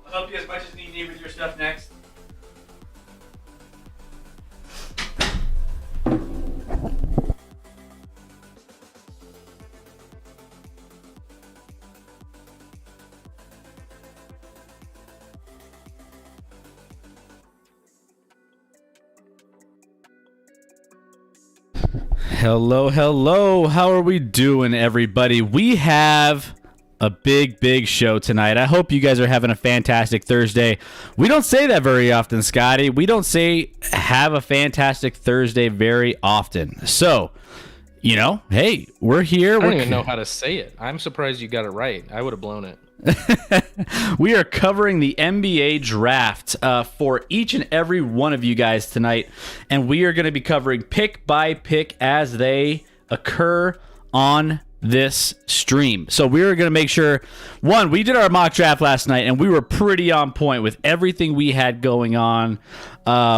I'll help you as much as you need with your stuff next. Hello, hello. How are we doing, everybody? We have a big show tonight. I hope you guys are having a fantastic Thursday. We don't say that very often, Scotty. We don't say have a fantastic Thursday very often. So, hey, we're here. I don't even know how to say it. I'm surprised you got it right. I would have blown it. We are covering the NBA draft for each and every one of you guys tonight, and we are going to be covering pick by pick as they occur on this stream. So we are going to make sure, one, we did our mock draft last night, and we were pretty on point with everything we had going on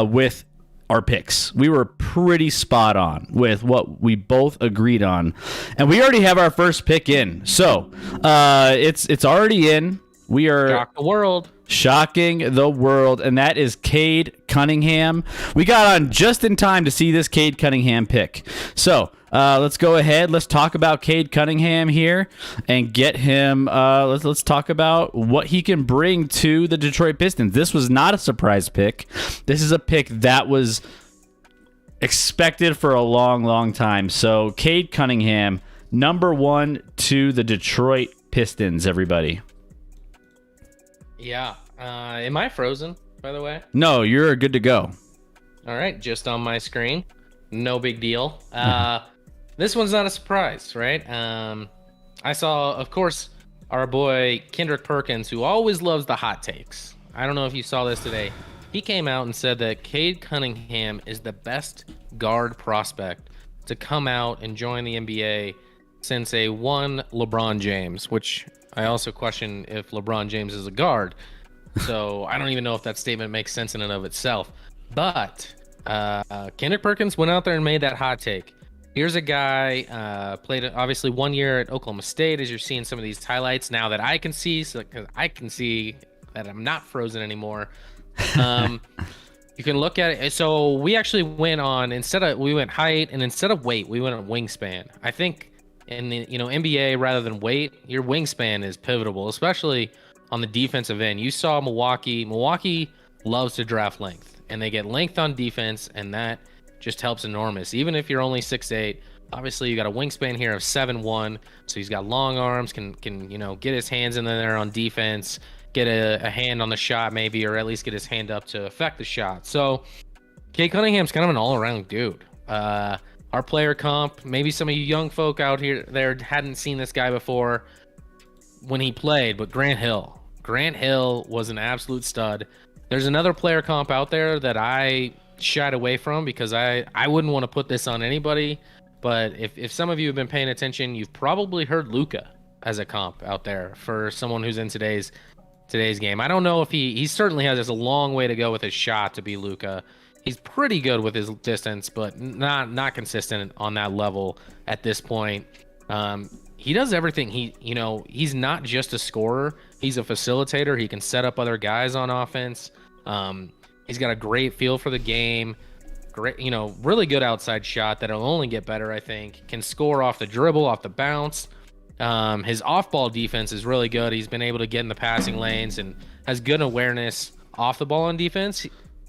with our picks. We were pretty spot on with what we both agreed on, and we already have our first pick in. So it's already in. We are Shock the world. Shocking the world, and that is Cade Cunningham. We got on just in time to see this Cade Cunningham pick. So let's go ahead. Let's talk about Cade Cunningham here and get him. Let's talk about what he can bring to the Detroit Pistons. This was not a surprise pick. This is a pick that was expected for a long time. So Cade Cunningham, number 1 to the Detroit Pistons, everybody. Yeah. Am I frozen, by the way? No, you're good to go. All right. Just on my screen. No big deal. This one's not a surprise, right? I saw, of course, our boy Kendrick Perkins, who always loves the hot takes. I don't know if you saw this today. He came out and said that Cade Cunningham is the best guard prospect to come out and join the NBA since a one LeBron James, which I also question if LeBron James is a guard. So I don't even know if that statement makes sense in and of itself. But Kendrick Perkins went out there and made that hot take. Here's a guy, played obviously 1 year at Oklahoma State, as you're seeing some of these highlights now that I can see, so I can see that I'm not frozen anymore. You can look at it. So we actually went on, we went height, and instead of weight, we went on wingspan. I think in the NBA, rather than weight, your wingspan is pivotal, especially on the defensive end. You saw Milwaukee. Milwaukee loves to draft length, and they get length on defense, and that just helps enormous. Even if you're only 6'8", obviously you got a wingspan here of 7'1", so he's got long arms, can get his hands in there on defense, get a hand on the shot maybe, or at least get his hand up to affect the shot. So Cade Cunningham's kind of an all-around dude. Our player comp, maybe some of you young folk out here there hadn't seen this guy before when he played, but Grant Hill was an absolute stud. There's another player comp out there that I shied away from because I wouldn't want to put this on anybody, but if some of you have been paying attention, you've probably heard Luka as a comp out there for someone who's in today's game. I don't know if he certainly has a long way to go with his shot to be Luka. He's pretty good with his distance, but not consistent on that level at this point. He does everything. He's not just a scorer. He's a facilitator. He can set up other guys on offense. He's got a great feel for the game. Great, really good outside shot that'll only get better, I think. Can score off the dribble, off the bounce. His off-ball defense is really good. He's been able to get in the passing lanes and has good awareness off the ball on defense.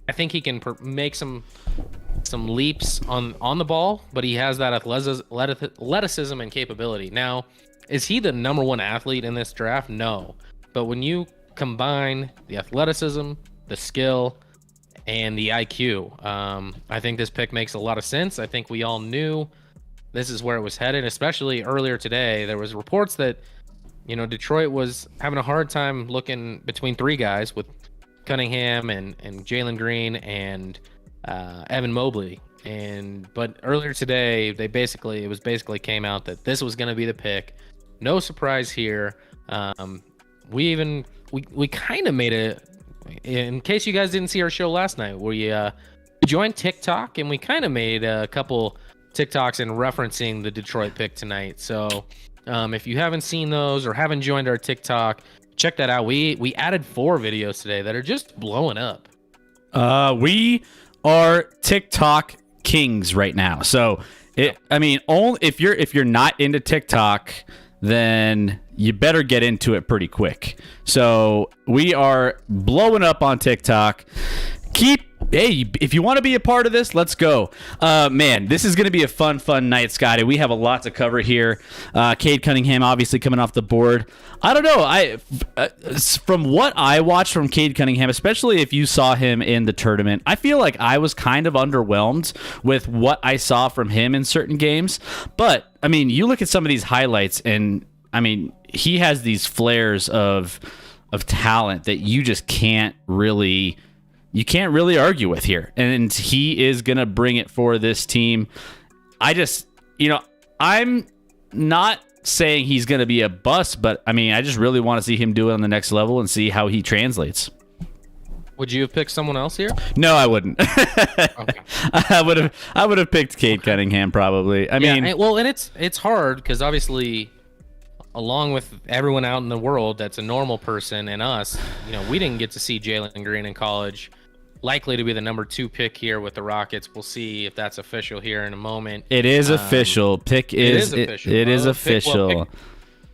I think he can make some leaps on the ball, but he has that athleticism and capability. Now, is he the number 1 athlete in this draft? No. But when you combine the athleticism, the skill, and the IQ, I think this pick makes a lot of sense. I think we all knew this is where it was headed, especially earlier today. There was reports that, Detroit was having a hard time looking between 3 guys with Cunningham and Jalen Green and Evan Mobley. But earlier today, it basically came out that this was going to be the pick. No surprise here. We kind of made in case you guys didn't see our show last night, we joined TikTok and we kind of made a couple TikToks in referencing the Detroit pick tonight. So if you haven't seen those or haven't joined our TikTok, check that out. We added 4 videos today that are just blowing up. We are TikTok kings right now. So I mean, only if you're not into TikTok, then you better get into it pretty quick. So we are blowing up on TikTok. Hey, if you want to be a part of this, let's go. Man, this is going to be a fun night, Scotty. We have a lot to cover here. Cade Cunningham obviously coming off the board. I don't know. From what I watched from Cade Cunningham, especially if you saw him in the tournament, I feel like I was kind of underwhelmed with what I saw from him in certain games. But, I mean, you look at some of these highlights, and, I mean, he has these flares of talent that you just can't really argue with here. And he is going to bring it for this team. I'm not saying he's going to be a bust, but I mean, I just really want to see him do it on the next level and see how he translates. Would you have picked someone else here? No, I wouldn't. Okay. I would have picked Cade Cunningham probably. I mean, it's hard because obviously, along with everyone out in the world that's a normal person and us, we didn't get to see Jalen Green in college. Likely to be the number 2 pick here with the Rockets. We'll see if that's official here in a moment. It is official. Pick is official. It is official.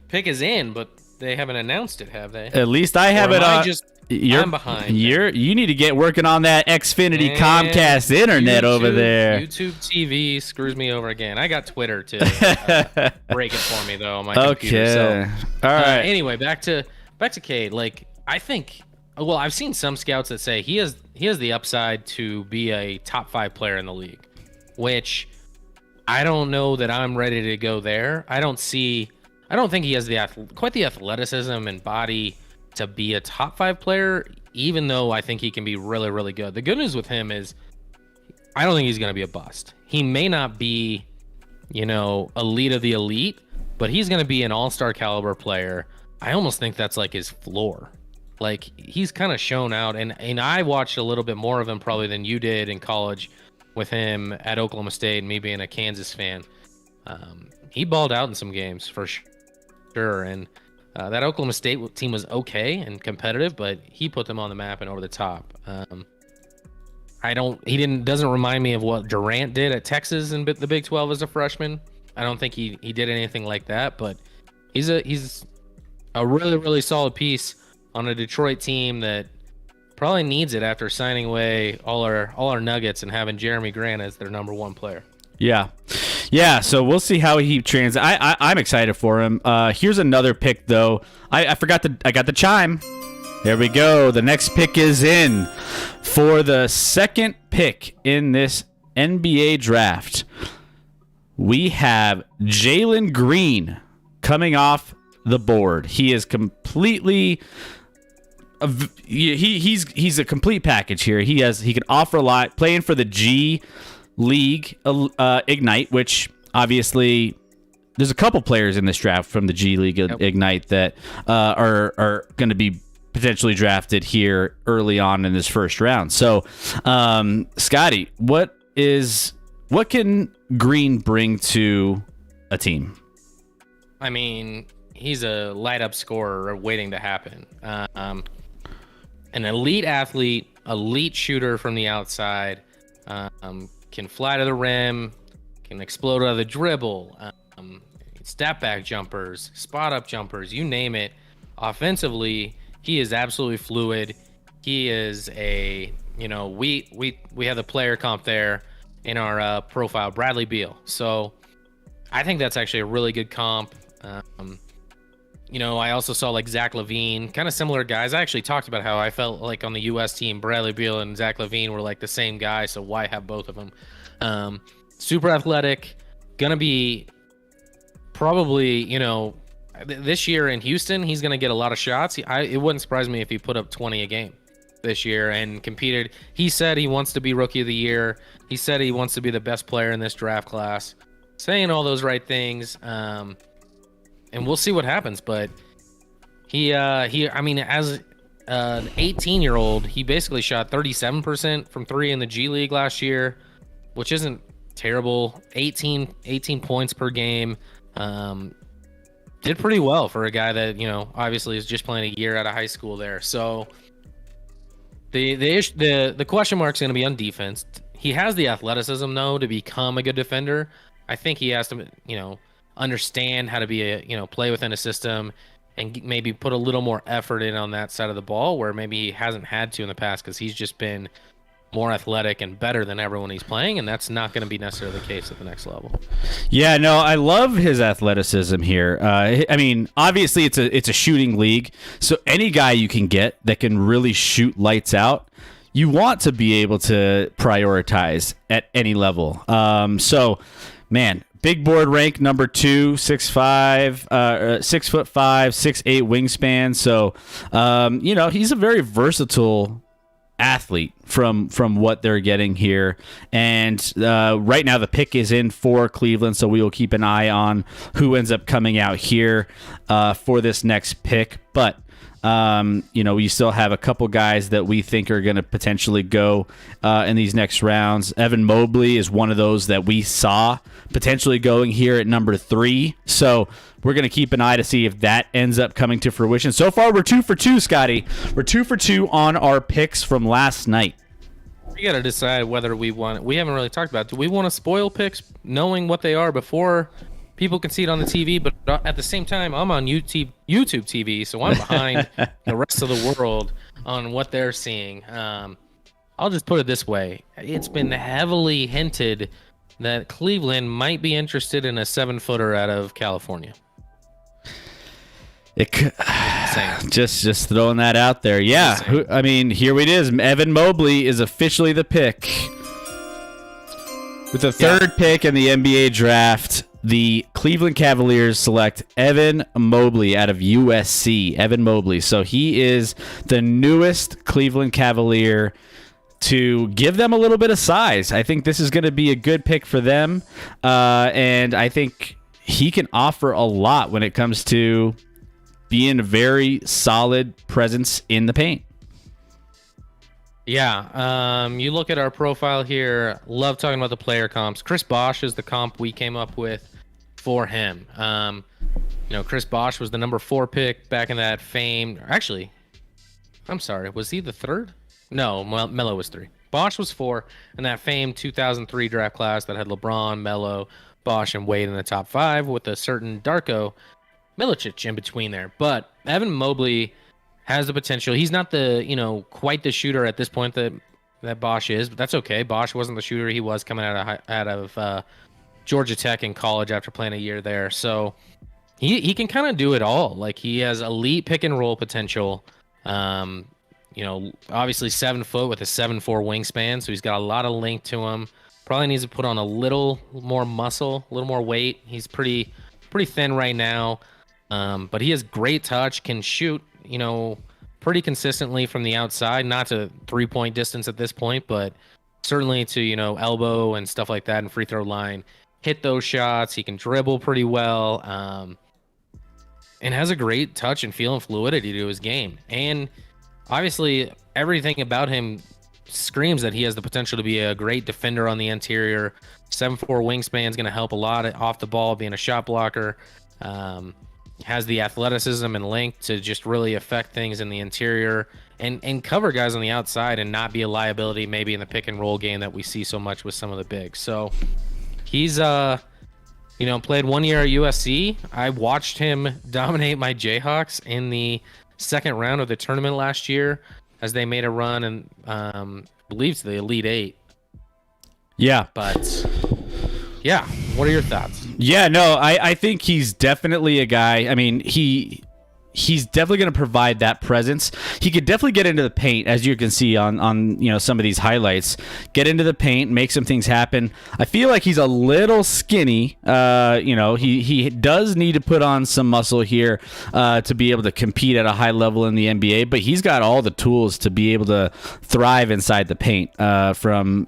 Pick is in, but they haven't announced it, have they? At least I have it on. I'm behind. You need to get working on that Xfinity Comcast internet over there. YouTube TV screws me over again. I got Twitter to break it for me though on my computer. So, all right. Anyway, back to Cade. Like I think. Well, I've seen some scouts that say he has the upside to be a top 5 player in the league, which I don't know that I'm ready to go there. I don't think he has quite the athleticism and body to be a top 5 player, even though I think he can be really, really good. The good news with him is I don't think he's going to be a bust. He may not be, elite of the elite, but he's going to be an all-star caliber player. I almost think that's like his floor. Like he's kind of shown out, and I watched a little bit more of him probably than you did in college with him at Oklahoma State, and me being a Kansas fan. He balled out in some games for sure, and that Oklahoma State team was okay and competitive, but he put them on the map and over the top. Doesn't remind me of what Durant did at Texas in the Big 12 as a freshman. I don't think he did anything like that, but he's a really, really solid piece on a Detroit team that probably needs it after signing away all our Nuggets and having Jeremy Grant as their number 1 player. Yeah. So we'll see how he I'm excited for him. Here's another pick though. I got the chime. There we go. The next pick is in for the second pick in this NBA draft. We have Jalen Green coming off the board. He is completely. He's a complete package here. He can offer a lot. Playing for the G League Ignite, which obviously there's a couple players in this draft from the G League Ignite that are going to be potentially drafted here early on in this first round. So, Scotty, what can Green bring to a team? I mean, he's a light up scorer waiting to happen. An elite athlete, elite shooter from the outside, can fly to the rim, can explode out of the dribble, step back jumpers, spot up jumpers, you name it. Offensively, he is absolutely fluid. He is we have the player comp there in our profile, Bradley Beal. So I think that's actually a really good comp. I also saw like Zach LaVine, kind of similar guys. I actually talked about how I felt like on the U.S. team, Bradley Beal and Zach LaVine were like the same guy, so why have both of them? Super athletic, gonna be probably, this year in Houston, he's gonna get a lot of shots. It wouldn't surprise me if he put up 20 a game this year and competed. He said he wants to be Rookie of the Year. He said he wants to be the best player in this draft class. Saying all those right things. And we'll see what happens, but he as an 18-year-old. He basically shot 37% from three in the G League last year, which isn't terrible. 18 points per game. Did pretty well for a guy that, obviously is just playing a year out of high school there. So the question mark's going to be on defense. He has the athleticism though to become a good defender. I think he has to, understand how to be play within a system and maybe put a little more effort in on that side of the ball where maybe he hasn't had to in the past because he's just been more athletic and better than everyone he's playing, and that's not going to be necessarily the case at the next level. Yeah, no, I love his athleticism here. I mean, obviously it's a shooting league, so any guy you can get that can really shoot lights out, you want to be able to prioritize at any level. So, man, big board rank number 2, 6'5", 6'5", 6'8" wingspan. So, he's a very versatile athlete from what they're getting here, and right now the pick is in for Cleveland, so we will keep an eye on who ends up coming out here for this next pick. But we still have a couple guys that we think are going to potentially go in these next rounds. Evan Mobley is one of those that we saw potentially going here at number 3. So we're going to keep an eye to see if that ends up coming to fruition. So far, we're 2 for 2, Scotty. We're 2 for 2 on our picks from last night. We got to decide whether we haven't really talked about it. Do we want to spoil picks knowing what they are before people can see it on the TV? But at the same time, I'm on YouTube TV, so I'm behind the rest of the world on what they're seeing. I'll just put it this way. It's been heavily hinted that Cleveland might be interested in a 7-footer out of California. Just throwing that out there. Yeah, here it is. Evan Mobley is officially the pick. With the third pick in the NBA draft, the Cleveland Cavaliers select Evan Mobley out of USC. Evan Mobley. So he is the newest Cleveland Cavalier to give them a little bit of size. I think this is going to be a good pick for them. And I think he can offer a lot when it comes to being a very solid presence in the paint. Yeah, you look at our profile here, love talking about the player comps. Chris Bosh is the comp we came up with for him. Chris Bosh was the number 4 pick back in that famed... Actually, I'm sorry, was he the 3rd? No, Melo was 3. Bosh was 4 in that famed 2003 draft class that had LeBron, Melo, Bosh, and Wade in the top 5 with a certain Darko Milicic in between there. But Evan Mobley has the potential. He's not the, quite the shooter at this point that Bosh is, but that's okay. Bosh wasn't the shooter he was coming out of Georgia Tech in college after playing a year there. So he can kind of do it all. Like, he has elite pick and roll potential. Obviously 7 foot with a 7'4" wingspan, so he's got a lot of length to him. Probably needs to put on a little more muscle, a little more weight. He's pretty thin right now, but he has great touch, can shoot, pretty consistently from the outside, not to 3-point distance at this point, but certainly to, elbow and stuff like that and free throw line. Hit those shots. He can dribble pretty well, and has a great touch and feel and fluidity to his game. And obviously, everything about him screams that he has the potential to be a great defender on the interior. 7'4" wingspan is going to help a lot off the ball, being a shot blocker. Has the athleticism and length to just really affect things in the interior and cover guys on the outside and not be a liability maybe in the pick and roll game that we see so much with some of the bigs. So he's played 1 year at USC. I watched him dominate my Jayhawks in the second round of the tournament last year as they made a run and I believe to the Elite 8. Yeah. But yeah, what are your thoughts? Yeah, no, I think he's definitely a guy. I mean, he's definitely going to provide that presence. He could definitely get into the paint, as you can see on some of these highlights. Get into the paint, make some things happen. I feel like he's a little skinny. He does need to put on some muscle here to be able to compete at a high level in the NBA, but he's got all the tools to be able to thrive inside the paint from,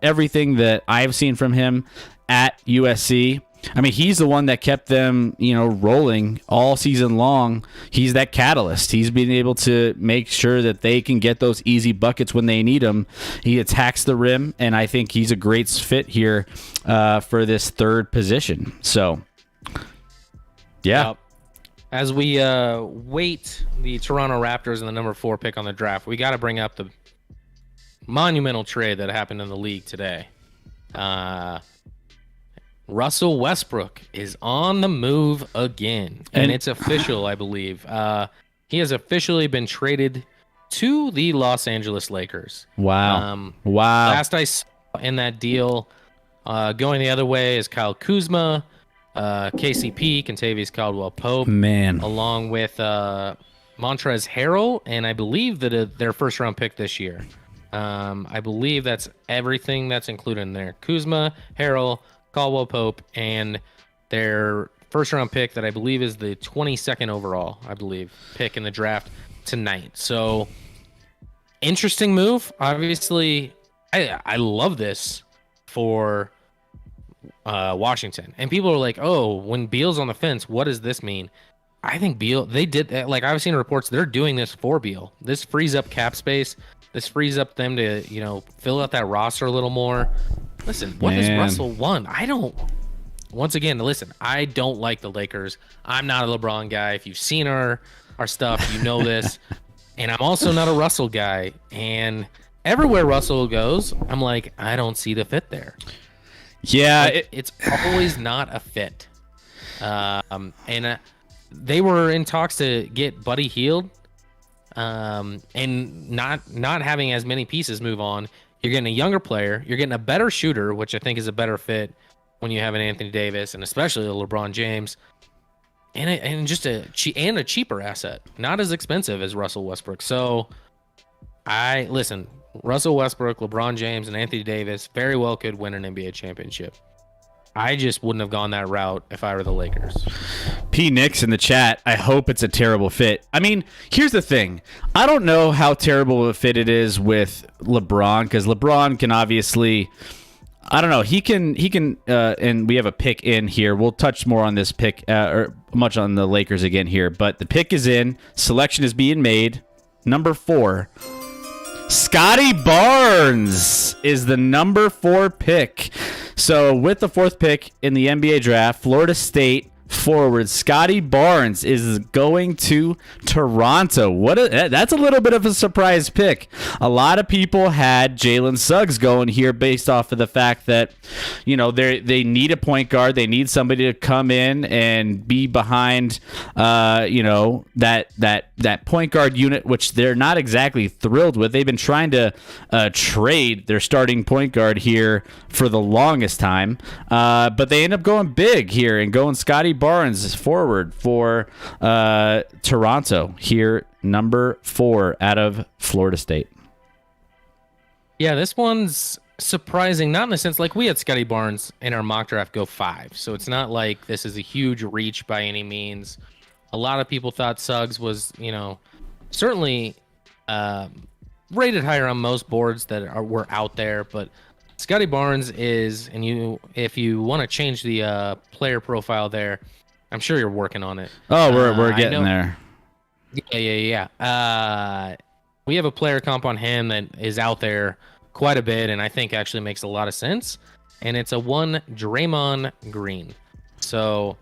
everything that I've seen from him at USC. I mean, he's the one that kept them, rolling all season long. He's that catalyst. He's been able to make sure that they can get those easy buckets when they need them. He attacks the rim, and I think he's a great fit here for this third position. So, yeah. Yep. As we wait the Toronto Raptors and the number 4 pick on the draft, we got to bring up the monumental trade that happened in the league today. Russell Westbrook is on the move again, and it's official, I believe. He has officially been traded to the Los Angeles Lakers. Wow. Last I saw in that deal, going the other way is Kyle Kuzma, KCP, Kentavious Caldwell-Pope, along with Montrezl Harrell, and I believe that their first-round pick this year. I believe that's everything that's included in there. Kuzma, Harrell, Caldwell-Pope, and their first-round pick that I believe is the 22nd overall, pick in the draft tonight. So, interesting move. Obviously, I love this for Washington. And people are like, oh, when Beal's on the fence, what does this mean? I think Beal, they did that. Like, I've seen reports, they're doing this for Beal. This frees up cap space. This frees up them to, fill out that roster a little more. Listen, what has Russell won? Once again, listen, I don't like the Lakers. I'm not a LeBron guy. If you've seen our stuff, you know this. And I'm also not a Russell guy. And everywhere Russell goes, I'm like, I don't see the fit there. Yeah. It's always not a fit. They were in talks to get Buddy Hield. And not having as many pieces move on. You're getting a younger player. You're getting a better shooter, which I think is a better fit when you have an Anthony Davis and especially a LeBron James, and just a cheaper asset, not as expensive as Russell Westbrook. So, Russell Westbrook, LeBron James, and Anthony Davis very well could win an NBA championship. I just wouldn't have gone that route if I were the Lakers. P. Nix in the chat, I hope it's a terrible fit. I mean, here's the thing. I don't know how terrible a fit it is with LeBron, because LeBron can obviously, I don't know, he can, and we have a pick in here. We'll touch more on this pick, or much on the Lakers again here, but the pick is in. Selection is being made. Number 4. Scotty Barnes is the number 4 pick. So with the 4th pick in the NBA draft, Florida State forward Scotty Barnes is going to Toronto. That's a little bit of a surprise pick. A lot of people had Jalen Suggs going here based off of the fact that, they need a point guard. They need somebody to come in and be behind, that point guard unit, which they're not exactly thrilled with. They've been trying to trade their starting point guard here for the longest time, but they end up going big here and going Scotty Barnes forward for Toronto here, number 4 out of Florida State. Yeah, this one's surprising, not in the sense like we had Scotty Barnes in our mock draft go 5, so it's not like this is a huge reach by any means. A lot of people thought Suggs was, certainly rated higher on most boards that were out there, but Scotty Barnes is, and if you want to change the player profile there, I'm sure you're working on it. Oh, we're getting there. Yeah. We have a player comp on him that is out there quite a bit, and I think actually makes a lot of sense. And it's a 1 Draymond Green. So,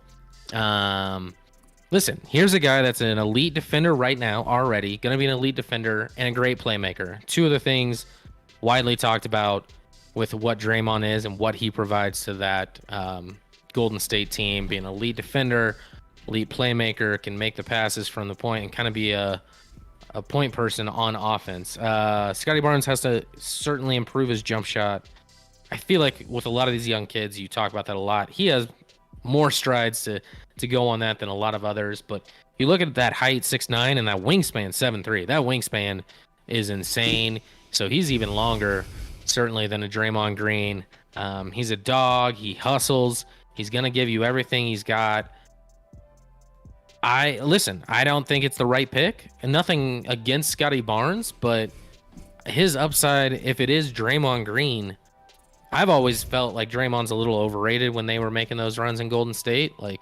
listen, here's a guy that's an elite defender right now already, going to be an elite defender and a great playmaker. 2 of the things widely talked about with what Draymond is and what he provides to that Golden State team, being an elite defender, elite playmaker, can make the passes from the point and kind of be a point person on offense. Scotty Barnes has to certainly improve his jump shot. I feel like with a lot of these young kids, you talk about that a lot. He has more strides to go on that than a lot of others. But you look at that height, 6'9", and that wingspan, 7'3". That wingspan is insane. So he's even longer, certainly, than a Draymond Green. He's a dog. He hustles. He's going to give you everything he's got. I don't think it's the right pick, and nothing against Scotty Barnes, but his upside, if it is Draymond Green, I've always felt like Draymond's a little overrated when they were making those runs in Golden State. Like,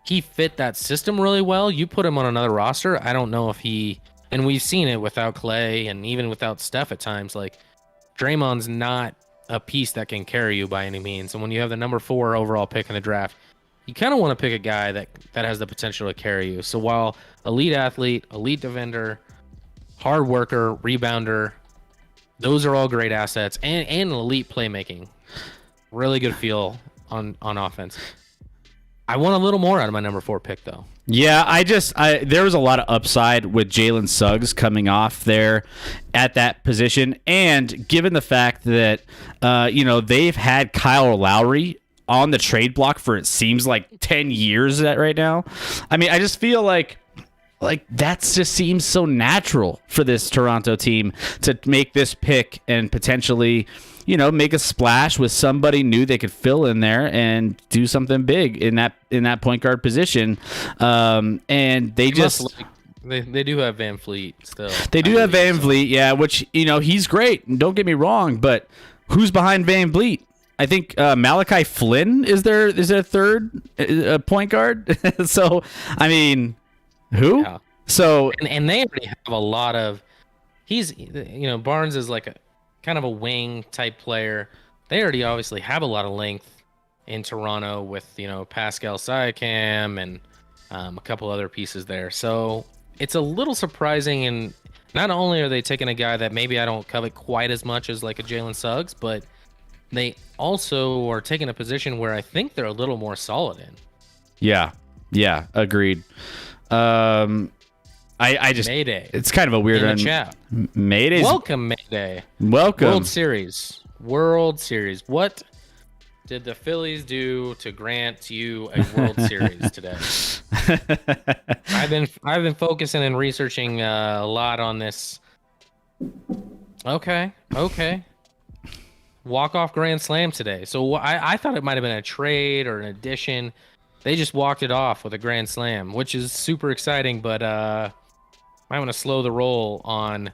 he fit that system really well. You put him on another roster, I don't know if he, and we've seen it without Clay and even without Steph at times, like Draymond's not a piece that can carry you by any means. And when you have the number 4 overall pick in the draft, you kind of want to pick a guy that has the potential to carry you. So while elite athlete, elite defender, hard worker, rebounder, those are all great assets, and elite playmaking. Really good feel on offense. I want a little more out of my number 4 pick, though. Yeah, there was a lot of upside with Jalen Suggs coming off there at that position, and given the fact that they've had Kyle Lowry on the trade block for it seems like 10 years right now. I mean, I just feel like that just seems so natural for this Toronto team to make this pick and potentially, make a splash with somebody new they could fill in there and do something big in that point guard position. And they do have Van Fleet still. They do have Van Vliet, yeah, which he's great. Don't get me wrong, but who's behind Van Vliet? I think Malachi Flynn is their third point guard. So I mean. Who? Yeah. So and they already have a lot of. Barnes is like a kind of a wing type player. They already obviously have a lot of length in Toronto with Pascal Siakam and a couple other pieces there. So it's a little surprising, and not only are they taking a guy that maybe I don't covet quite as much as like a Jalen Suggs, but they also are taking a position where I think they're a little more solid in. Yeah, agreed. I just Mayday. It's kind of a weird in the chat. Mayday. Welcome, Mayday. Welcome. World Series. What did the Phillies do to grant you a World Series today? I've been focusing and researching a lot on this. Okay. Walk-off grand slam today. So I thought it might have been a trade or an addition. They just walked it off with a grand slam, which is super exciting, but I want to slow the roll on.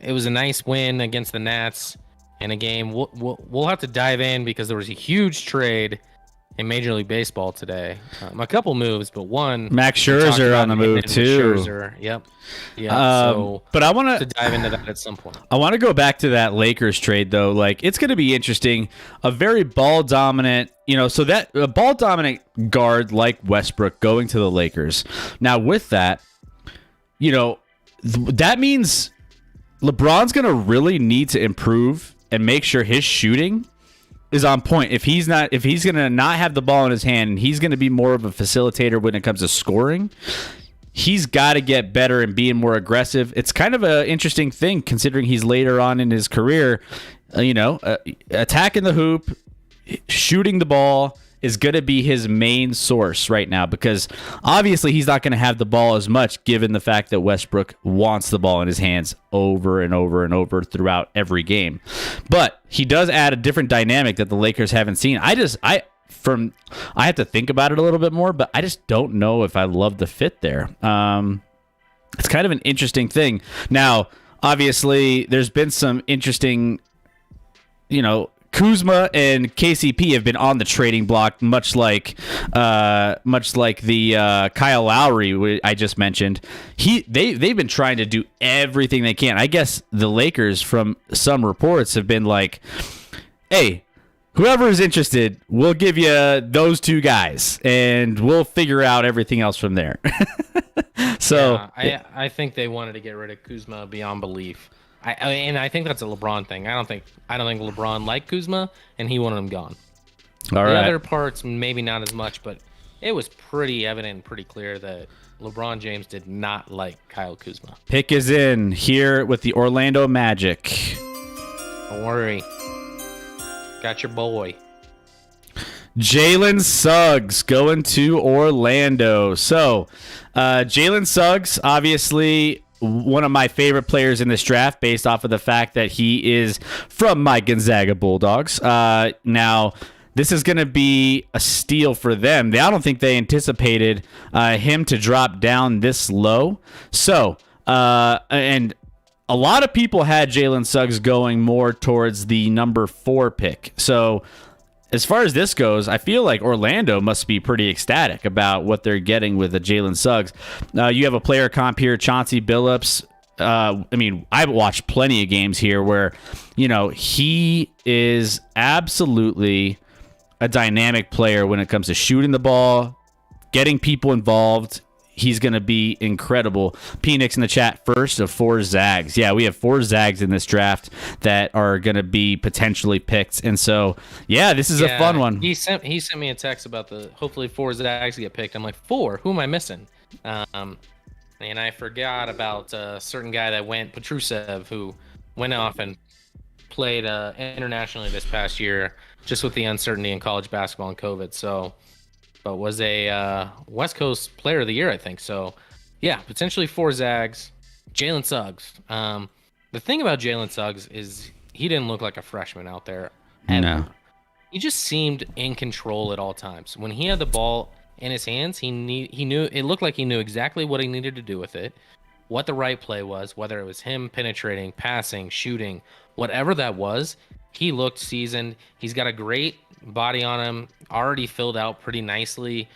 It was a nice win against the Nats in a game. We'll have to dive in because there was a huge trade in Major League Baseball today. A couple moves, but one. Max Scherzer on the move too. Scherzer, yep. Yeah. But I want to dive into that at some point. I want to go back to that Lakers trade though. Like, it's going to be interesting. A very ball dominant, so that a ball dominant guard like Westbrook going to the Lakers. Now with that, that means LeBron's going to really need to improve and make sure his shooting is on point. If he's going to not have the ball in his hand and he's going to be more of a facilitator when it comes to scoring, he's got to get better and being more aggressive. It's kind of an interesting thing considering he's later on in his career, attacking the hoop, shooting the ball is going to be his main source right now because obviously he's not going to have the ball as much given the fact that Westbrook wants the ball in his hands over and over and over throughout every game. But he does add a different dynamic that the Lakers haven't seen. I have to think about it a little bit more, but I just don't know if I love the fit there. It's kind of an interesting thing. Now, obviously, there's been some interesting, Kuzma and KCP have been on the trading block, much like the Kyle Lowry I just mentioned. They've been trying to do everything they can. I guess the Lakers, from some reports, have been like, "Hey, whoever is interested, we'll give you those two guys, and we'll figure out everything else from there." So I think they wanted to get rid of Kuzma beyond belief. I think that's a LeBron thing. I don't think LeBron liked Kuzma, and he wanted him gone. All right. The other parts, maybe not as much, but it was pretty evident and pretty clear that LeBron James did not like Kyle Kuzma. Pick is in here with the Orlando Magic. Don't worry. Got your boy. Jalen Suggs going to Orlando. So, Jalen Suggs, obviously one of my favorite players in this draft based off of the fact that he is from my Gonzaga Bulldogs. Now, this is going to be a steal for them. I don't think they anticipated him to drop down this low. So, and a lot of people had Jalen Suggs going more towards the number 4 pick. So as far as this goes, I feel like Orlando must be pretty ecstatic about what they're getting with the Jalen Suggs. You have a player comp here, Chauncey Billups. I've watched plenty of games here where, he is absolutely a dynamic player when it comes to shooting the ball, getting people involved. He's going to be incredible. Phoenix in the chat, first of 4 Zags. Yeah, we have 4 Zags in this draft that are going to be potentially picked. And so, yeah, this is a fun one. He sent me a text about hopefully 4 Zags get picked. I'm like, 4? Who am I missing? And I forgot about a certain guy that went, Petrusev, who went off and played internationally this past year, just with the uncertainty in college basketball and COVID. So, but was a West Coast Player of the Year, I think. So, yeah, potentially 4 Zags. Jalen Suggs. The thing about Jalen Suggs is he didn't look like a freshman out there. No. He just seemed in control at all times. When he had the ball in his hands, he knew it looked like he knew exactly what he needed to do with it, what the right play was, whether it was him penetrating, passing, shooting, whatever that was. He looked seasoned. He's got a great body on him, already filled out pretty nicely.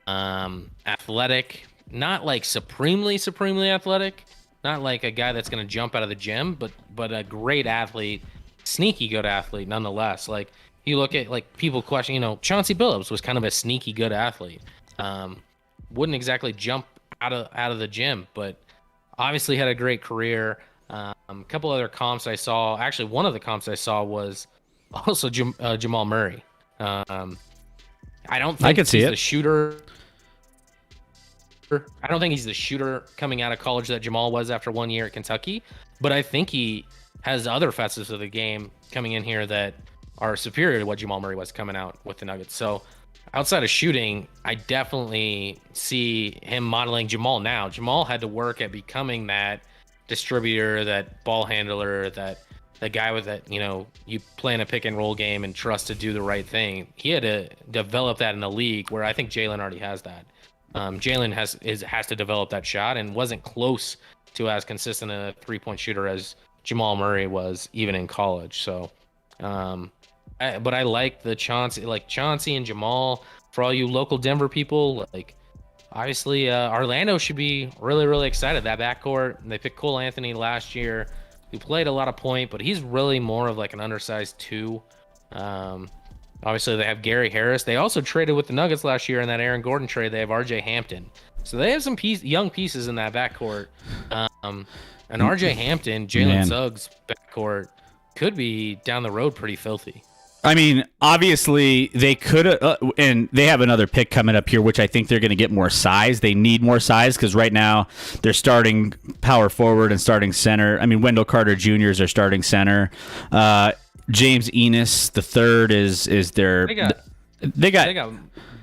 Athletic, not like supremely athletic, not like a guy that's going to jump out of the gym, but a great athlete, sneaky good athlete nonetheless. Like, you look at, like, people question, Chauncey Billups was kind of a sneaky good athlete. Wouldn't exactly jump out of the gym, but obviously had a great career. A couple other comps I saw. Actually, one of the comps I saw was also Jamal Murray. I don't think he's the shooter. I don't think he's the shooter coming out of college that Jamal was after 1 year at Kentucky, but I think he has other facets of the game coming in here that are superior to what Jamal Murray was coming out with the Nuggets. So outside of shooting, I definitely see him modeling Jamal now. Jamal had to work at becoming that distributor, that ball handler, that guy with that, you play in a pick and roll game and trust to do the right thing. He had to develop that in the league, where I think Jalen already has that. Jalen has to develop that shot, and wasn't close to as consistent a 3-point shooter as Jamal Murray was even in college. So, but I like the Chauncey and Jamal. For all you local Denver people, like, obviously Orlando should be really, really excited. That backcourt, they picked Cole Anthony last year, who played a lot of point, but he's really more of like an undersized 2. Obviously, they have Gary Harris. They also traded with the Nuggets last year in that Aaron Gordon trade. They have RJ Hampton. So they have some young pieces in that backcourt. And RJ Hampton, Jalen Suggs backcourt could be down the road pretty filthy. I mean, obviously, they could and they have another pick coming up here, which I think they're going to get more size. They need more size because right now they're starting power forward and starting center. I mean, Wendell Carter Jr. is their starting center. James Enos the third is their. They got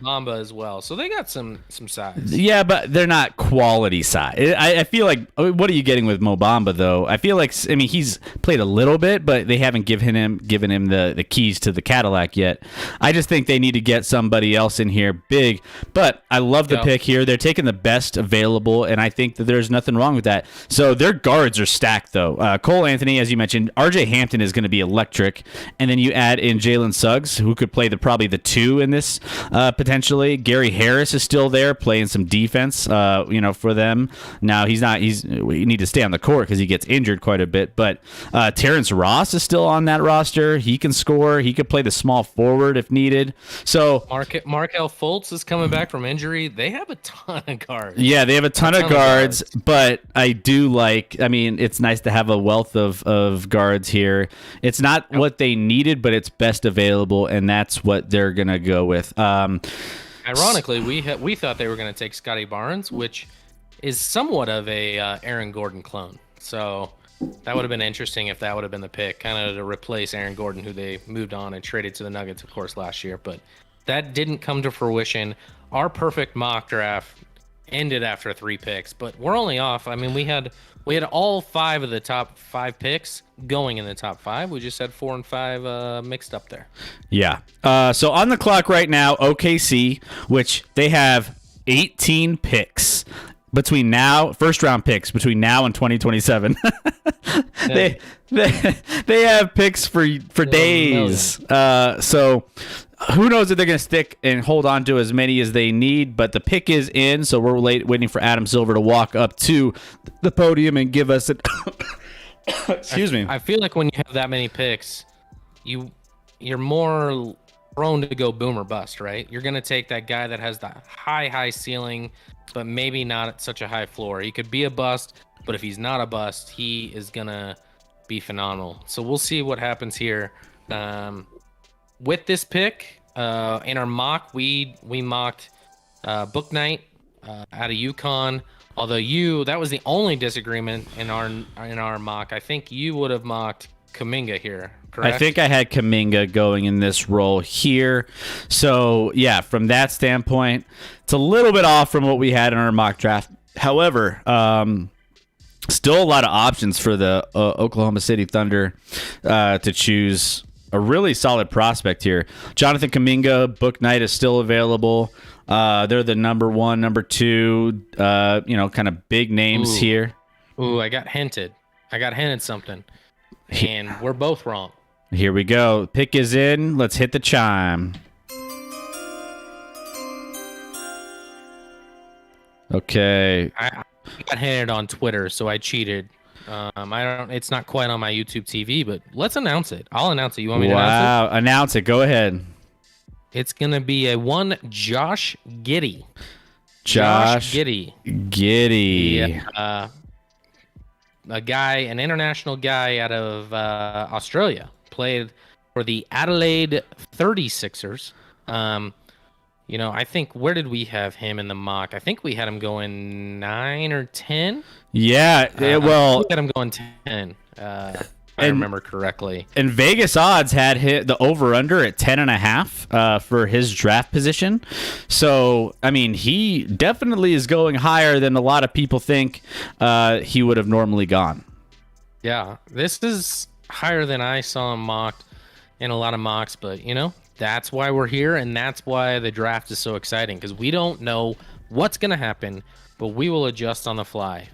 Mamba as well, so they got some size. Yeah, but they're not quality size. I feel like, what are you getting with Mo Bamba though? I feel like, he's played a little bit, but they haven't given him the keys to the Cadillac yet. I just think they need to get somebody else in here big. But I love the pick here. They're taking the best available, and I think that there's nothing wrong with that. So their guards are stacked though. Cole Anthony, as you mentioned, RJ Hampton is going to be electric, and then you add in Jalen Suggs, who could play probably the 2 in this potentially. Gary Harris is still there playing some defense, for them. Now we need to stay on the court because he gets injured quite a bit. But Terrence Ross is still on that roster. He can score. He could play the small forward if needed. So Markelle Fultz is coming back from injury. They have a ton of guards. Yeah, they have a ton of guards. But I do it's nice to have a wealth of guards here. It's not what they needed, but it's best available, and that's what they're gonna go with. Ironically, we thought they were going to take Scotty Barnes, which is somewhat of a Aaron Gordon clone. So that would have been interesting if that would have been the pick, kind of to replace Aaron Gordon, who they moved on and traded to the Nuggets, of course, last year. But that didn't come to fruition. Our perfect mock draft ended after 3 picks, but we're only off. I mean, we had all 5 of the top 5 picks going in the top 5. We just had 4 and 5 mixed up there. Yeah. So on the clock right now, OKC, which they have 18 picks. between now, first round picks between now and 2027. they they have picks for days. So who knows if they're going to stick and hold on to as many as they need, but the pick is in, so we're waiting for Adam Silver to walk up to the podium and give us an excuse me. I feel like when you have that many picks, you're more prone to go boom or bust, right? You're going to take that guy that has the high ceiling, but maybe not at such a high floor. He could be a bust, but if he's not a bust, he is going to be phenomenal. So we'll see what happens here. With this pick, in our mock, we mocked Book Knight out of UConn. Although that was the only disagreement in our mock. I think you would have mocked Kuminga here, correct? I think I had Kuminga going in this role here. So, yeah, from that standpoint, it's a little bit off from what we had in our mock draft. However, still a lot of options for the Oklahoma City Thunder to choose a really solid prospect here. Jonathan Kuminga, Book Knight is still available. They're the number one, number two, kind of big names here. I got hinted something. And we're both wrong. Here we go. Pick is in. Let's hit the chime. Okay. I got hinted on Twitter, so I cheated. It's not quite on my YouTube TV, but let's announce it. I'll announce it. You want me to announce it? Wow, announce it. Go ahead. It's gonna be a one Josh Giddey. Josh Giddey. Yeah. An international guy out of Australia, played for the Adelaide 36ers. I think, where did we have him in the mock? I think we had him going 9 or 10. Yeah, we had him going 10. I remember correctly. And Vegas odds had hit the over-under at 10.5 for his draft position. So, I mean, he definitely is going higher than a lot of people think he would have normally gone. Yeah, this is higher than I saw him mocked in a lot of mocks, but, that's why we're here, and that's why the draft is so exciting, because we don't know what's going to happen, but we will adjust on the fly.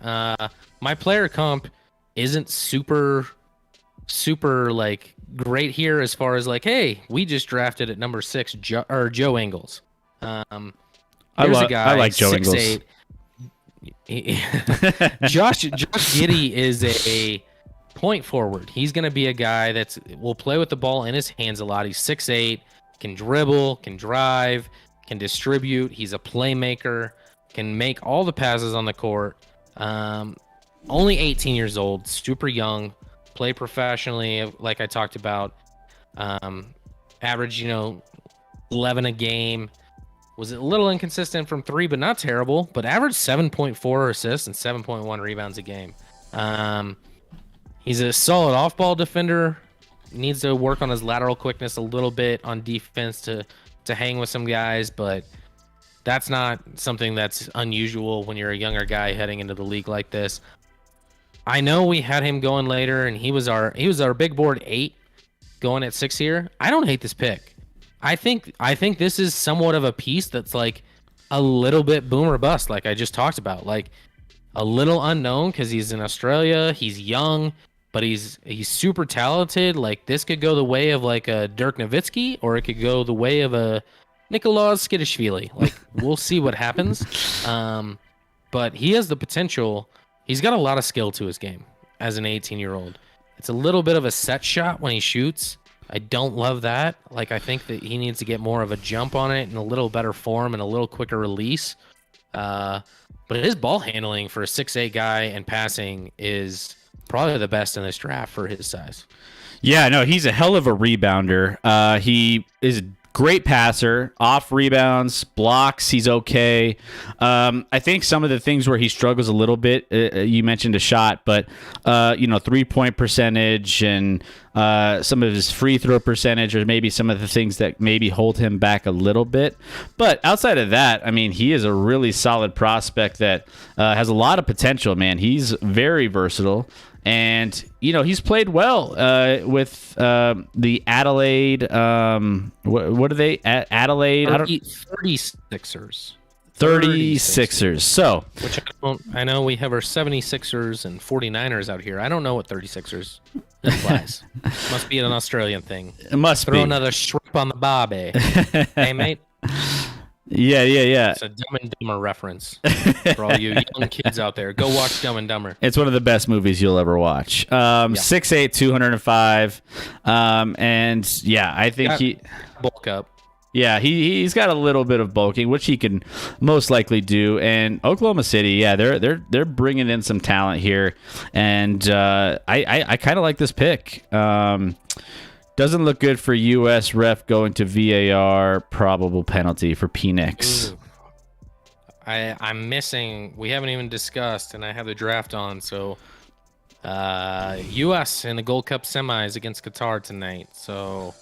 My player comp isn't super great here as far as hey, we just drafted at number 6 Joe Ingles. I like Joe Ingles. Josh Giddey is a point forward. He's going to be a guy will play with the ball in his hands a lot. He's 6'8", can dribble, can drive, can distribute. He's a playmaker, can make all the passes on the court. Only 18 years old, super young. Play professionally, like I talked about. Average, 11 a game. Was a little inconsistent from 3, but not terrible. But average 7.4 assists and 7.1 rebounds a game. He's a solid off-ball defender. Needs to work on his lateral quickness a little bit on defense to hang with some guys, but that's not something that's unusual when you're a younger guy heading into the league like this. I know we had him going later, and he was our big board 8 going at 6 here. I don't hate this pick. I think this is somewhat of a piece that's a little bit boom or bust, like I just talked about. A little unknown because he's in Australia, he's young, but he's super talented. This could go the way of a Dirk Nowitzki, or it could go the way of a Nikolaus Skidishvili. We'll see what happens. But he has the potential. He's got a lot of skill to his game as an 18-year-old. It's a little bit of a set shot when he shoots. I don't love that. I think that he needs to get more of a jump on it and a little better form and a little quicker release. But his ball handling for a 6'8" guy and passing is probably the best in this draft for his size. Yeah, no, he's a hell of a rebounder. He is a great passer, off rebounds, blocks, he's okay. I think some of the things where he struggles a little bit, you mentioned a shot, but 3-point percentage and some of his free throw percentage, or maybe some of the things that maybe hold him back a little bit. But outside of that, I mean, he is a really solid prospect that has a lot of potential, man. He's very versatile. And, he's played well with the Adelaide. What are they? Adelaide? 36ers. 36ers. So, which I know we have our 76ers and 49ers out here. I don't know what 36ers implies. Must be an Australian thing. it must Throw be. another shrimp on the barbie. Hey, mate. Yeah. It's a Dumb and Dumber reference for all you young kids out there. Go watch Dumb and Dumber. It's one of the best movies you'll ever watch. 6'8", 205. And yeah, I think he bulk up. Yeah, he's got a little bit of bulking, which he can most likely do. And Oklahoma City, yeah, they're bringing in some talent here, and I kind of like this pick. Doesn't look good for U.S. ref going to VAR. Probable penalty for Penix. I'm missing. We haven't even discussed, and I have the draft on. So, U.S. in the Gold Cup semis against Qatar tonight. So,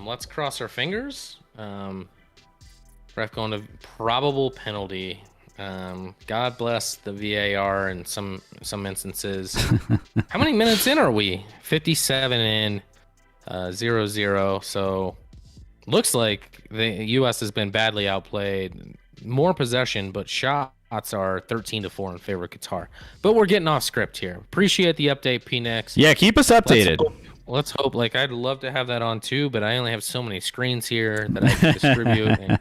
let's cross our fingers. Ref going to probable penalty. God bless the VAR in some instances. How many minutes in are we? 57 in, 0-0. So looks like the U.S. has been badly outplayed. More possession, but shots are 13-4 in favor of Qatar. But we're getting off script here. Appreciate the update, Penix. Yeah, keep us updated. Let's hope. Like, I'd love to have that on too, but I only have so many screens here that I can distribute and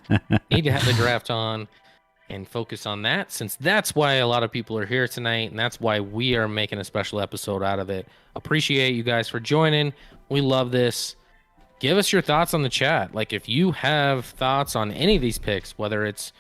need to have the draft on and focus on that, since that's why a lot of people are here tonight, and that's why we are making a special episode out of it. Appreciate you guys for joining. We love this. Give us your thoughts on the chat. Like, if you have thoughts on any of these picks, whether it's,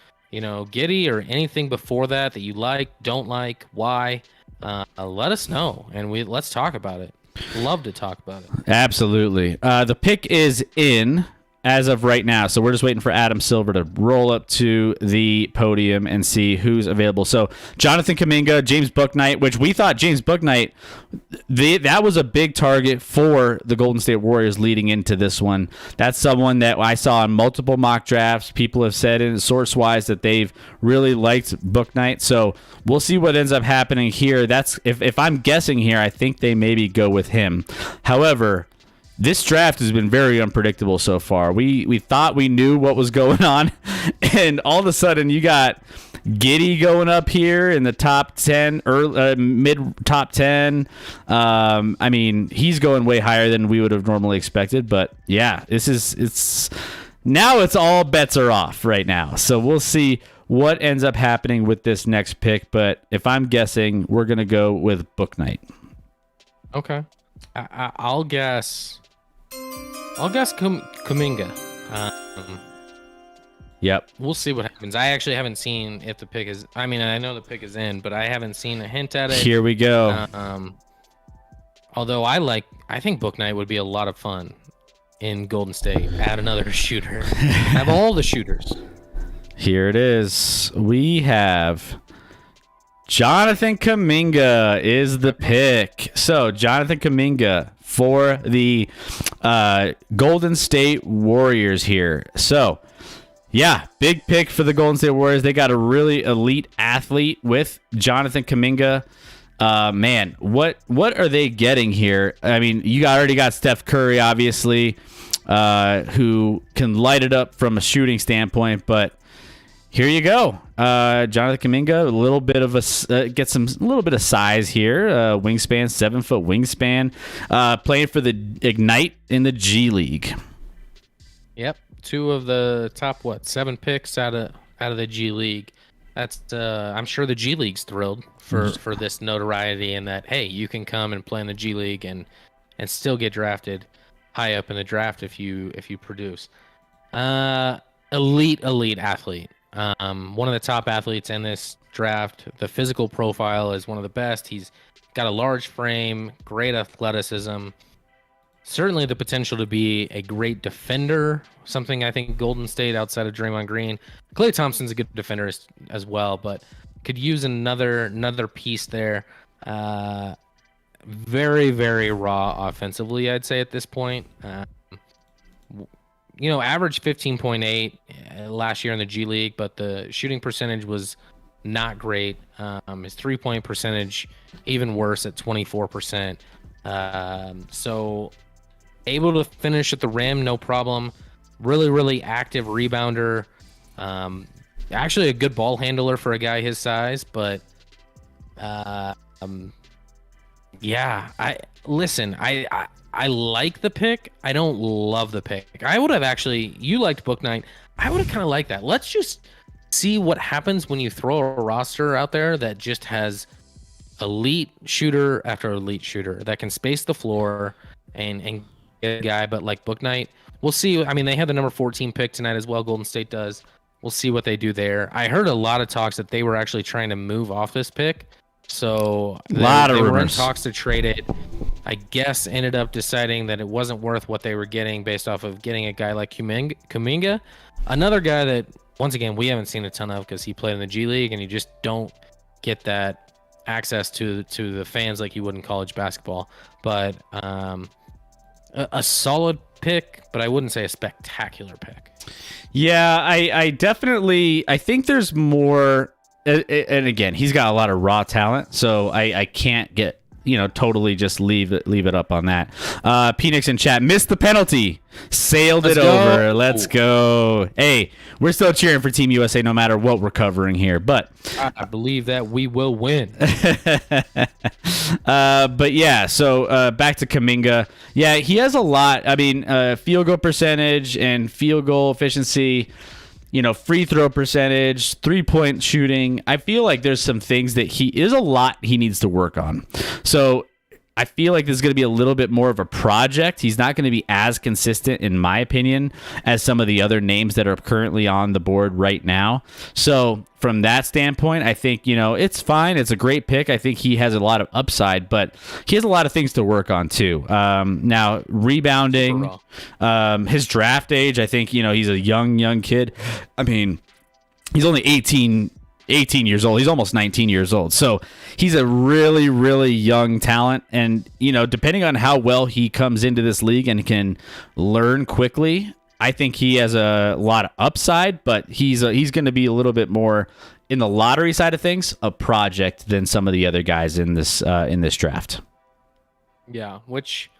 Giddy or anything before that you like, don't like, why, let us know, and let's talk about it. Love to talk about it. Absolutely. The pick is in as of right now, so we're just waiting for Adam Silver to roll up to the podium and see who's available. So Jonathan Kuminga, James Bouknight, which we thought James Bouknight, that was a big target for the Golden State Warriors leading into this one. That's someone that I saw in multiple mock drafts. People have said in source-wise that they've really liked Bouknight. So we'll see what ends up happening here. That's if I'm guessing here, I think they maybe go with him. However, this draft has been very unpredictable so far. We thought we knew what was going on, and all of a sudden you got Giddy going up here in the top 10, mid top 10. I mean, he's going way higher than we would have normally expected, but yeah, it's all bets are off right now. So we'll see what ends up happening with this next pick, but if I'm guessing, we're going to go with Bouknight. Okay. I'll guess Kuminga. Yep. We'll see what happens. I actually haven't seen if the pick is. I mean, I know the pick is in, but I haven't seen a hint at it. Here we go. Although I think Bouknight would be a lot of fun in Golden State. Add another shooter. Have all the shooters. Here it is. We have Jonathan Kuminga is the pick. So Jonathan Kuminga for the Golden State Warriors here. So yeah, big pick for the Golden State Warriors. They got a really elite athlete with Jonathan Kuminga. Man, what are they getting here? I mean, you already got Steph Curry, obviously, who can light it up from a shooting standpoint, but here you go. Jonathan Kuminga, a little bit of a little bit of size here. Wingspan, 7-foot wingspan. Playing for the Ignite in the G League. Yep, 2 of the top 7 picks out of the G League. That's I'm sure the G League's thrilled for this notoriety, and that, hey, you can come and play in the G League and still get drafted high up in the draft if you produce. Elite athlete. One of the top athletes in this draft. The physical profile is one of the best. He's got a large frame, great athleticism, certainly the potential to be a great defender, something I think Golden State, outside of Draymond Green, Klay Thompson's a good defender as well, but could use another piece there. Very, very raw offensively, I'd say at this point. Average 15.8 last year in the G League, but the shooting percentage was not great. His 3-point percentage even worse at 24%. So able to finish at the rim, no problem. Really, really active rebounder. actually a good ball handler for a guy his size, but yeah, I like the pick. I don't love the pick. I would have actually, you liked Book Knight. I would have kind of liked that. Let's just see what happens when you throw a roster out there that just has elite shooter after elite shooter that can space the floor and get a guy. But like Book Knight, we'll see. I mean, they have the number 14 pick tonight as well. Golden State does. We'll see what they do there. I heard a lot of talks that they were actually trying to move off this pick. So a lot of they were in rumors. talks to trade it. I guess ended up deciding that it wasn't worth what they were getting based off of getting a guy like Kuminga. Another guy that, once again, we haven't seen a ton of because he played in the G League and you just don't get that access to the fans like you would in college basketball. But a solid pick, but I wouldn't say a spectacular pick. Yeah, I definitely, I think there's more, and again, he's got a lot of raw talent, so I can't get, totally just leave it up on that. Phoenix in chat missed the penalty, sailed it over. Let's go. Hey, we're still cheering for Team USA no matter what we're covering here, but I believe that we will win. But yeah, so back to Kuminga. Yeah, he has a lot. I mean, field goal percentage and field goal efficiency, free throw percentage, 3-point shooting. I feel like there's some things that he needs to work on. So I feel like this is going to be a little bit more of a project. He's not going to be as consistent, in my opinion, as some of the other names that are currently on the board right now. So from that standpoint, I think, it's fine. It's a great pick. I think he has a lot of upside, but he has a lot of things to work on too. Now, rebounding, his draft age, I think, he's a young kid. I mean, he's only 18 years old. He's almost 19 years old. So he's a really, really young talent. And, depending on how well he comes into this league and can learn quickly, I think he has a lot of upside, but he's going to be a little bit more in the lottery side of things, a project than some of the other guys in this draft. Yeah, which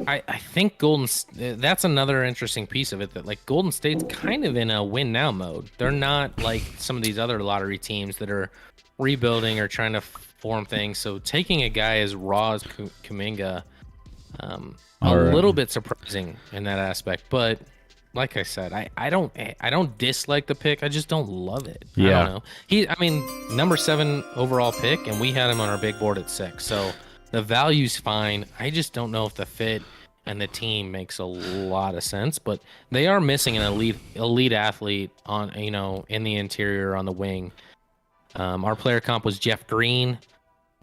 I think that's another interesting piece of it, that like Golden State's kind of in a win now mode. They're not like some of these other lottery teams that are rebuilding or trying to form things. So taking a guy as raw as Kuminga, little bit surprising in that aspect. But like I said, I don't dislike the pick. I just don't love it. Yeah. I don't know. Number 7 overall pick, and we had him on our big board at 6. So the value's fine. I just don't know if the fit and the team makes a lot of sense, but they are missing an elite athlete on, in the interior on the wing. Our player comp was Jeff Green.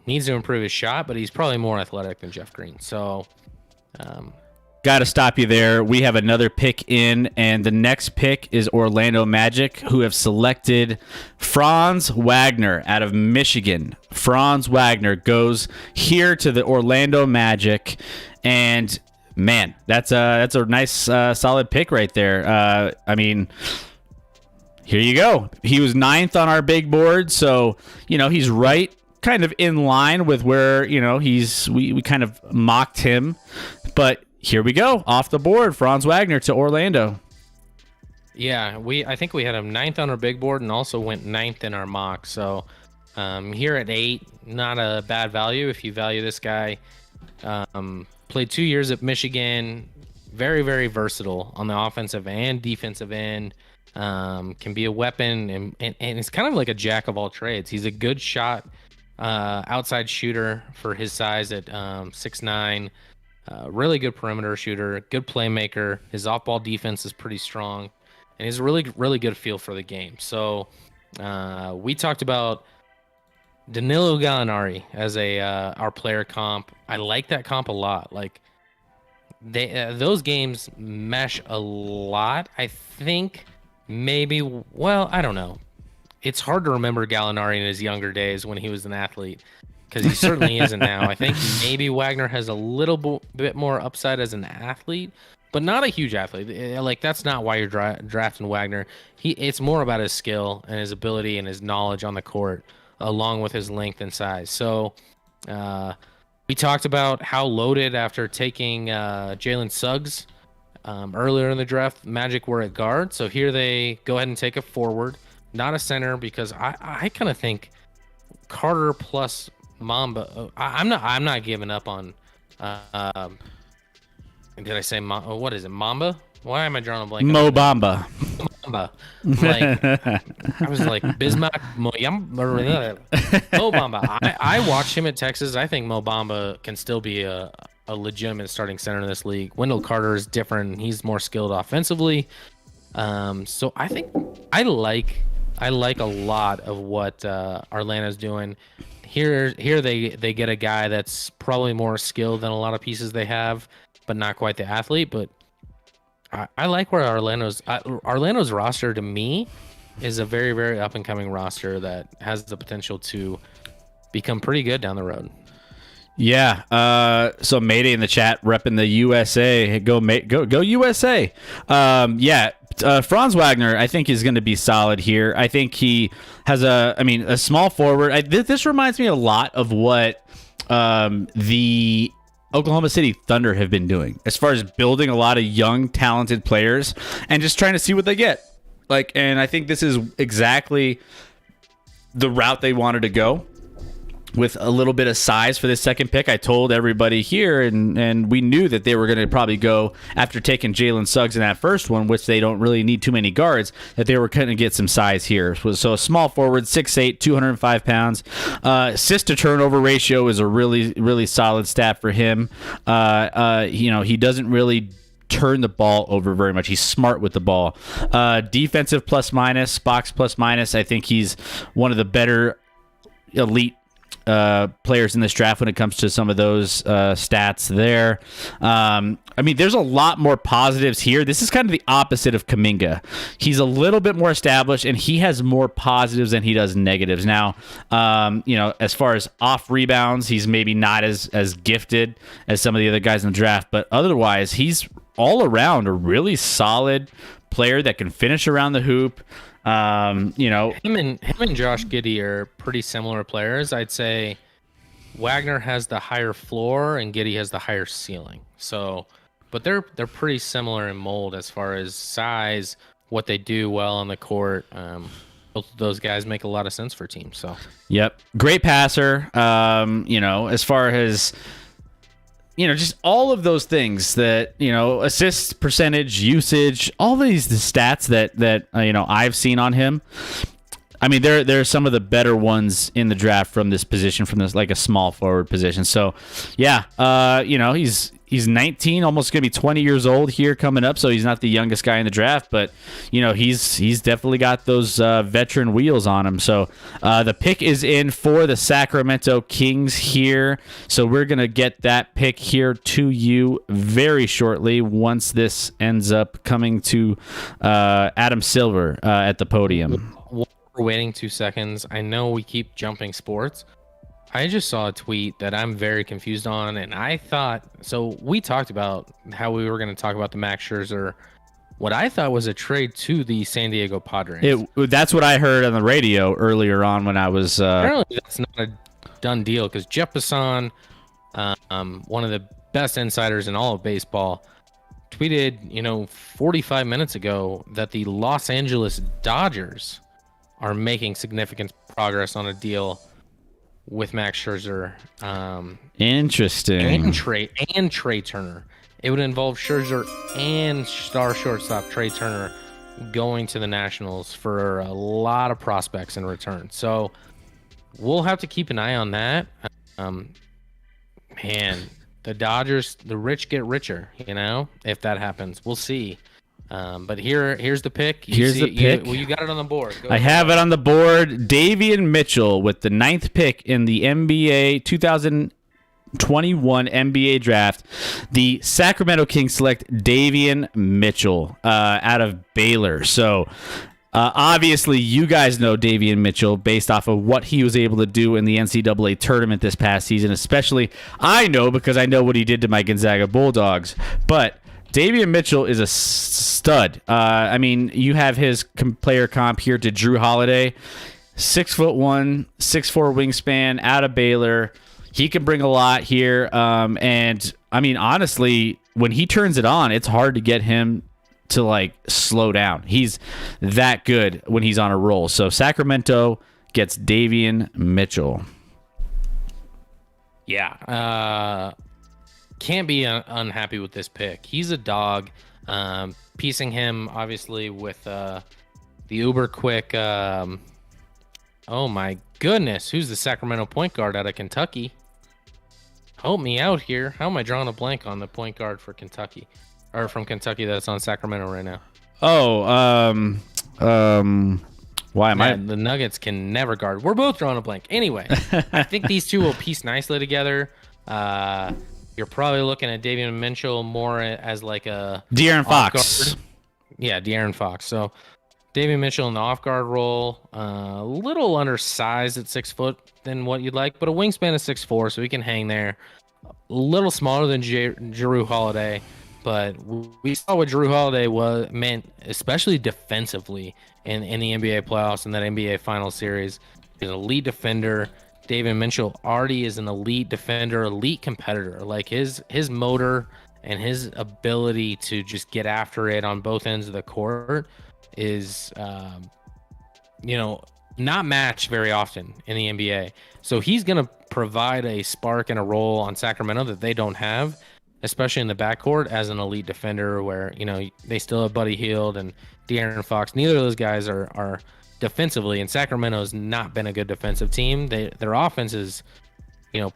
Needs to improve his shot, but he's probably more athletic than Jeff Green. So, got to stop you there. We have another pick in, and the next pick is Orlando Magic, who have selected Franz Wagner out of Michigan. Franz Wagner goes here to the Orlando Magic, and man, that's a nice solid pick right there. I mean, here you go. He was 9th on our big board, so he's right kind of in line with where we kind of mocked him, but here we go, off the board, Franz Wagner to Orlando. Yeah, I think we had him 9th on our big board and also went 9th in our mock. So here at 8, not a bad value if you value this guy. Played 2 years at Michigan, very, very versatile on the offensive and defensive end. Can be a weapon, and it's kind of like a jack of all trades. He's a good shot, outside shooter for his size at 6'9". Really good perimeter shooter, good playmaker. His off-ball defense is pretty strong, and he's a really, really good feel for the game. So we talked about Danilo Gallinari as our player comp. I like that comp a lot. Like those games mesh a lot. I think maybe, well, I don't know. It's hard to remember Gallinari in his younger days when he was an athlete, because he certainly isn't now. I think maybe Wagner has a little bit more upside as an athlete, but not a huge athlete. Like, that's not why you're drafting Wagner. It's more about his skill and his ability and his knowledge on the court, along with his length and size. So we talked about how loaded after taking Jalen Suggs Earlier in the draft, Magic were at guard, so here they go ahead and take a forward, not a center, because I kind of think Carter plus Mamba. I'm not giving up on. Did I say what is it? Mamba? Why am I drawing a blank? Mo Bamba. Mamba. Like I was like Bismarck Mo Bamba. I watched him at Texas. I think Mo Bamba can still be a legitimate starting center in this league. Wendell Carter is different. He's more skilled offensively. So I think I like a lot of what Orlando's doing. Here they get a guy that's probably more skilled than a lot of pieces they have, but not quite the athlete. But I like where Orlando's roster, to me, is a very, very up and coming roster that has the potential to become pretty good down the road. Yeah. So Mayday in the chat repping the USA. Go USA. Franz Wagner, I think, is going to be solid here. I think he has a small forward. This reminds me a lot of what the Oklahoma City Thunder have been doing as far as building a lot of young, talented players and just trying to see what they get. And I think this is exactly the route they wanted to go, with a little bit of size for this second pick. I told everybody here, and we knew that they were going to probably go after taking Jalen Suggs in that first one, which they don't really need too many guards, that they were going to get some size here. So a small forward, 6'8", 205 pounds. Assist to turnover ratio is a really, really solid stat for him. He doesn't really turn the ball over very much. He's smart with the ball. Defensive plus minus, box plus minus. I think he's one of the better elite players in this draft when it comes to some of those stats there. There's a lot more positives here. This is kind of the opposite of Kuminga. He's a little bit more established, and he has more positives than he does negatives. Now, as far as off rebounds, he's maybe not as gifted as some of the other guys in the draft, but otherwise, he's all around a really solid player that can finish around the hoop. Him and Josh Giddey are pretty similar players. I'd say Wagner has the higher floor and Giddey has the higher ceiling. So, but they're pretty similar in mold as far as size, what they do well on the court. Both of those guys make a lot of sense for teams. So, yep, great passer. As far as just all of those things that, assist percentage, usage, all these stats that I've seen on him. There are some of the better ones in the draft from this position, from this like a small forward position. So, yeah, he's 19, almost going to be 20 years old here coming up. So he's not the youngest guy in the draft, but he's definitely got those veteran wheels on him. So the pick is in for the Sacramento Kings here. So we're going to get that pick here to you very shortly once this ends up coming to Adam Silver at the podium. We're waiting 2 seconds. I know we keep jumping sports. I just saw a tweet that I'm very confused on, and I thought, so we talked about how we were going to talk about the Max Scherzer, what I thought was a trade to the San Diego Padres. That's what I heard on the radio earlier on when I was... Apparently that's not a done deal, because Jeff Passan, one of the best insiders in all of baseball, tweeted, 45 minutes ago that the Los Angeles Dodgers are making significant progress on a deal with Max Scherzer. Interesting. And Trey Turner. It would involve Scherzer and star shortstop Trey Turner going to the Nationals for a lot of prospects in return. So we'll have to keep an eye on that. The Dodgers, the rich get richer, if that happens. We'll see. But here's the pick. Here's the pick. You got it on the board. I have it on the board. Davion Mitchell with the 9th pick in the NBA 2021 NBA draft. The Sacramento Kings select Davion Mitchell out of Baylor. So obviously you guys know Davion Mitchell based off of what he was able to do in the NCAA tournament this past season. Especially I know because I know what he did to my Gonzaga Bulldogs. But Davion Mitchell is a stud. You have his player comp here to Drew Holiday. 6'1", 6'4" wingspan out of Baylor. He can bring a lot here. Honestly, when he turns it on, it's hard to get him to like slow down. He's that good when he's on a roll. So Sacramento gets Davion Mitchell. Yeah. Can't be unhappy with this pick. He's a dog. Piecing him obviously with the uber quick. Oh my goodness, who's the Sacramento point guard out of Kentucky? Help me out here. How am I drawing a blank on the point guard for Kentucky, or from Kentucky that's on Sacramento right now? Why am I? The Nuggets can never guard. We're both drawing a blank. Anyway, I think these two will piece nicely together. You're probably looking at Davion Mitchell more as like a De'Aaron Fox. Guard. Yeah, De'Aaron Fox. So Davion Mitchell in the off guard role, a little undersized at 6 foot than what you'd like, but a wingspan of 6'4", so he can hang there. A little smaller than Jrue Holiday, but we saw what Jrue Holiday meant, especially defensively in the NBA playoffs and that NBA Finals series. He's an elite defender. Davion Mitchell already is an elite defender, elite competitor. Like his motor and his ability to just get after it on both ends of the court is, not matched very often in the NBA. So he's going to provide a spark and a role on Sacramento that they don't have, especially in the backcourt as an elite defender where, they still have Buddy Hield and De'Aaron Fox. Neither of those guys are defensively, and Sacramento has not been a good defensive team. Their offense is,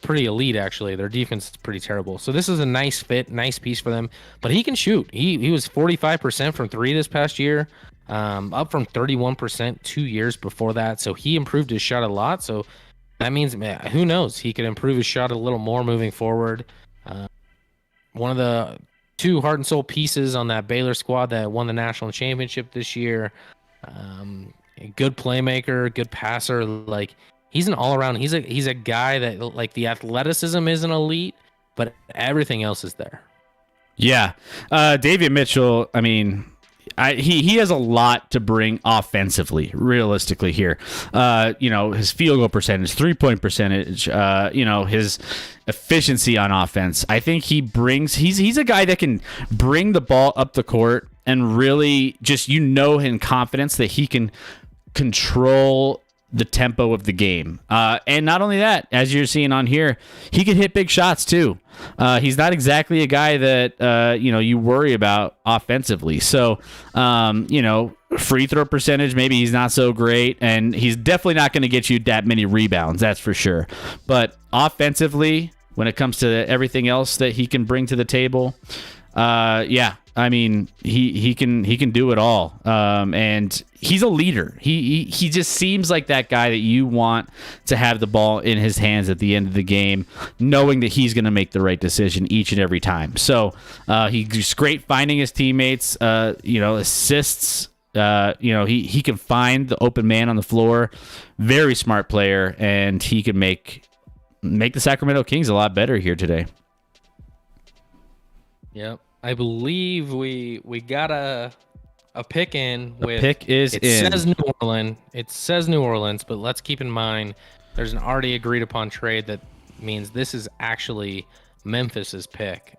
pretty elite actually. Their defense is pretty terrible. So this is a nice fit, nice piece for them. But he can shoot. He was 45% from three this past year, up from 31% 2 years before that. So he improved his shot a lot. So that means, man, who knows? He could improve his shot a little more moving forward. One of the two heart and soul pieces on that Baylor squad that won the national championship this year. A good playmaker, good passer. Like he's an all around. He's a guy that like the athleticism isn't elite, but everything else is there. Yeah, Davion Mitchell. I mean, he has a lot to bring offensively. Realistically, here, his field goal percentage, 3-point percentage. His efficiency on offense. I think he brings. He's a guy that can bring the ball up the court and really just in confidence that he can control the tempo of the game. And not only that, as you're seeing on here, he can hit big shots too. He's not exactly a guy that, you worry about offensively. So, free throw percentage, maybe he's not so great, and he's definitely not going to get you that many rebounds. That's for sure. But offensively, when it comes to everything else that he can bring to the table, I mean, he can do it all, and he's a leader. He just seems like that guy that you want to have the ball in his hands at the end of the game, knowing that he's going to make the right decision each and every time. So he's great finding his teammates, assists. He can find the open man on the floor. Very smart player, and he can make the Sacramento Kings a lot better here today. Yep. I believe we got a pick in with pick is it in. It says New Orleans, but let's keep in mind there's an already agreed upon trade that means this is actually Memphis's pick.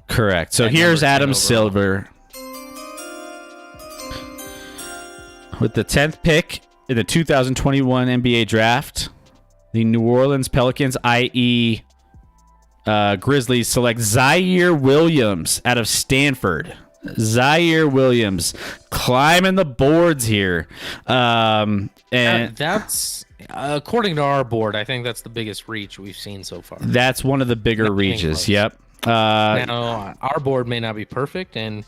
Correct. So here's Adam Silver with the 10th pick in the 2021 NBA draft. The New Orleans Pelicans, i.e. Grizzlies, select Zaire Williams out of Stanford. Zaire Williams climbing the boards here. And that's according to our board, I think that's the biggest reach we've seen so far. That's one of the bigger reaches. Yep. Now, our board may not be perfect, and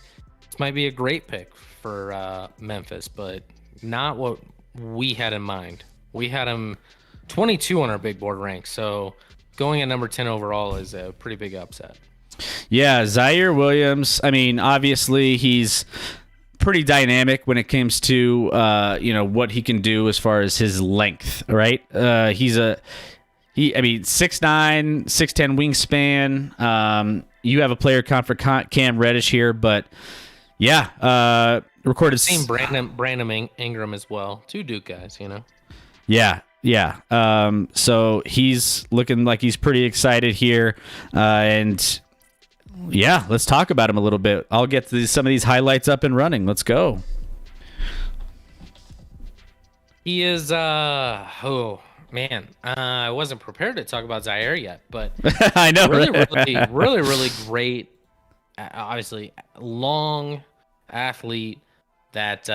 this might be a great pick for Memphis, but not what we had in mind. We had him 22 on our big board rank, so going at number 10 overall is a pretty big upset. Yeah, Zaire Williams, I mean, obviously he's pretty dynamic when it comes to, what he can do as far as his length, right? He's 6'9", 6'10" wingspan. You have a player count for Cam Reddish here, but yeah, recorded... Same Brandon Ingram as well. Two Duke guys, Yeah. So he's looking like he's pretty excited here. And Yeah, let's talk about him a little bit. I'll get some of these highlights up and running. Let's go. He is oh man, I wasn't prepared to talk about Zaire yet, but I know, really, right? really great. Obviously, long athlete that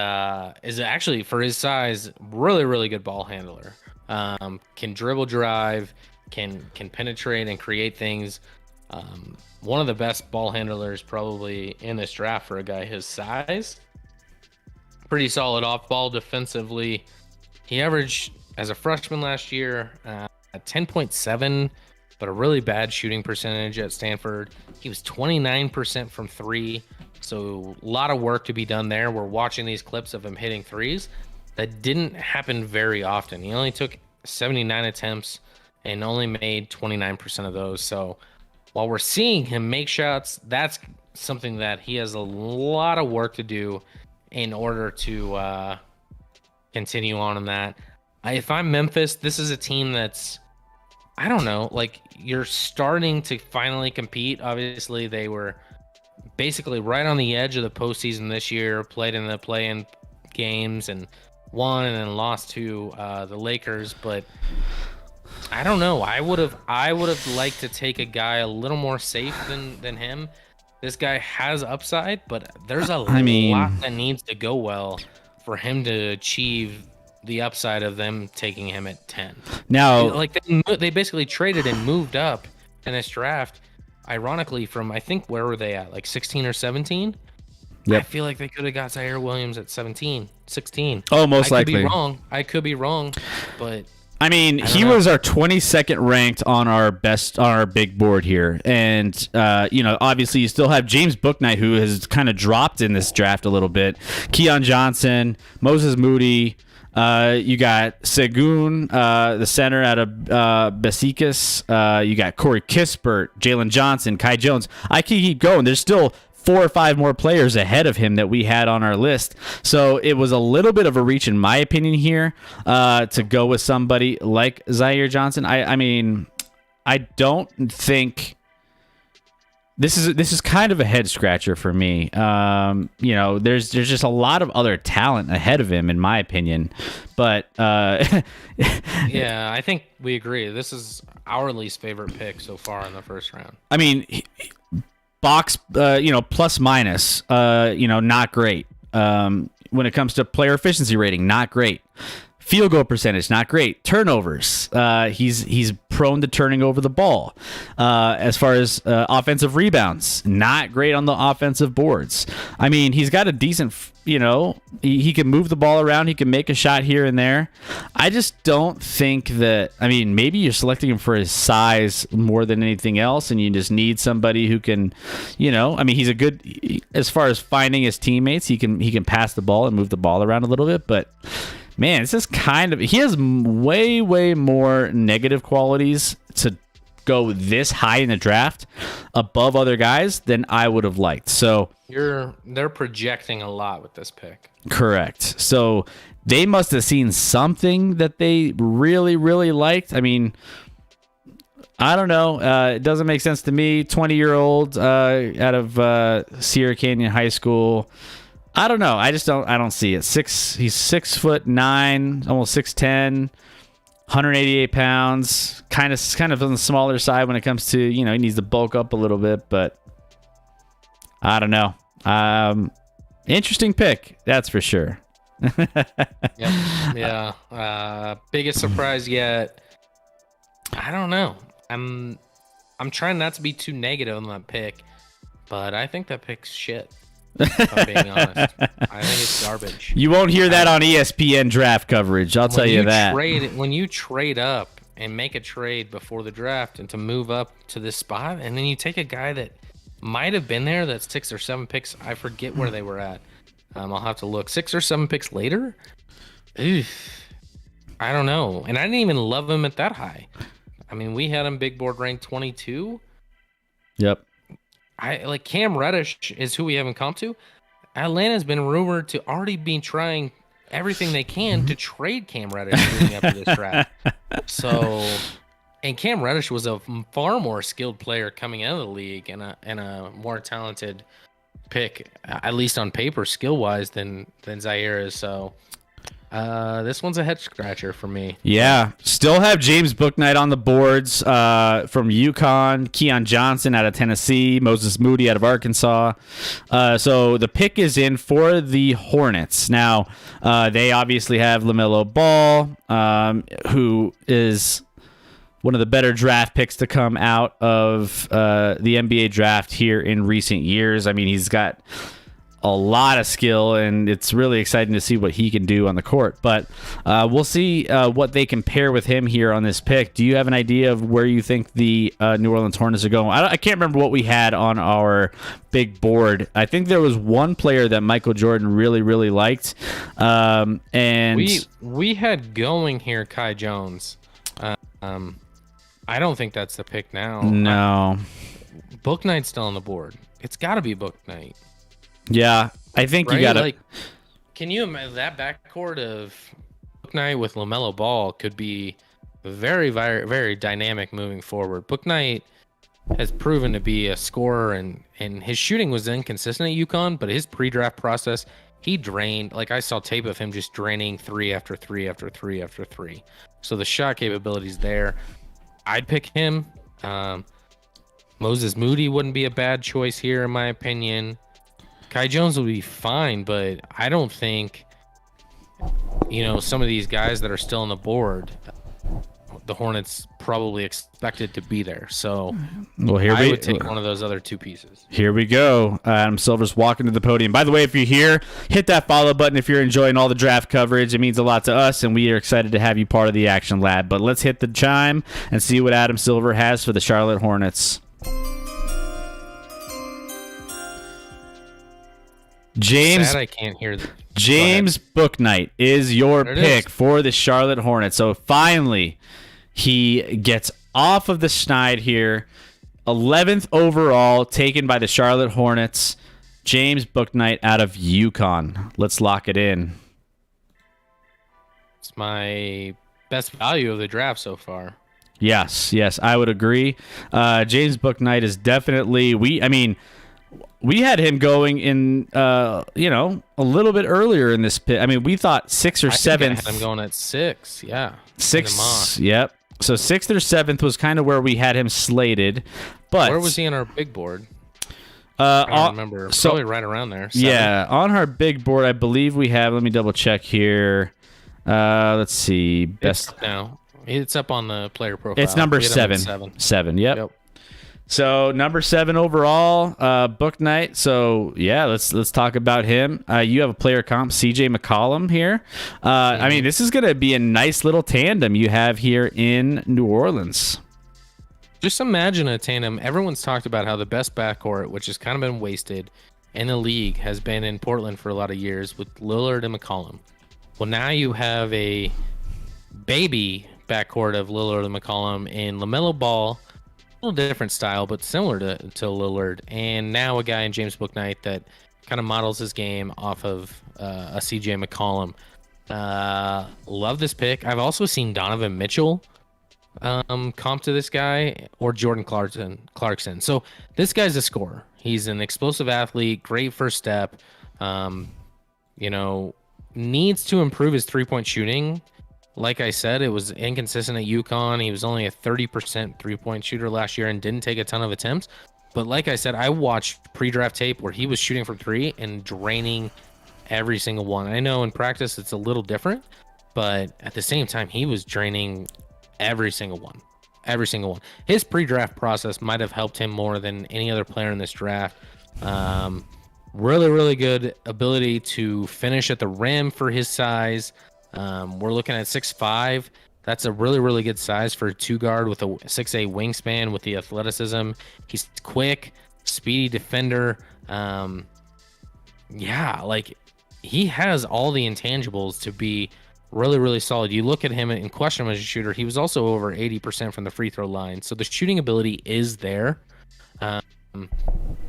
is actually for his size really good ball handler. Can dribble, drive, can penetrate and create things. One of the best ball handlers probably in this draft for a guy his size. Pretty solid off ball defensively. He averaged as a freshman last year at 10.7, but a really bad shooting percentage at Stanford. He was 29% from three, so a lot of work to be done there. We're watching these clips of him hitting threes. That didn't happen very often. He only took 79 attempts and only made 29% of those. So while we're seeing him make shots, that's something that he has a lot of work to do in order to continue on in that. If I'm Memphis, this is a team that's, I don't know, like you're starting to finally compete. Obviously, they were basically right on the edge of the postseason this year, played in the play-in games and won and then lost to the Lakers. But I don't know. I would have liked to take a guy a little more safe than him. This guy has upside, but there's a lot that needs to go well for him to achieve the upside of them taking him at 10. Now, like they basically traded and moved up in this draft. Ironically, from I think where were they at? Like 16 or 17? Yep. I feel like they could have got Zaire Williams at 17, 16. Oh, most likely. I could be wrong, but I mean, he was our 22nd ranked on our big board here. And, obviously you still have James Bouknight, who has kind of dropped in this draft a little bit. Keon Johnson, Moses Moody. You got Segun, the center out of Besiktas. You got Corey Kispert, Jalen Johnson, Kai Jones. I can keep going. There's still 4 or 5 more players ahead of him that we had on our list. So it was a little bit of a reach, in my opinion, here to go with somebody like Zaire Johnson. I mean, I don't think this is kind of a head scratcher for me. There's just a lot of other talent ahead of him, in my opinion. But yeah, I think we agree. This is our least favorite pick so far in the first round. I mean, box, plus minus, not great. When it comes to player efficiency rating, not great. Field goal percentage, not great. Turnovers, he's prone to turning over the ball. As far as offensive rebounds, not great on the offensive boards. I mean, he's got a decent, he can move the ball around. He can make a shot here and there. I just don't think that, I mean, maybe you're selecting him for his size more than anything else, and you just need somebody who can, he's a good, as far as finding his teammates, he can pass the ball and move the ball around a little bit, but man, it's just he has way more negative qualities to go this high in the draft above other guys than I would have liked. So they're projecting a lot with this pick. Correct. So they must have seen something that they really liked. I mean, I don't know. It doesn't make sense to me. 20-year-old out of Sierra Canyon High School. I don't know. I don't see it. He's 6'9", almost 6'10", 188 pounds. Kind of on the smaller side when it comes to, he needs to bulk up a little bit, but I don't know. Interesting pick, that's for sure. Yeah. Biggest surprise yet. I don't know. I'm trying not to be too negative on that pick, but I think that pick's shit. If I'm being honest, I think it's garbage. You won't hear that on ESPN draft coverage. I'll tell you that. When you trade up and make a trade before the draft and to move up to this spot, and then you take a guy that might have been there, that's 6 or 7 picks. I forget where they were at. I'll have to look. 6 or 7 picks later. Oof. I don't know. And I didn't even love him at that high. I mean, we had him big board ranked 22. Yep. Cam Reddish is who we haven't come to. Atlanta's been rumored to already be trying everything they can to trade Cam Reddish leading up to this draft. So And Cam Reddish was a far more skilled player coming out of the league and a more talented pick, at least on paper, skill wise, than Zaire is. So this one's a head scratcher for me. Yeah, still have James Bouknight on the boards from UConn, Keon Johnson out of Tennessee, Moses Moody out of Arkansas. So the pick is in for the Hornets. Now, they obviously have LaMelo Ball, who is one of the better draft picks to come out of the NBA draft here in recent years. I mean, he's got a lot of skill, and it's really exciting to see what he can do on the court. But we'll see what they can pair with him here on this pick. Do you have an idea of where you think the New Orleans Hornets are going? I can't remember what we had on our big board. I think there was one player that Michael Jordan really, really liked. And we had going here Kai Jones. I don't think that's the pick now. No. Bouknight's still on the board. It's got to be Bouknight. Yeah, I think right? you got to. Like, can you imagine that backcourt of Bouknight with LaMelo Ball could be very, very, very dynamic moving forward. Bouknight has proven to be a scorer, and his shooting was inconsistent at UConn, but his pre-draft process, he drained. Like, I saw tape of him just draining three after three after three after three. So the shot capability's there. I'd pick him. Moses Moody wouldn't be a bad choice here, in my opinion. Kai Jones will be fine, but I don't think, some of these guys that are still on the board, the Hornets probably expected to be there. So I would take one of those other two pieces. Here we go. Adam Silver's walking to the podium. By the way, if you're here, hit that follow button if you're enjoying all the draft coverage. It means a lot to us, and we are excited to have you part of the Action Lab. But let's hit the chime and see what Adam Silver has for the Charlotte Hornets. Sad I can't hear that. James Bouknight is your pick for the Charlotte Hornets. So finally, he gets off of the schneid here. 11th overall, taken by the Charlotte Hornets. James Bouknight out of UConn. Let's lock it in. It's my best value of the draft so far. Yes, I would agree. James Bouknight is definitely... We had him going in, a little bit earlier in this pit. I mean, we thought 6th or 7th. I had him going at 6, yeah. 6, yep. So 6th or 7th was kind of where we had him slated. But where was he on our big board? I don't remember. Probably right around there. 7. Yeah, on our big board, I believe we have. Let me double check here. Let's see. Best now. It's up on the player profile. It's number 7. 7. Yep. So number 7 overall, Bouknight. So yeah, let's talk about him. You have a player comp, CJ McCollum here. I mean, this is going to be a nice little tandem you have here in New Orleans. Just imagine a tandem. Everyone's talked about how the best backcourt, which has kind of been wasted in the league, has been in Portland for a lot of years with Lillard and McCollum. Well, now you have a baby backcourt of Lillard and McCollum in LaMelo Ball. A little different style, but similar to Lillard, and now a guy in James Bouknight that kind of models his game off of a CJ McCollum. Love this pick. I've also seen Donovan Mitchell comp to this guy, or Jordan Clarkson. So this guy's a scorer. He's an explosive athlete, great first step. Needs to improve his 3-point shooting. Like I said, it was inconsistent at UConn. He was only a 30% three-point shooter last year and didn't take a ton of attempts. But like I said, I watched pre-draft tape where he was shooting from 3 and draining every single one. I know in practice it's a little different, but at the same time, he was draining every single one. Every single one. His pre-draft process might have helped him more than any other player in this draft. Really, really good ability to finish at the rim for his size. We're looking at 6'5". That's a really, really good size for a 2-guard with a 6'8" wingspan with the athleticism. He's quick, speedy defender. He has all the intangibles to be really, really solid. You look at him and question him as a shooter. He was also over 80% from the free throw line. So the shooting ability is there.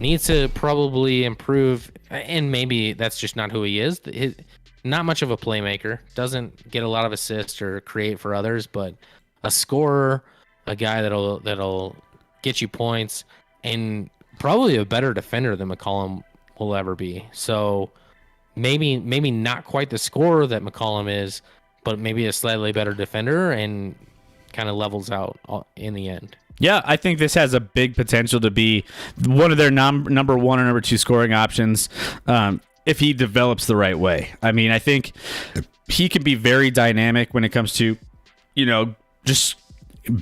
Needs to probably improve, and maybe that's just not who he is. Not much of a playmaker, doesn't get a lot of assists or create for others, but a scorer, a guy that'll get you points, and probably a better defender than McCollum will ever be. So maybe not quite the scorer that McCollum is, but maybe a slightly better defender, and kind of levels out in the end. Yeah, I think this has a big potential to be one of their number one or number two scoring options if he develops the right way. I mean, I think he can be very dynamic when it comes to, just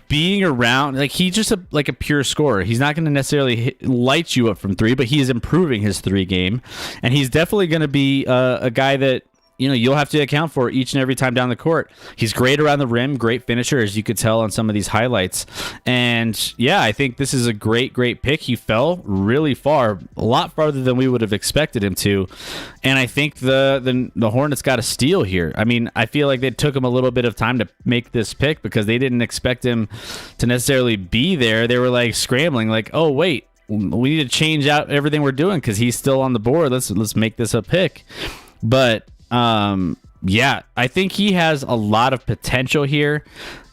being around. Like, he's just like a pure scorer. He's not going to necessarily light you up from three, but he is improving his three game, and he's definitely going to be a guy that you'll have to account for each and every time down the court. He's great around the rim, great finisher, as you could tell on some of these highlights. And yeah, I think this is a great pick. He fell really far, a lot farther than we would have expected him to. And I think the Hornets got a steal here. I mean, I feel like it took him a little bit of time to make this pick because they didn't expect him to necessarily be there. They were like scrambling, like, oh wait, we need to change out everything we're doing because he's still on the board. Let's make this a pick. But yeah, I think he has a lot of potential here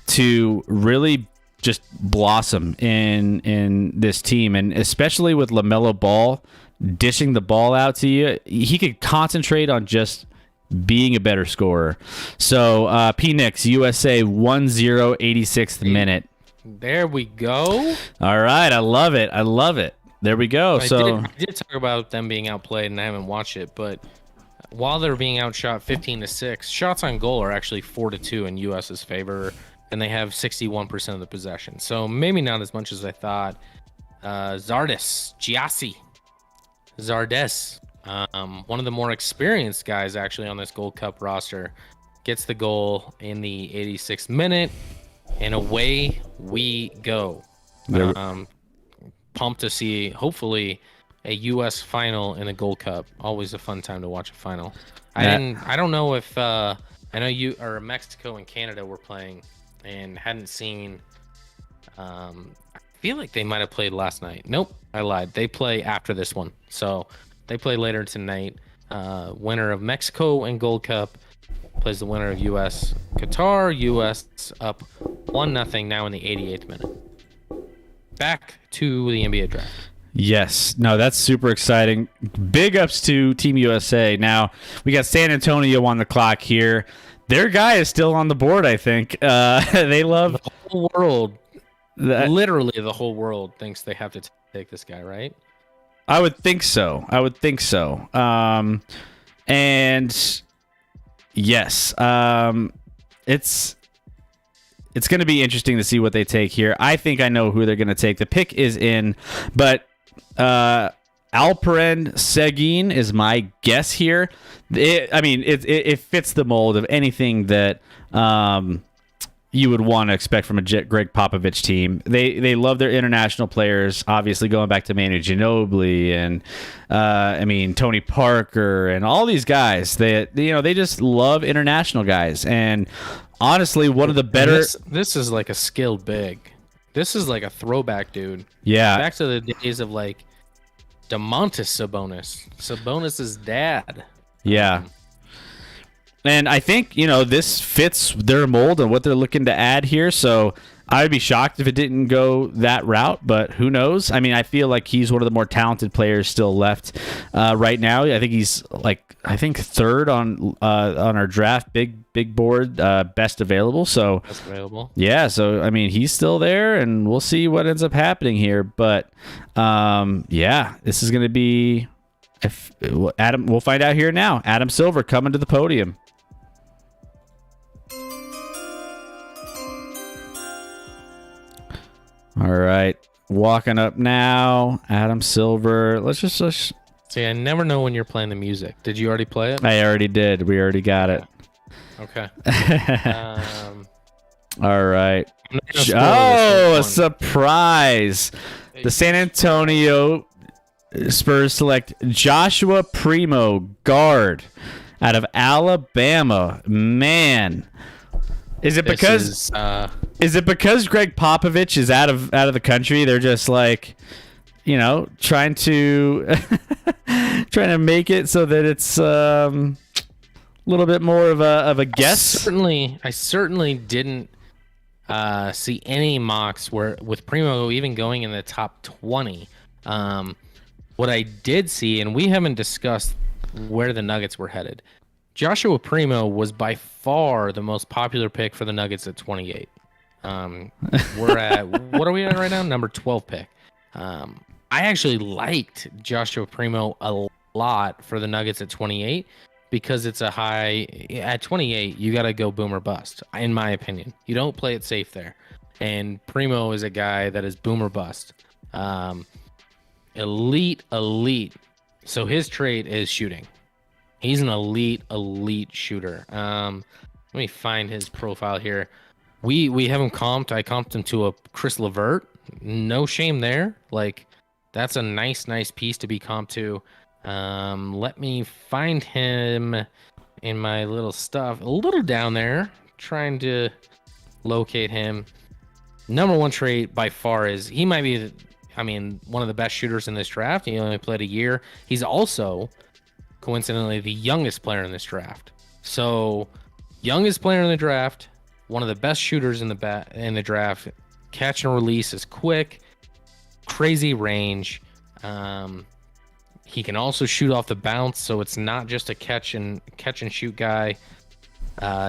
to really just blossom in this team, and especially with LaMelo Ball dishing the ball out to you, he could concentrate on just being a better scorer. So P-Nix, USA 1-0, 86th minute. There we go. All right, I love it. There we go. I did talk about them being outplayed, and I haven't watched it, but while they're being outshot 15-6, shots on goal are actually 4-2 in US's favor, and they have 61% of the possession. So maybe not as much as I thought. Zardes, one of the more experienced guys actually on this Gold Cup roster, gets the goal in the 86th minute, and away we go. Pumped to see, hopefully, a U.S. final in a Gold Cup. Always a fun time to watch a final. I don't know if I know Mexico and Canada were playing and hadn't seen. I feel like they might have played last night. Nope, I lied. They play after this one, so they play later tonight. Winner of Mexico and Gold Cup plays the winner of U.S. Qatar. U.S. up 1-0 now in the 88th minute. Back to the NBA draft. Yes. No, that's super exciting. Big ups to Team USA. Now, we got San Antonio on the clock here. Their guy is still on the board, I think. They love... The whole world, literally the whole world thinks they have to take this guy, right? I would think so. And yes, it's going to be interesting to see what they take here. I think I know who they're going to take. The pick is in, but Alperen Sengun is my guess here. It fits the mold of anything that you would want to expect from a Greg Popovich team. They love their international players, obviously going back to Manu Ginobili and Tony Parker and all these guys. They just love international guys. And honestly, one of the better. This is like a skilled big. This is like a throwback, dude. Yeah, back to the days of like Domantas Sabonis' dad. Yeah. And I think, this fits their mold and what they're looking to add here. So I would be shocked if it didn't go that route, but who knows? I mean, I feel like he's one of the more talented players still left right now. I think he's third on our draft big board, best available. So best available. Yeah. So I mean, he's still there, and we'll see what ends up happening here. But this is going to be Adam. We'll find out here now. Adam Silver coming to the podium. All right, walking up now, Adam Silver. Let's see. I never know when you're playing the music. Did you already play it? I already did. We already got it. Okay. All right. A surprise! The San Antonio Spurs select Joshua Primo, guard, out of Alabama. Man. Is it because Greg Popovich is out of the country? They're just like, trying to make it so that it's a little bit more of a guess. I certainly didn't see any mocks where with Primo even going in the top 20. What I did see, and we haven't discussed where the Nuggets were headed. Joshua Primo was by far the most popular pick for the Nuggets at 28. We're at what are we at right now? Number 12 pick. I actually liked Joshua Primo a lot for the Nuggets at 28 because it's a high. At 28, you got to go boom or bust, in my opinion. You don't play it safe there. And Primo is a guy that is boom or bust. Elite. So his trait is shooting. He's an elite shooter. Let me find his profile here. We have him comped. I comped him to a Chris LeVert. No shame there. Like, that's a nice piece to be comped to. Let me find him in my little stuff. A little down there. Trying to locate him. Number one trait by far is he might be, one of the best shooters in this draft. He only played a year. He's also, coincidentally, the youngest player in this draft. So, youngest player in the draft, one of the best shooters in the draft. Catch and release is quick, crazy range. He can also shoot off the bounce, so it's not just a catch and shoot guy.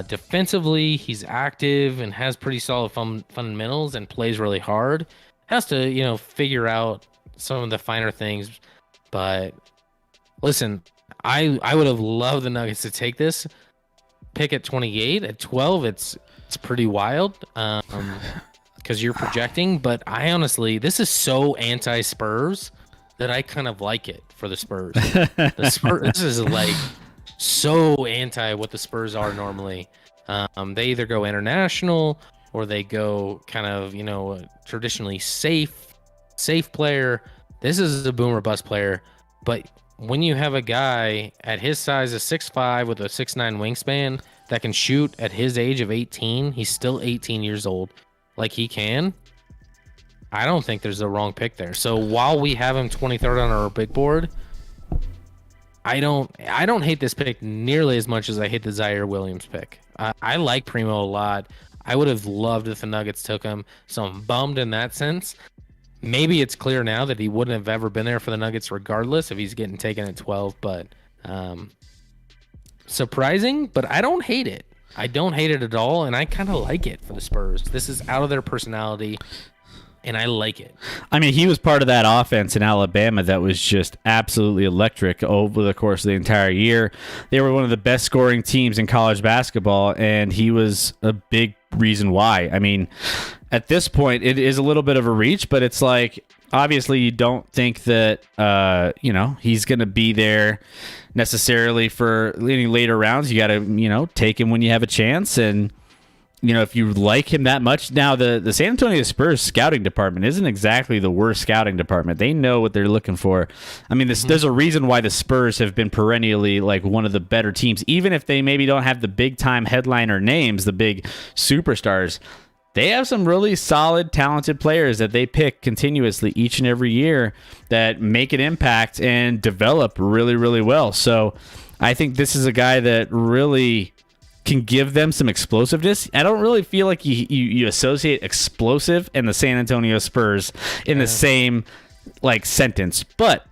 Defensively, he's active and has pretty solid fundamentals and plays really hard. Has to, figure out some of the finer things. But listen, I would have loved the Nuggets to take this pick at 28. At 12, it's pretty wild because you're projecting. But I honestly, this is so anti-Spurs that I kind of like it for the Spurs. This is like so anti what the Spurs are normally. They either go international or they go kind of, a traditionally safe player. This is a boom or bust player. But when you have a guy at his size, a 6'5" with a 6'9" wingspan that can shoot at his age of 18, he's still 18 years old, like he can, I don't think there's a wrong pick there. So while we have him 23rd on our big board, I don't hate this pick nearly as much as I hate the Zaire Williams pick. I like Primo a lot. I would have loved if the Nuggets took him, so I'm bummed in that sense. Maybe it's clear now that he wouldn't have ever been there for the Nuggets regardless if he's getting taken at 12, but surprising, but I don't hate it. I don't hate it at all, and I kind of like it for the Spurs. This is out of their personality, and I like it. He was part of that offense in Alabama that was just absolutely electric over the course of the entire year. They were one of the best scoring teams in college basketball, and he was a big reason why. At this point, it is a little bit of a reach, but it's like, obviously you don't think that, he's going to be there necessarily for any later rounds. You got to, take him when you have a chance. And, if you like him that much. Now, the San Antonio Spurs scouting department isn't exactly the worst scouting department. They know what they're looking for. There's a reason why the Spurs have been perennially like one of the better teams, even if they maybe don't have the big time headliner names, the big superstars. They have some really solid, talented players that they pick continuously each and every year that make an impact and develop really, really well. So I think this is a guy that really can give them some explosiveness. I don't really feel like you associate explosive and the San Antonio Spurs in the same sentence, but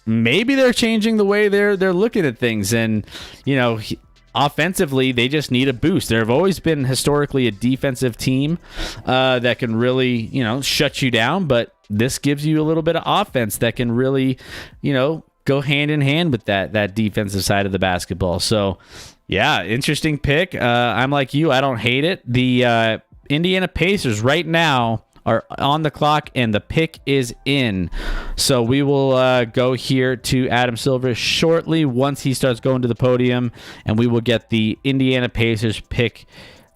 maybe they're changing the way they're looking at things. And offensively, they just need a boost. There have always been historically a defensive team that can really shut you down, but this gives you a little bit of offense that can really go hand in hand with that defensive side of the basketball. So yeah, interesting pick. I'm like you. I don't hate it. The Indiana Pacers right now are on the clock, and the pick is in. So we will go here to Adam Silver shortly once he starts going to the podium, and we will get the Indiana Pacers pick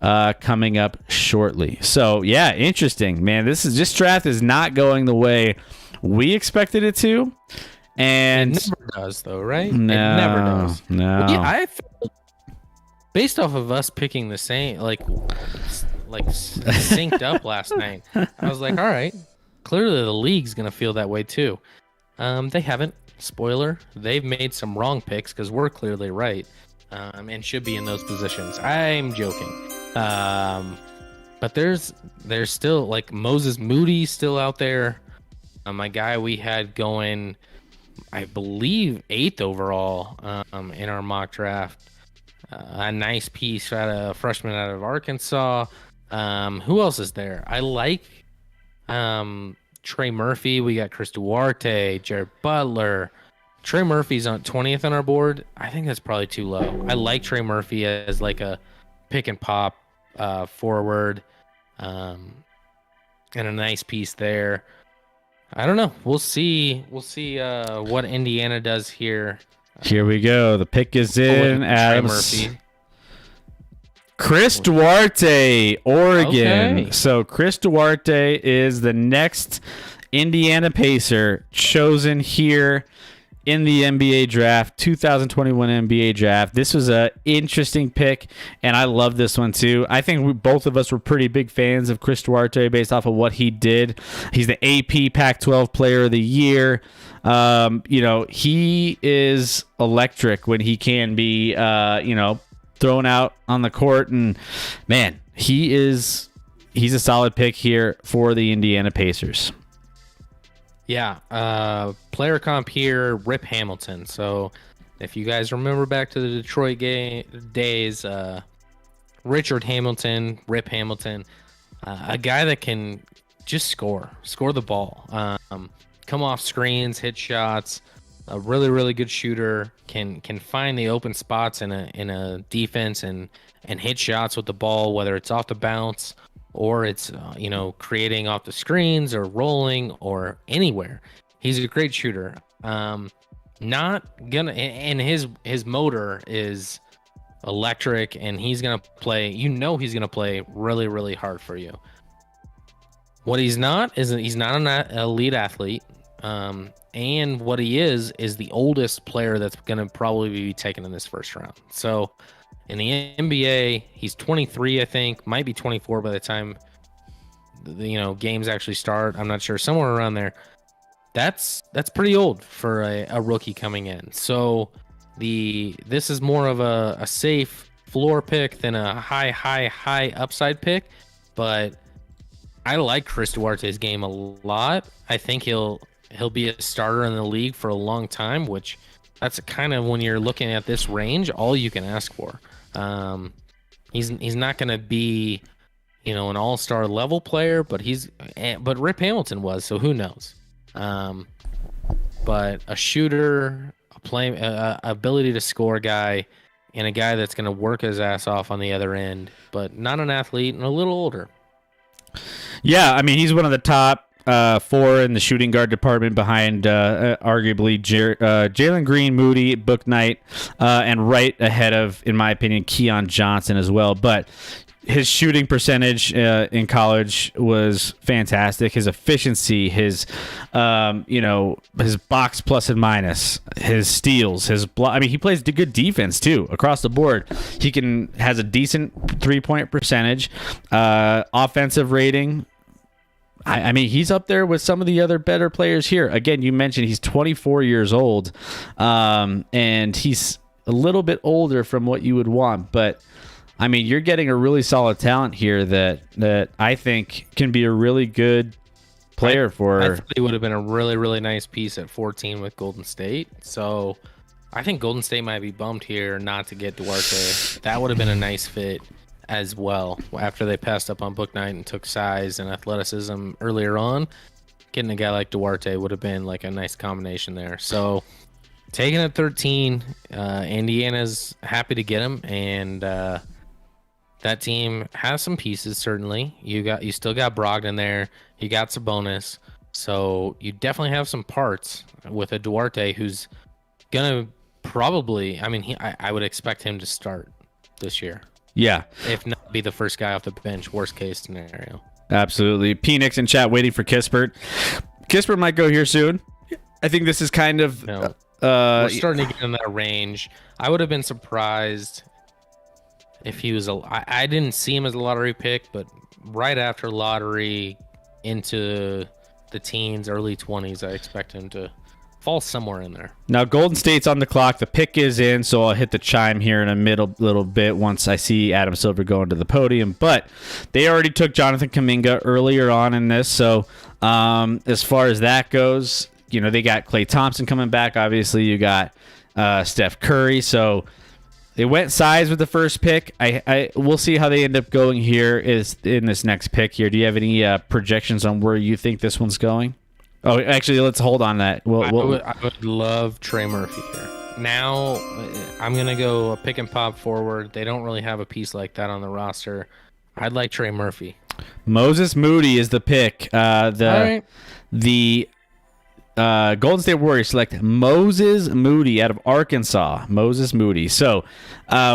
coming up shortly. So yeah, interesting, man. This draft is not going the way we expected it to, and it never does, though, right? No, it never does. No, yeah, I feel based off of us picking the same, like synced up last night, I was like, all right, clearly the league's gonna feel that way too. They haven't. Spoiler: they've made some wrong picks because we're clearly right, and should be in those positions. I'm joking. But there's still like Moses Moody still out there. My guy we had going, I believe 8th overall in our mock draft. A nice piece out of freshman out of Arkansas. Who else is there? I like Trey Murphy. We got Chris Duarte, Jared Butler. Trey Murphy's on 20th on our board. I think that's probably too low. I like Trey Murphy as like a pick and pop forward, and a nice piece there. I don't know. We'll see. We'll see what Indiana does here. Here we go. The pick is in. Adams. Murphy. Chris Duarte, Oregon. Okay. So Chris Duarte is the next Indiana Pacer chosen here in the NBA draft, 2021 NBA draft. This was a interesting pick, and I love this one too. I think both of us were pretty big fans of Chris Duarte based off of what he did. He's the AP Pac-12 Player of the Year. He is electric when he can be, thrown out on the court, and man, he's a solid pick here for the Indiana Pacers. Yeah, player comp here, Rip Hamilton. So if you guys remember back to the Detroit days, Richard Hamilton, Rip Hamilton, a guy that can just score the ball, come off screens, hit shots, a really, really good shooter, can find the open spots in a defense and hit shots with the ball, whether it's off the bounce or it's creating off the screens or rolling or anywhere. He's a great shooter. Not gonna, and his motor is electric, and he's gonna play. He's gonna play really, really hard for you. What he's not is he's not an elite athlete. And what he is the oldest player that's gonna probably be taken in this first round. So in the NBA, he's 23, I think, might be 24 by the time games actually start. I'm not sure, somewhere around there. That's pretty old for a rookie coming in. So this is more of a safe floor pick than a high upside pick. But I like Chris Duarte's game a lot. I think he'll be a starter in the league for a long time, which that's kind of, when you're looking at this range, all you can ask for. He's not going to be, an all-star level player, but Rip Hamilton was, so who knows? But a shooter, ability to score guy, and a guy that's going to work his ass off on the other end, but not an athlete and a little older. Yeah, I mean, he's one of the top 4 in the shooting guard department behind arguably Jalen Green, Moody, Book Knight, and right ahead of, in my opinion, Keon Johnson as well. But his shooting percentage in college was fantastic. His efficiency, his box plus and minus, his steals, his block. I mean, he plays good defense too across the board. He has a decent 3-point percentage, offensive rating. I mean, he's up there with some of the other better players here. Again, you mentioned he's 24 years old, and he's a little bit older from what you would want. But, I mean, you're getting a really solid talent here that I think can be a really good player for. I think he would have been a really, really nice piece at 14 with Golden State. So I think Golden State might be bummed here not to get Duarte. That would have been a nice fit as well, after they passed up on Book Knight and took size and athleticism earlier on. Getting a guy like Duarte would have been like a nice combination there. So taking at 13, Indiana's happy to get him, and that team has some pieces. Certainly, you still got Brogdon there, you got Sabonis, so you definitely have some parts with a Duarte who's gonna probably, I mean, I would expect him to start this year. Yeah. If not, be the first guy off the bench, worst case scenario. Absolutely. Penix in chat waiting for Kispert. Kispert might go here soon. I think this is kind of... we're starting to get in that range. I would have been surprised if he was I didn't see him as a lottery pick, but right after lottery into the teens, early 20s, I expect him to falls somewhere in there. Now Golden State's on the clock. The pick is in, so I'll hit the chime here in a little bit once I see Adam Silver going to the podium. But they already took Jonathan Kuminga earlier on in this, so as far as that goes, you know, they got Klay Thompson coming back. Obviously, you got Steph Curry, so they went size with the first pick. We'll see how they end up going here is in this next pick here. Do you have any projections on where you think this one's going? Oh, actually, let's hold on that. I would love Trey Murphy here. Now, I'm going to go a pick and pop forward. They don't really have a piece like that on the roster. I'd like Trey Murphy. Moses Moody is the pick. The Golden State Warriors select Moses Moody out of Arkansas. Moses Moody. So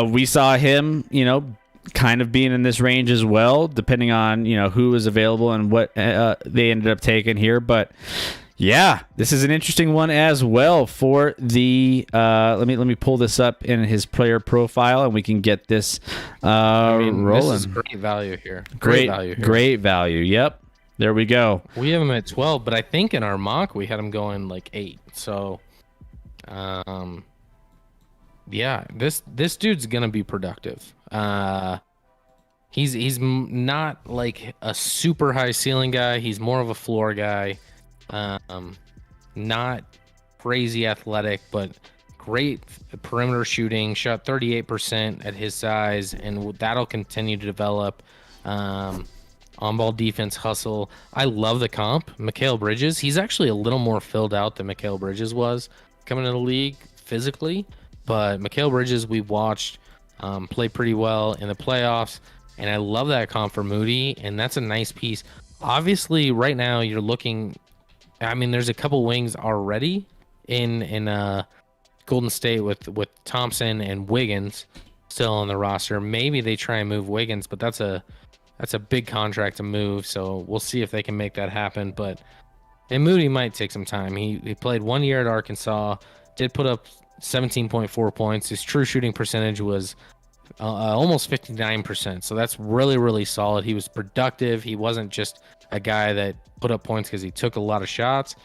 we saw him, you know, kind of being in this range as well, depending on, you know, who was available and what they ended up taking here. But yeah, this is an interesting one as well for the let me pull this up in his player profile and we can get this rolling. This is great value here. Great value here. Great value. Yep. There we go. We have him at 12, but I think in our mock we had him going like 8. So yeah, this dude's gonna be productive. He's not like a super high ceiling guy. He's more of a floor guy. Not crazy athletic, but great perimeter shooting. Shot 38% at his size, and that'll continue to develop. On-ball defense, hustle. I love the comp. Mikal Bridges, he's actually a little more filled out than Mikal Bridges was coming into the league physically. But Mikal Bridges, we watched play pretty well in the playoffs. And I love that comp for Moody. And that's a nice piece. Obviously, right now, you're looking... I mean, there's a couple wings already in Golden State with Thompson and Wiggins still on the roster. Maybe they try and move Wiggins, but that's a big contract to move, so we'll see if they can make that happen. And Moody might take some time. He played 1 year at Arkansas, did put up 17.4 points. His true shooting percentage was almost 59%, so that's really, really solid. He was productive. He wasn't just a guy that put up points because he took a lot of shots.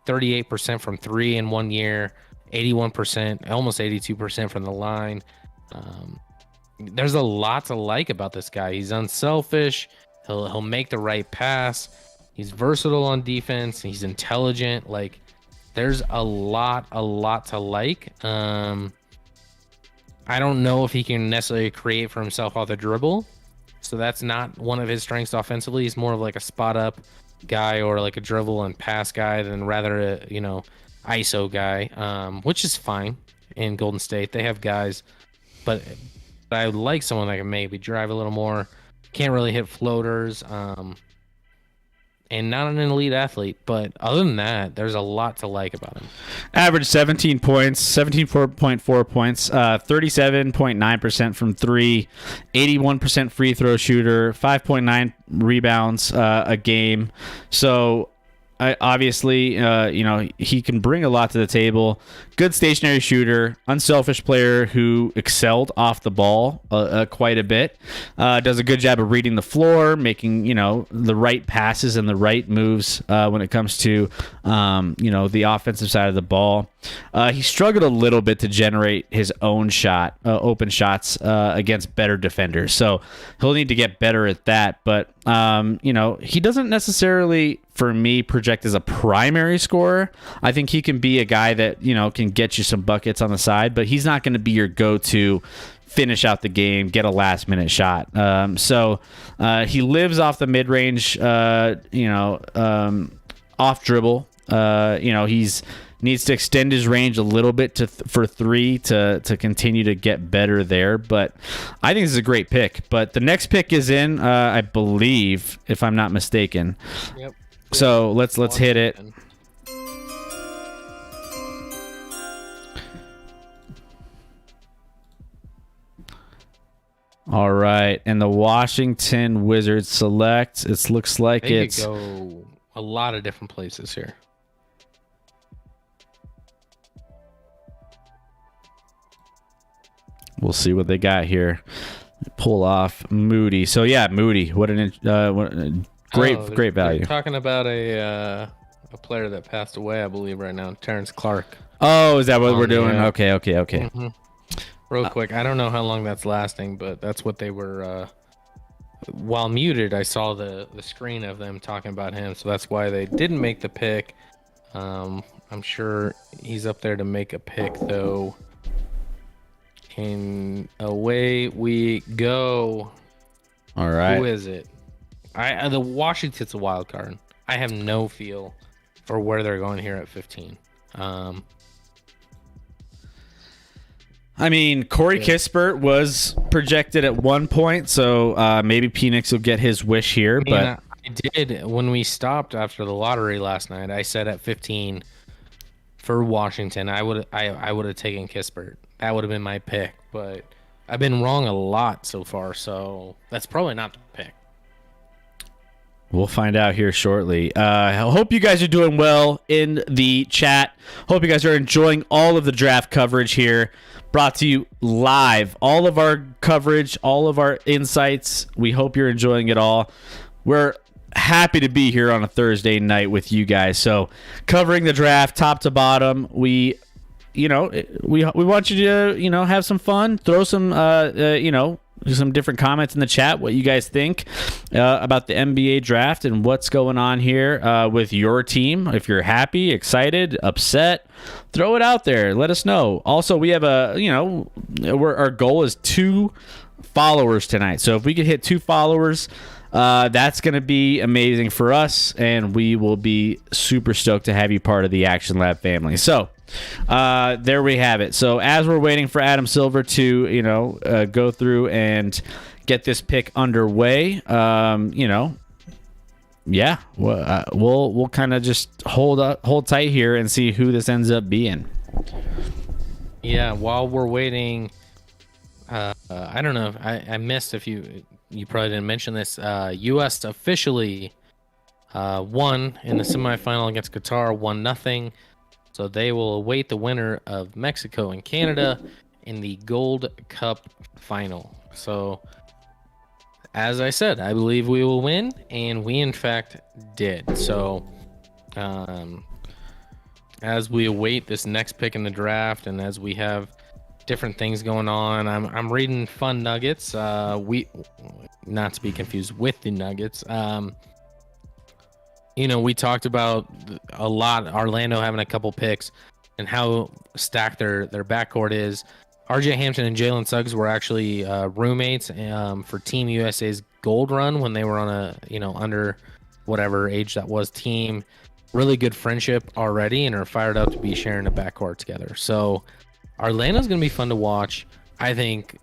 38% from 3 in 1 year, 81%, almost 82% from the line. There's a lot to like about this guy. He's unselfish. He'll make the right pass. He's versatile on defense. He's intelligent. Like, there's a lot to like. I don't know if he can necessarily create for himself off the dribble, so that's not one of his strengths offensively. He's more of like a spot up guy or like a dribble and pass guy than rather a ISO guy, which is fine in Golden State. They have guys, but I would like someone that can maybe drive a little more. Can't really hit floaters, and not an elite athlete. But other than that, there's a lot to like about him. Average 17 points, 17.4 points, 37.9% from 3, 81% free throw shooter, 5.9 rebounds a game. So obviously, he can bring a lot to the table. Good stationary shooter, unselfish player who excelled off the ball quite a bit. Does a good job of reading the floor, making the right passes and the right moves when it comes to the offensive side of the ball. He struggled a little bit to generate his own shot, open shots against better defenders. So he'll need to get better at that. But he doesn't necessarily, for me, project as a primary scorer. I think he can be a guy that can get you some buckets on the side, but he's not going to be your go-to finish out the game, get a last-minute shot. So he lives off the mid-range, off dribble. He's needs to extend his range a little bit for 3 to continue to get better there. But I think this is a great pick. But the next pick is in, I believe, if I'm not mistaken. Yep. So let's hit it. All right, and the Washington Wizards select. It looks like they it's could go a lot of different places here. We'll see what they got here. Pull off Moody. So yeah, Moody. What a great value. Talking about a a player that passed away, I believe, right now, Terrence Clark. Oh, is that what we're On the, doing? Okay. Real quick, I don't know how long that's lasting, but that's what they were. While muted, I saw the screen of them talking about him, so that's why they didn't make the pick. I'm sure he's up there to make a pick, though. And away we go. All right. Who is it? The Washington's a wild card. I have no feel for where they're going here at 15. I mean, Corey Kispert was projected at one point, so maybe Penix will get his wish here. But I did when we stopped after the lottery last night. I said at 15 for Washington, I would have taken Kispert. That would have been my pick, but I've been wrong a lot so far, so that's probably not the pick. we'll find out here shortly. I hope you guys are doing well in the chat. Hope you guys are enjoying all of the draft coverage here. Brought to you live. All of our coverage, all of our insights. We hope you're enjoying it all. We're happy to be here on a Thursday night with you guys. So covering the draft top to bottom. We want you to, have some fun, throw some, some different comments in the chat, what you guys think about the NBA draft and what's going on here with your team. If you're happy, excited, upset, throw it out there. Let us know. Also, we have our goal is 2 followers tonight. So if we could hit 2 followers, that's going to be amazing for us, and we will be super stoked to have you part of the Action Lab family. So there we have it. So as we're waiting for Adam Silver to go through and get this pick underway, we'll kind of just hold tight here and see who this ends up being. Yeah, while we're waiting, I don't know. I missed if you probably didn't mention this. U.S. officially won in the semifinal against Qatar, 1-0. So they will await the winner of Mexico and Canada in the Gold Cup final. So, as I said, I believe we will win, and we in fact did. So, as we await this next pick in the draft, and as we have different things going on, I'm reading fun nuggets. We, not to be confused with the Nuggets. We talked about a lot, Orlando having a couple picks and how stacked their backcourt is. RJ Hampton and Jalen Suggs were actually roommates for Team USA's gold run when they were on a, under whatever age that was team. Really good friendship already, and are fired up to be sharing a backcourt together. So Orlando's going to be fun to watch. I think,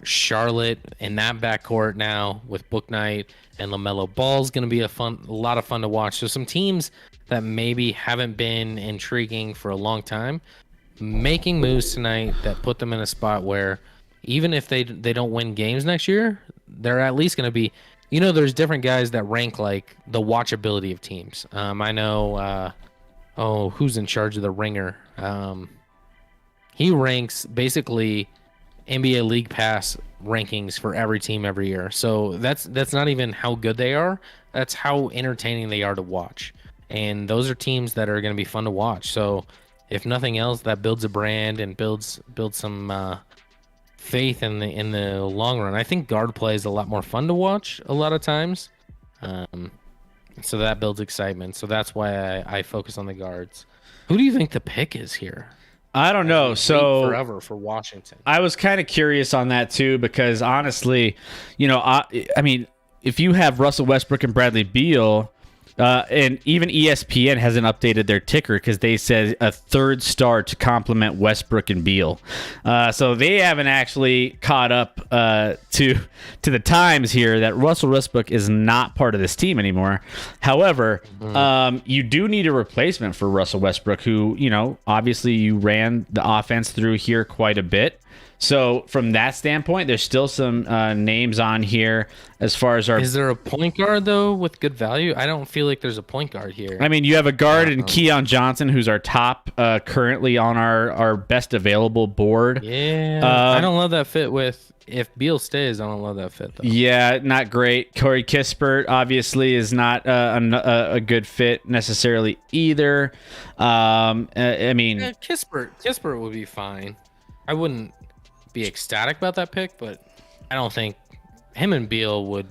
Charlotte in that backcourt now with Bouknight and LaMelo Ball is going to be a lot of fun to watch. So some teams that maybe haven't been intriguing for a long time, making moves tonight that put them in a spot where even if they don't win games next year, they're at least going to be, there's different guys that rank like the watchability of teams. I know, who's in charge of the Ringer? He ranks basically NBA League Pass rankings for every team every year. So that's not even how good they are. That's how entertaining they are to watch. And those are teams that are going to be fun to watch. So if nothing else, that builds a brand and builds some faith in the long run. I think guard play is a lot more fun to watch a lot of times. So that builds excitement. So that's why I focus on the guards. Who do you think the pick is here? I don't know. So forever for Washington. I was kind of curious on that too, because honestly, I mean, if you have Russell Westbrook and Bradley Beal, and even ESPN hasn't updated their ticker because they said a 3rd star to complement Westbrook and Beal. So they haven't actually caught up to the times here that Russell Westbrook is not part of this team anymore. However, you do need a replacement for Russell Westbrook, who, obviously you ran the offense through here quite a bit. So from that standpoint, there's still some names on here as far as our... Is there a point guard, though, with good value? I don't feel like there's a point guard here. I mean, you have a guard in Keon Johnson, who's our top currently on our best available board. Yeah, I don't love that fit with if Beal stays, I don't love that fit though. Yeah, not great. Corey Kispert obviously is not a good fit necessarily either. I mean, Yeah, Kispert would be fine. I wouldn't be ecstatic about that pick, but I don't think him and Beal would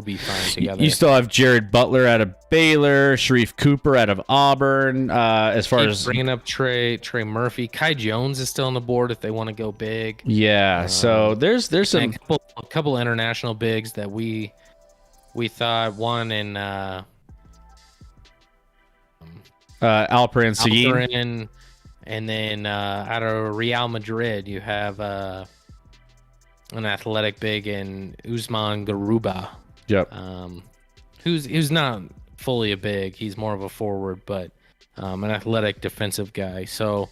be fine together. you still have Jared Butler out of Baylor, Sharif Cooper out of Auburn. As far Keep as bringing up Trey Murphy, Kai Jones is still on the board if they want to go big. yeah, so there's some And a couple international bigs that we thought, one in Alperen Seguin. Alperen, and then out of Real Madrid you have an athletic big in Usman Garuba. Yep. Who's not fully a big, he's more of a forward, but an athletic defensive guy. So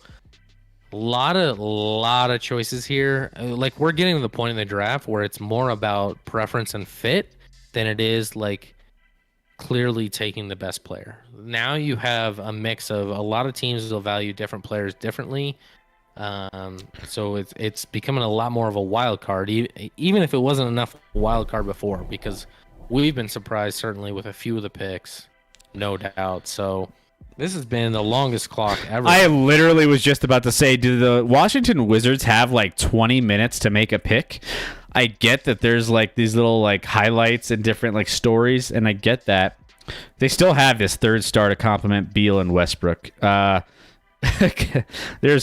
a lot of choices here. Like, we're getting to the point in the draft where it's more about preference and fit than it is like clearly taking the best player. Now you have a mix of a lot of teams will value different players differently. So it's becoming a lot more of a wild card, even if it wasn't enough wild card before, because we've been surprised certainly with a few of the picks, no doubt. So this has been the longest clock ever. I literally was just about to say, do the Washington Wizards have like 20 minutes to make a pick? I get that there's like these little like highlights and different like stories, and I get that. They still have this third star to complement Beal and Westbrook. There's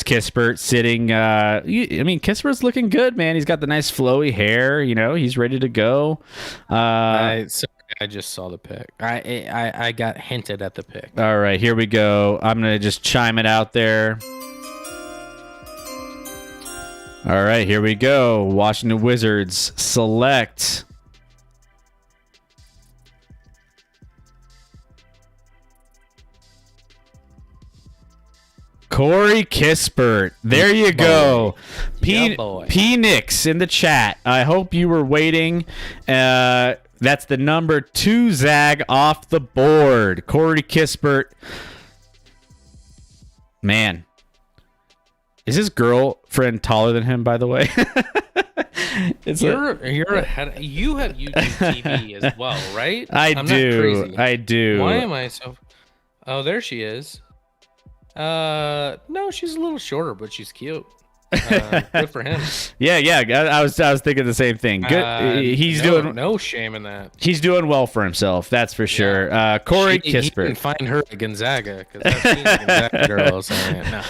Kispert sitting. I mean, Kispert's looking good, man. He's got the nice flowy hair. You know, he's ready to go. I just saw the pick. I got hinted at the pick. All right, here we go. I'm gonna just chime it out there. All right, here we go. Washington Wizards select Corey Kispert. There you go. P Nix in the chat. I hope you were waiting. That's the number 2 Zag off the board. Corey Kispert. Man. Is his girlfriend taller than him, by the way? You're ahead. You have YouTube TV as well, right? I do. Why am I so? Oh, there she is. No, she's a little shorter, but she's cute. Good for him. Yeah. I was thinking the same thing. Good. He's doing no shame in that. He's doing well for himself. That's for sure. Corey Kispert. You can find her at Gonzaga because I've seen the Gonzaga girls. No.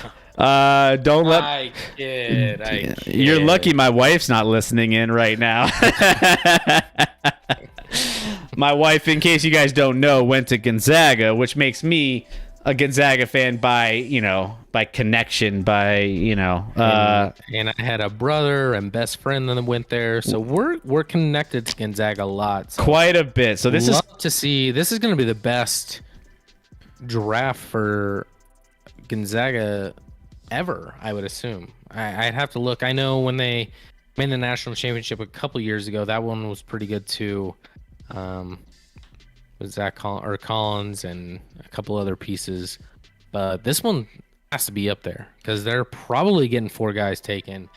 Don't let. I kid. You're lucky my wife's not listening in right now. My wife, in case you guys don't know, went to Gonzaga, which makes me a Gonzaga fan by connection, and I had a brother and best friend that went there, so we're connected to Gonzaga a lot. So quite a bit. So this is going to be the best draft for Gonzaga ever, I would assume. I'd have to look. I know when they made the national championship a couple years ago, that one was pretty good too. With Zach Collins and a couple other pieces, but this one has to be up there because they're probably getting 4 guys taken,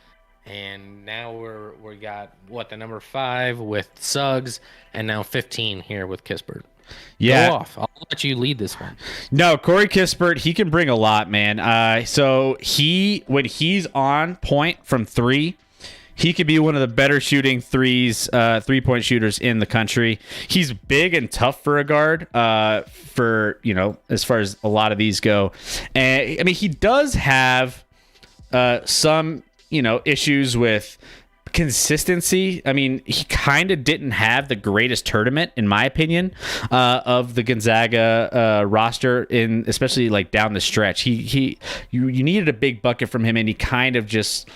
and now we got the number 5 with Suggs, and now 15 here with Kispert. Yeah, go off. I'll let you lead this one. No, Corey Kispert, he can bring a lot, man. So when he's on point from 3. He could be one of the better shooting 3-point shooters in the country. He's big and tough for a guard, as far as a lot of these go. And I mean, he does have some, issues with consistency. I mean, he kind of didn't have the greatest tournament, in my opinion, of the Gonzaga roster, especially like down the stretch. You needed a big bucket from him, and he kind of just,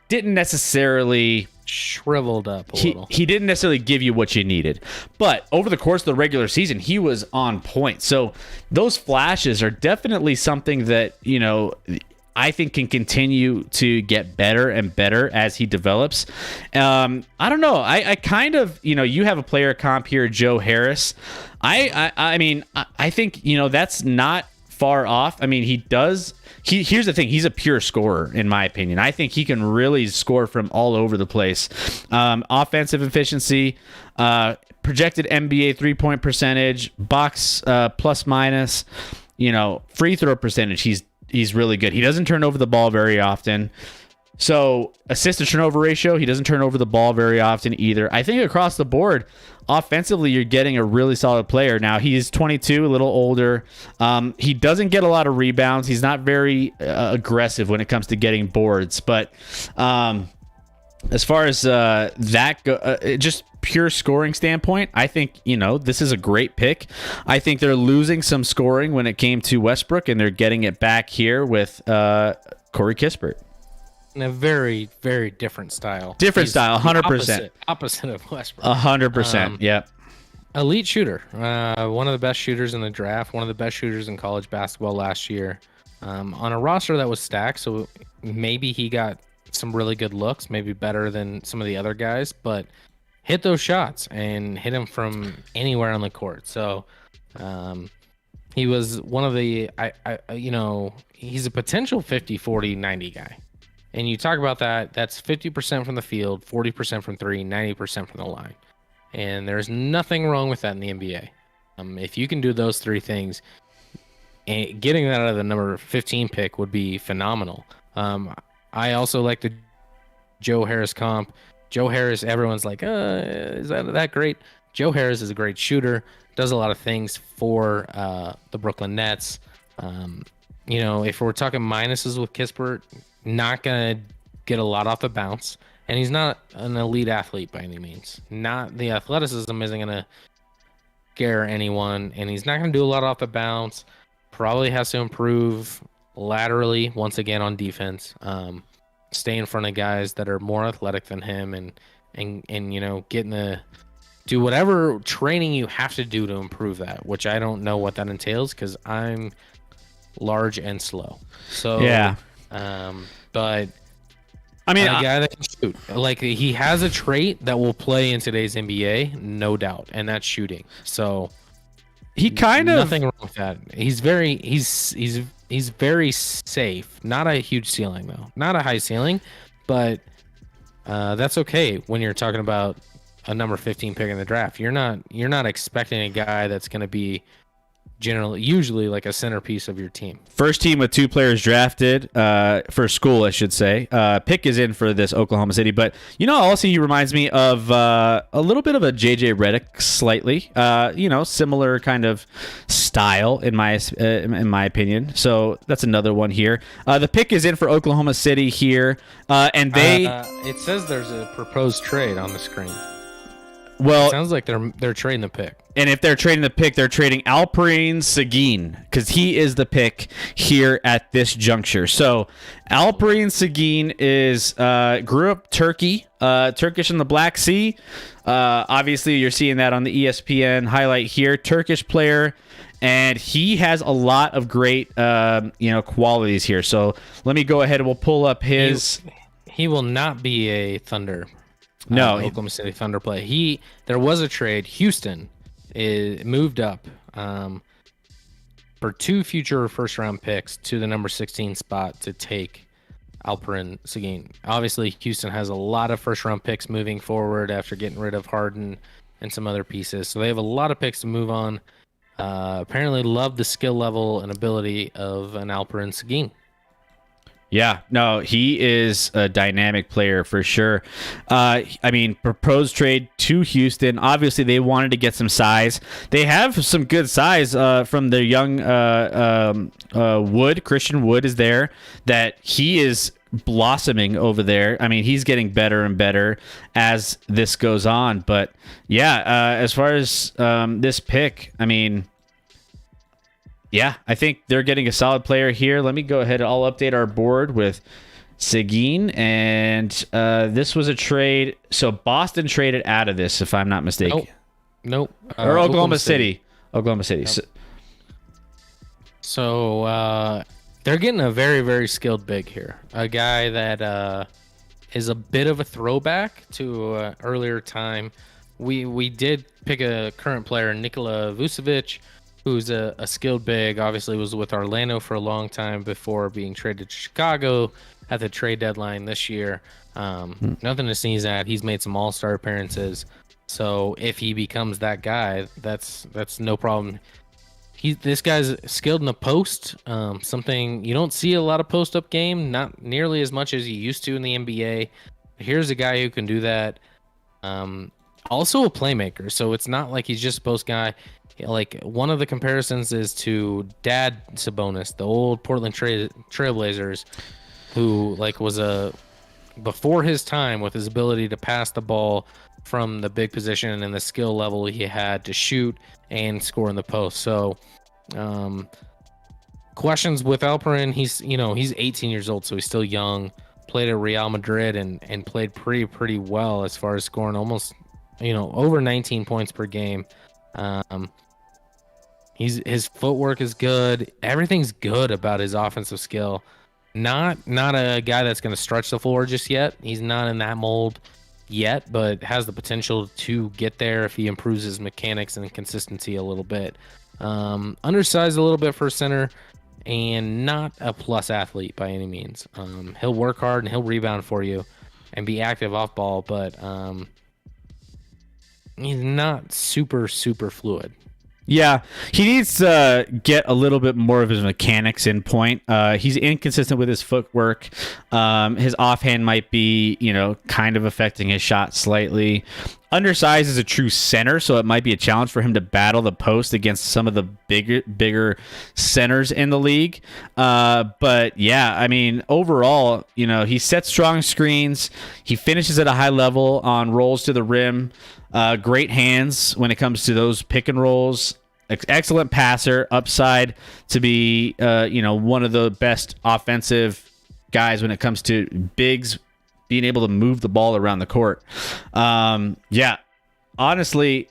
didn't necessarily shriveled up a little. He didn't necessarily give you what you needed. But over the course of the regular season, he was on point. So those flashes are definitely something that, I think can continue to get better and better as he develops. I don't know. I kind of, you have a player comp here, Joe Harris. I mean, I think, that's not far off. I mean, here's the thing. He's a pure scorer, in my opinion. I think he can really score from all over the place. Offensive efficiency, projected NBA 3-point percentage, box plus minus, free throw percentage. He's really good. He doesn't turn over the ball very often. So assist to turnover ratio, he doesn't turn over the ball very often either. I think across the board, offensively, you're getting a really solid player. Now, he's 22, a little older. He doesn't get a lot of rebounds. He's not very aggressive when it comes to getting boards. But as far as just pure scoring standpoint, I think, this is a great pick. I think they're losing some scoring when it came to Westbrook, and they're getting it back here with Corey Kispert. In a very, very different style. Different style, 100%. Opposite of Westbrook. 100%, yep. Elite shooter. One of the best shooters in the draft. One of the best shooters in college basketball last year. On a roster that was stacked, so maybe he got some really good looks, maybe better than some of the other guys, but hit those shots and hit them from anywhere on the court. So he was one of the, he's a potential 50, 40, 90 guy. And you talk about that's 50% from the field, 40% from three, 90% from the line. And there's nothing wrong with that in the NBA. If you can do those three things, getting that out of the number 15 pick would be phenomenal. I also like the Joe Harris comp. Joe Harris, everyone's like, is that great? Joe Harris is a great shooter, does a lot of things for the Brooklyn Nets. If we're talking minuses with Kispert, not going to get a lot off the bounce. And he's not an elite athlete by any means. Not the athleticism isn't going to scare anyone. And he's not going to do a lot off the bounce. Probably has to improve laterally once again on defense. Stay in front of guys that are more athletic than him and getting do whatever training you have to do to improve that, which I don't know what that entails because I'm large and slow. So yeah. But I mean, a guy that can shoot, like he has a trait that will play in today's NBA, no doubt, and that's shooting. So he kind of nothing wrong with that. He's very safe. Not a huge ceiling though, not a high ceiling, but that's okay when you're talking about a number 15 pick in the draft. You're not expecting a guy that's going to be usually like a centerpiece of your team. First team with 2 players drafted for school, I should say. Pick is in for this Oklahoma City, but also he reminds me of a little bit of a JJ Redick, slightly. Similar kind of style in my opinion. So that's another one here. The pick is in for Oklahoma City here, and they. It says there's a proposed trade on the screen. Well, it sounds like they're trading the pick. And if they're trading the pick, they're trading Alperen Sengun because he is the pick here at this juncture. So Alperen Sengun is grew up Turkish in the Black Sea. Obviously, you're seeing that on the ESPN highlight here. Turkish player, and he has a lot of great qualities here. So let me go ahead and we'll pull up his. He will not be a Thunder. No, Oklahoma City Thunder play. There was a trade. Houston moved up for 2 future first-round picks to the number 16 spot to take Alperen Sengun. Obviously, Houston has a lot of first-round picks moving forward after getting rid of Harden and some other pieces. So they have a lot of picks to move on. Apparently love the skill level and ability of an Alperen Sengun. Yeah, no, he is a dynamic player for sure. Proposed trade to Houston. Obviously, they wanted to get some size. They have some good size from their young Wood. Christian Wood is there. That he is blossoming over there. I mean, he's getting better and better as this goes on. But yeah, as far as this pick, yeah, I think they're getting a solid player here. Let me go ahead and I'll update our board with Sengun. And this was a trade. So Boston traded out of this, if I'm not mistaken. Nope. Or Oklahoma City. Oklahoma City. Yep. So they're getting a very, very skilled big here. A guy that is a bit of a throwback to earlier time. We did pick a current player, Nikola Vucevic. who's a skilled big. Obviously, was with Orlando for a long time before being traded to Chicago at the trade deadline this year. Nothing to sneeze at. He's made some All-Star appearances. So if he becomes that guy, that's no problem. This guy's skilled in the post, something you don't see a lot of post-up game, not nearly as much as you used to in the NBA. Here's a guy who can do that. Also a playmaker, so it's not like he's just a post guy. Like, one of the comparisons is to Dad Sabonis, the old Portland Trailblazers, who like was before his time with his ability to pass the ball from the big position and the skill level he had to shoot and score in the post. So questions with Alperen. He's 18 years old, so he's still young. Played at Real Madrid and played pretty well as far as scoring almost over 19 points per game. His footwork is good. Everything's good about his offensive skill. Not a guy that's going to stretch the floor just yet. He's not in that mold yet, but has the potential to get there if he improves his mechanics and consistency a little bit. Undersized a little bit for a center, and not a plus athlete by any means. He'll work hard and he'll rebound for you and be active off ball, but he's not super fluid. Yeah, he needs to get a little bit more of his mechanics in point. He's inconsistent with his footwork. His offhand might be, kind of affecting his shot slightly. Undersized is a true center, so it might be a challenge for him to battle the post against some of the bigger centers in the league. But yeah, I mean, overall, he sets strong screens. He finishes at a high level on rolls to the rim. Great hands when it comes to those pick and rolls. Excellent passer. Upside to be, one of the best offensive guys when it comes to bigs being able to move the ball around the court. Yeah, honestly,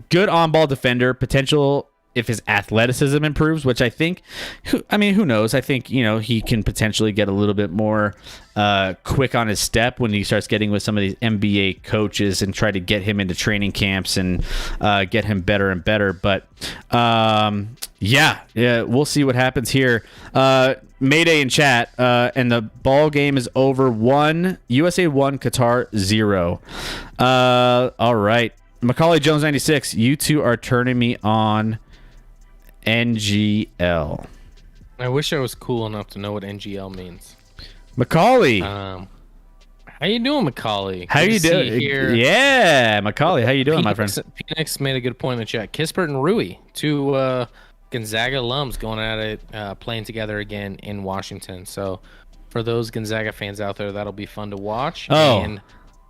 good on-ball defender. Potential if his athleticism improves, which I think, who knows? I think, he can potentially get a little bit more quick on his step when he starts getting with some of these NBA coaches and try to get him into training camps and get him better and better. But yeah, we'll see what happens here. Mayday in chat, and the ball game is over. USA 1, Qatar 0. All right. Macaulay Jones 96, you two are turning me on NGL. I wish I was cool enough to know what NGL means. Macaulay. How you doing, Macaulay? How you doing? Yeah, Macaulay, how you doing, my friend? Phoenix made a good point in the chat. Kispert and Rui, two Gonzaga alums going at it, playing together again in Washington. So for those Gonzaga fans out there, that'll be fun to watch. Oh. And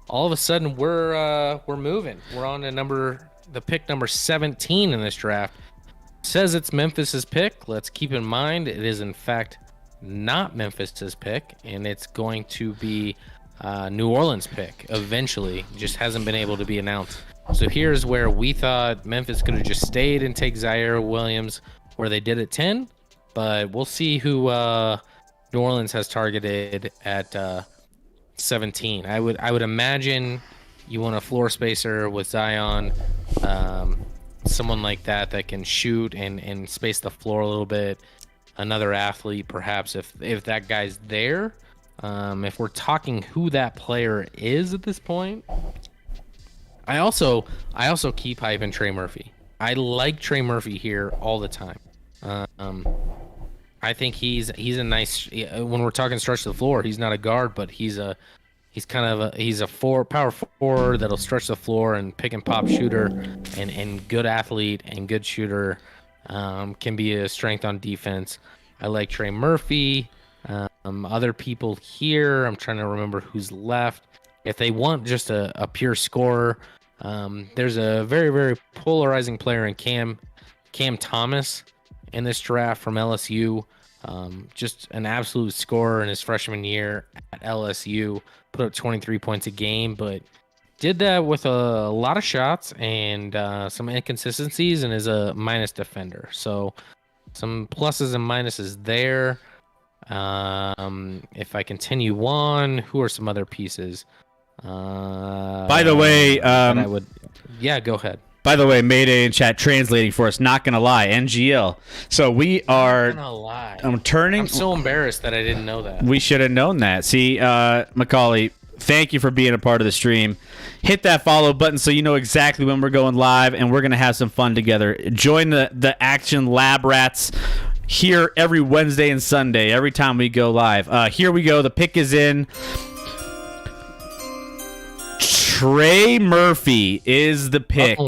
all of a sudden, we're moving. We're on to the pick number 17 in this draft. Says it's Memphis's pick. Let's keep in mind it is in fact not Memphis's pick, and it's going to be New Orleans' pick eventually. Just hasn't been able to be announced. So here's where we thought Memphis could have just stayed and take Zaire Williams where they did at 10, but we'll see who New Orleans has targeted at 17. I would imagine you want a floor spacer with Zion, someone like that can shoot and space the floor a little bit. Another athlete, perhaps, if that guy's there. If we're talking who that player is at this point, I also keep hyping Trey Murphy. I like Trey Murphy here all the time. I think he's a nice, when we're talking stretch the floor, he's not a guard, but he's a power forward that'll stretch the floor and pick and pop shooter, and good athlete and good shooter. Can be a strength on defense. I like Trey Murphy. Other people here, I'm trying to remember who's left. If they want just a pure scorer, there's a very, very polarizing player in Cam Thomas in this draft from LSU. Just an absolute scorer in his freshman year at LSU. Put up 23 points a game, but did that with a lot of shots and some inconsistencies, and is a minus defender. So some pluses and minuses there. If I continue on, who are some other pieces? By the way, go ahead. By the way, Mayday in chat translating for us. Not gonna lie, NGL. So we are. Not gonna lie. I'm so embarrassed that I didn't know that. We should have known that. See, Macaulay, thank you for being a part of the stream. Hit that follow button so you know exactly when we're going live, and we're gonna have some fun together. Join the Action Lab Rats here every Wednesday and Sunday. Every time we go live. Here we go. The pick is in. Trey Murphy is the pick.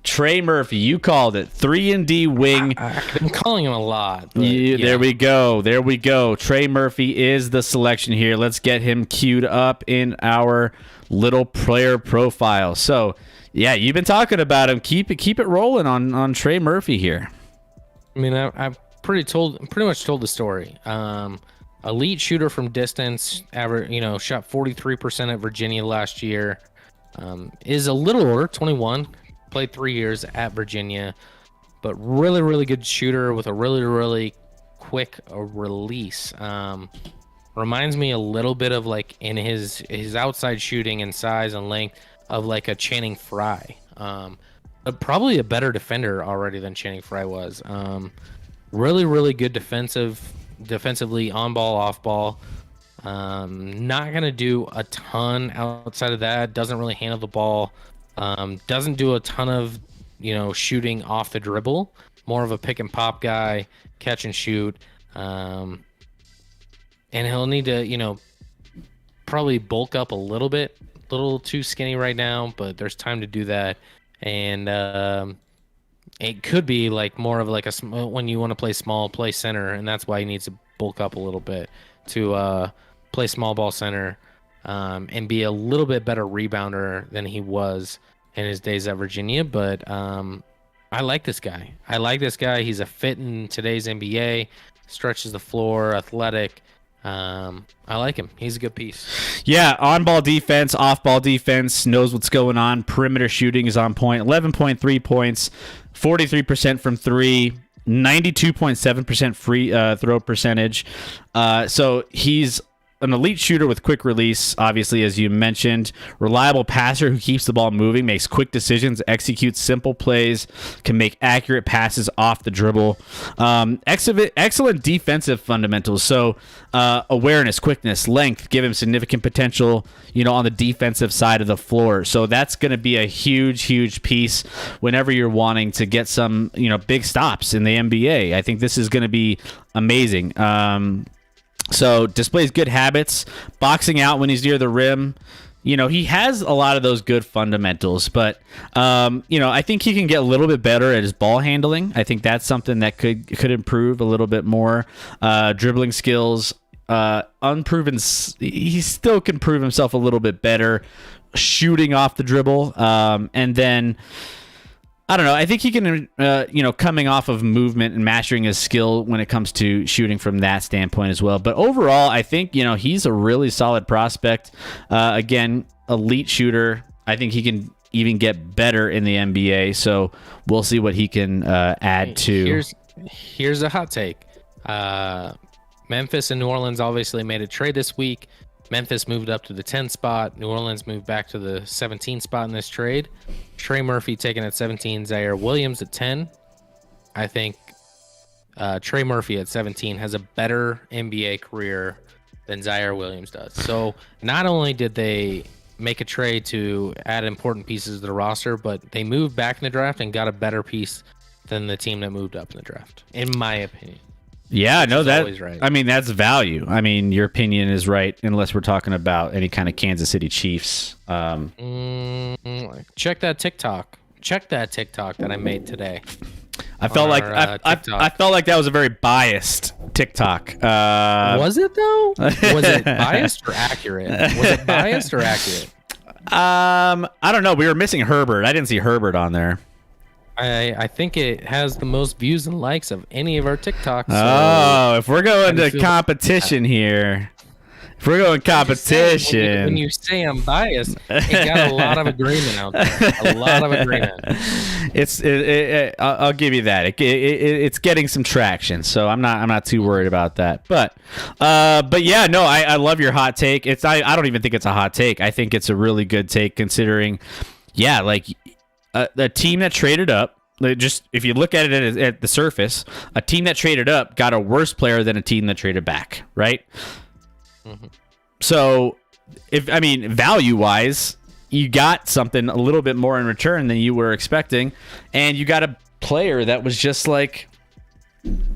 Trey Murphy, you called it. 3-and-D wing. I've been calling him a lot. There we go. Trey Murphy is the selection here. Let's get him queued up in our little player profile. So, yeah, you've been talking about him. Keep it rolling on Trey Murphy here. I mean, I've pretty much told the story. Elite shooter from distance, shot 43% at Virginia last year. Is a little older, 21, played 3 years at Virginia, but really, really good shooter with a really, really quick release. Reminds me a little bit of like in his outside shooting and size and length of like a Channing Frye. Probably a better defender already than Channing Frye was. Really, really good defensively, on ball, off ball. Not gonna do a ton outside of that. Doesn't really handle the ball. Doesn't do a ton of shooting off the dribble. More of a pick and pop guy, catch and shoot. And he'll need to probably bulk up a little bit. A little too skinny right now, but there's time to do that. And it could be like more of like when you want to play small, play center, and that's why he needs to bulk up a little bit to play small ball center, and be a little bit better rebounder than he was in his days at Virginia. But I like this guy. He's a fit in today's NBA, stretches the floor, athletic. I like him. He's a good piece. Yeah, on-ball defense, off-ball defense, knows what's going on. Perimeter shooting is on point. 11.3 points, 43% from three, 92.7% free throw percentage. So he's an elite shooter with quick release, obviously, as you mentioned. Reliable passer who keeps the ball moving, makes quick decisions, executes simple plays, can make accurate passes off the dribble. Excellent defensive fundamentals. So awareness, quickness, length give him significant potential, on the defensive side of the floor. So that's going to be a huge, huge piece whenever you're wanting to get some, big stops in the NBA. I think this is going to be amazing. So displays good habits, boxing out when he's near the rim. He has a lot of those good fundamentals, but I think he can get a little bit better at his ball handling. I think that's something that could improve a little bit more. Dribbling skills, unproven. He still can prove himself a little bit better shooting off the dribble, and then. I don't know. I think he can, coming off of movement and mastering his skill when it comes to shooting from that standpoint as well. But overall, I think, he's a really solid prospect. Again, elite shooter. I think he can even get better in the NBA. So we'll see what he can add to. Here's a hot take. Memphis and New Orleans obviously made a trade this week. Memphis moved up to the 10 spot. New Orleans moved back to the 17 spot in this trade. Trey Murphy taken at 17, Zaire Williams at 10. I think Trey Murphy at 17 has a better NBA career than Zaire Williams does. So not only did they make a trade to add important pieces to the roster, but they moved back in the draft and got a better piece than the team that moved up in the draft, in my opinion. Yeah, no, that's right. I mean, that's value. I mean, your opinion is right, unless we're talking about any kind of Kansas City Chiefs. Check that TikTok. Check that TikTok that I made today. I felt like that was a very biased TikTok. Was it though? Was it biased or accurate? I don't know. We were missing Herbert. I didn't see Herbert on there. I think it has the most views and likes of any of our TikToks. So if we're going to competition here, when you say I'm biased, it got a lot of agreement out there. A lot of agreement. I'll give you that. It's getting some traction, so I'm not too worried about that. But yeah, no, I love your hot take. I don't even think it's a hot take. I think it's a really good take considering, yeah, like. a team that traded up. Just if you look at it at the surface, a team that traded up got a worse player than a team that traded back, right? Mm-hmm. So, value wise, you got something a little bit more in return than you were expecting, and you got a player that was just like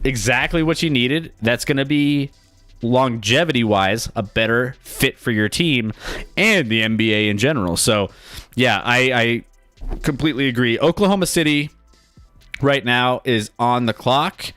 exactly what you needed. That's going to be longevity wise a better fit for your team and the NBA in general. So, yeah, I completely agree. Oklahoma City right now is on the clock.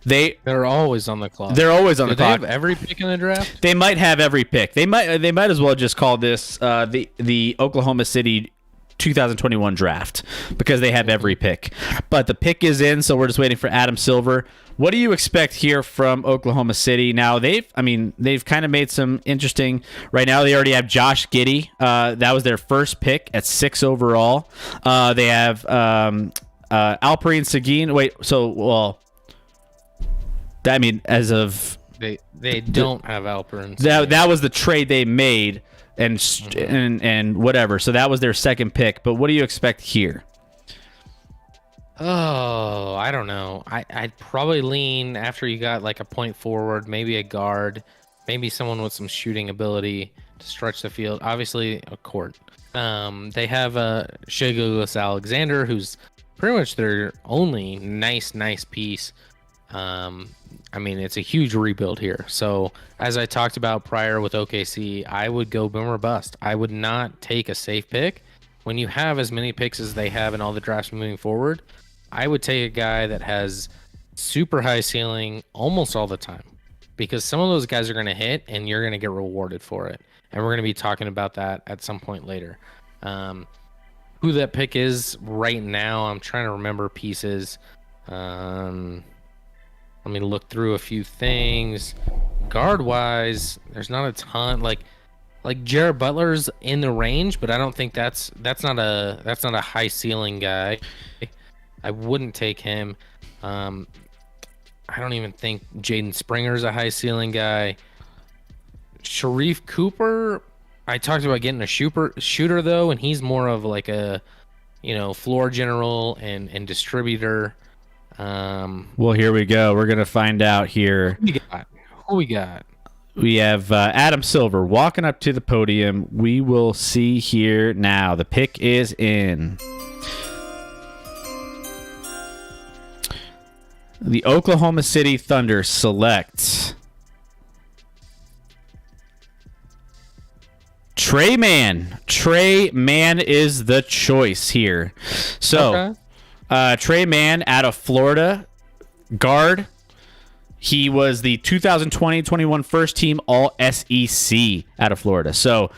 They're always on the clock. They're always on the clock. Do they have every pick in the draft? They might have every pick. They might as well just call this the Oklahoma City 2021 draft because they have every pick. But the pick is in, so we're just waiting for Adam Silver. What do you expect here from Oklahoma City? Now they've kind of made some interesting. Right now they already have Josh Giddey. That was their first pick at 6 overall. They have Alperen Sengun. As of they don't have Alperen. That was the trade they made, and whatever. So that was their second pick. But what do you expect here? Oh, I don't know. I'd probably lean after you got like a point forward, maybe a guard, maybe someone with some shooting ability to stretch the field. Obviously, a court. They have Shai Gilgeous-Alexander, who's pretty much their only nice piece. It's a huge rebuild here. So as I talked about prior with OKC, I would go boom or bust. I would not take a safe pick. When you have as many picks as they have in all the drafts moving forward, I would take a guy that has super high ceiling almost all the time, because some of those guys are going to hit and you're going to get rewarded for it. And we're going to be talking about that at some point later. Who that pick is right now, I'm trying to remember pieces. Let me look through a few things. Guard wise, there's not a ton. Like Jared Butler's in the range, but I don't think that's not a high ceiling guy. I wouldn't take him. I don't even think Jaden Springer's a high ceiling guy. Sharif Cooper, I talked about getting a shooter though, and he's more of like a floor general and distributor. Well, here we go. We're gonna find out here. Who we got? We have Adam Silver walking up to the podium. We will see here now. The pick is in. The Oklahoma City Thunder select Tre Mann. Tre Mann is the choice here. So, Tre Mann out of Florida, guard. He was the 2020-21 first team All SEC out of Florida. So,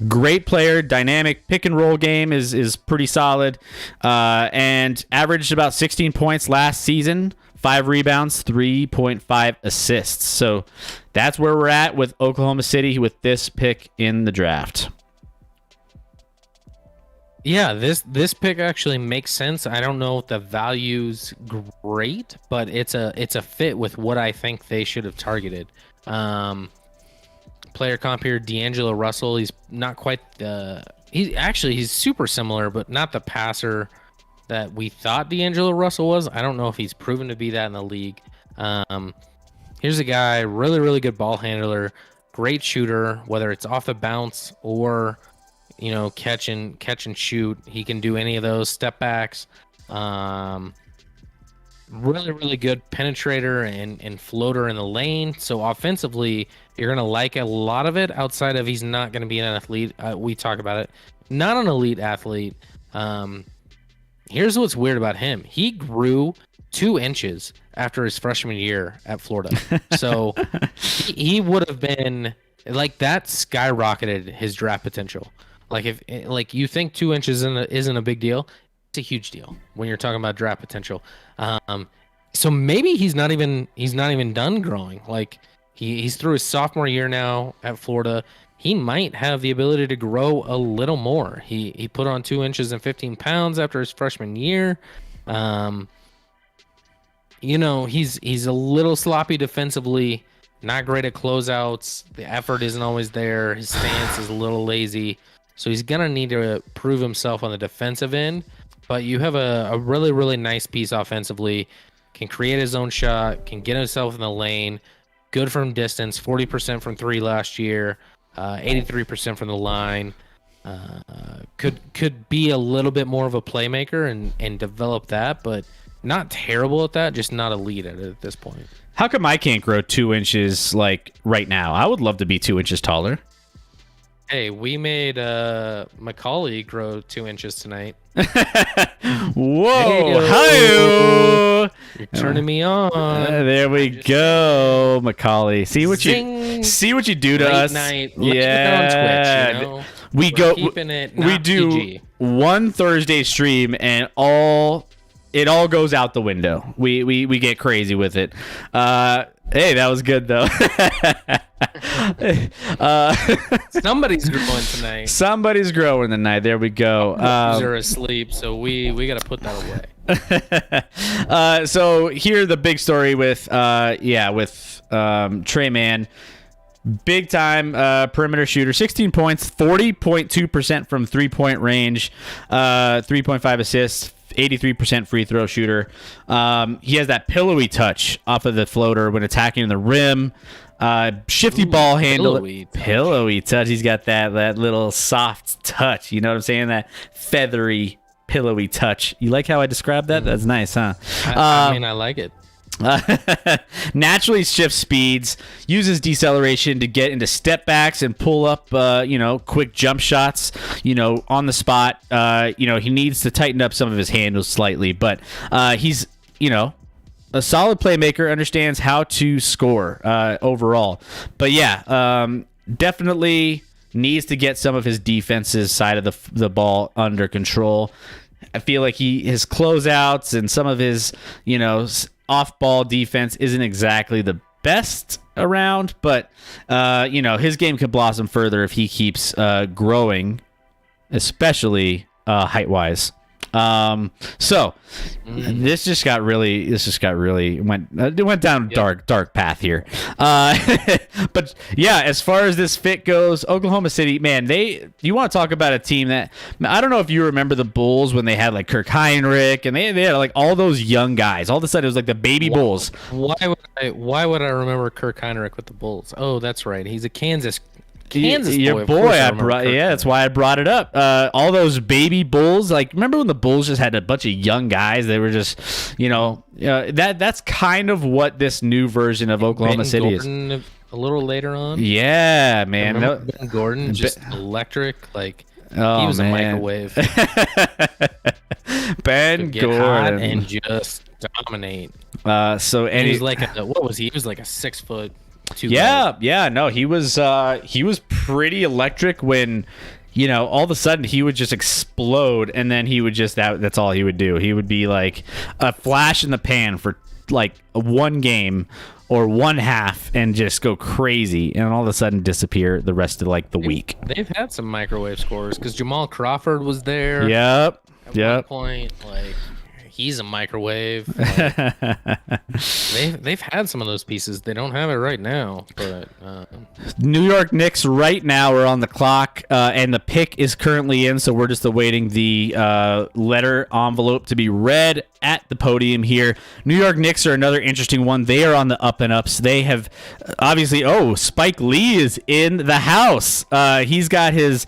great player, dynamic pick and roll game is pretty solid, and averaged about 16 points last season, 5 rebounds, 3.5 assists. So that's where we're at with Oklahoma City with this pick in the draft. Yeah, this pick actually makes sense. I don't know if the value's great, but it's a fit with what I think they should have targeted. Player comp here, D'Angelo Russell. He's not quite he's super similar, but not the passer that we thought D'Angelo Russell was. I don't know if he's proven to be that in the league. Here's a guy, really, really good ball handler, great shooter, whether it's off the bounce or catch and shoot. He can do any of those step backs. Really, really good penetrator and floater in the lane. So offensively, you're going to like a lot of it outside of he's not going to be an athlete. We talk about it. Not an elite athlete. Here's what's weird about him. He grew 2 inches after his freshman year at Florida. So he would have been like that, skyrocketed his draft potential. Like if you think 2 inches isn't a big deal, it's a huge deal when you're talking about draft potential. So maybe he's not even done growing. Like he's through his sophomore year now at Florida. He might have the ability to grow a little more. He put on 2 inches and 15 pounds after his freshman year. He's a little sloppy defensively, not great at closeouts. The effort isn't always there. His stance is a little lazy. so he's gonna need to prove himself on the defensive end. But you have a really, really nice piece offensively. Can create his own shot, can get himself in the lane, good from distance, 40% from 3 last year, 83% from the line. Could be a little bit more of a playmaker and develop that, but not terrible at that, just not elite at it at this point. How come I can't grow 2 inches like right now? I would love to be 2 inches taller. Hey, we made Macaulay grow 2 inches tonight. Whoa! Hi-yo! You're turning me on. There we go, Macaulay. See what Zing. you do to us. Night. Yeah, On Twitch, you know? we We're go. keeping it We not do PG. one Thursday stream, and it all goes out the window. We get crazy with it. Hey, that was good though. Somebody's growing tonight. Somebody's growing tonight. There we go. They're asleep, so we got to put that away. So here the big story with Trey Mann. Big time perimeter shooter, 16 points, 40.2% from 3-point range, 3.5 assists, 83% free throw shooter. He has that pillowy touch off of the floater when attacking the rim. Shifty ball handle. Pillowy touch. He's got that little soft touch. You know what I'm saying? That feathery, pillowy touch. You like how I described that? That's nice, huh? I mean, I like it. Naturally shifts speeds, uses deceleration to get into step backs and pull up, quick jump shots, on the spot. He needs to tighten up some of his handles slightly, but he's, a solid playmaker, understands how to score overall. But yeah, definitely needs to get some of his defense's side of the ball under control. I feel like his closeouts and some of his, off-ball defense isn't exactly the best around, but his game could blossom further if he keeps growing, especially height-wise. So this just got really went down a dark path here. But yeah, as far as this fit goes, Oklahoma City, man, you want to talk about a team that, I don't know if you remember the Bulls when they had like Kirk Heinrich and they had like all those young guys. All of a sudden it was like the baby Bulls. Why would I remember Kirk Heinrich with the Bulls? Oh, that's right. He's a Kansas your boy. That's why I brought it up. All those baby Bulls, like remember when the Bulls just had a bunch of young guys? They were just, that's kind of what this new version of Oklahoma City is. A little later on. Yeah, man. Ben Gordon, just electric, like he Oh, was man. a microwave. Ben Get hot Gordon. and just dominate. So And and he's like what was he? He was like a 6'2" yeah, no, he was pretty electric when, all of a sudden he would just explode, and then he would just that's all he would do. He would be like a flash in the pan for like one game or one half and just go crazy, and all of a sudden disappear the rest of like the week. They've had some microwave scorers because Jamal Crawford was there. Yep. At one point, like he's a microwave. Like, they've had some of those pieces. They don't have it right now, but New York Knicks right now are on the clock, and the pick is currently in, so we're just awaiting the letter envelope to be read at the podium here. New York Knicks are another interesting one. They are on the up and ups. They have obviously, Spike Lee is in the house. He's got his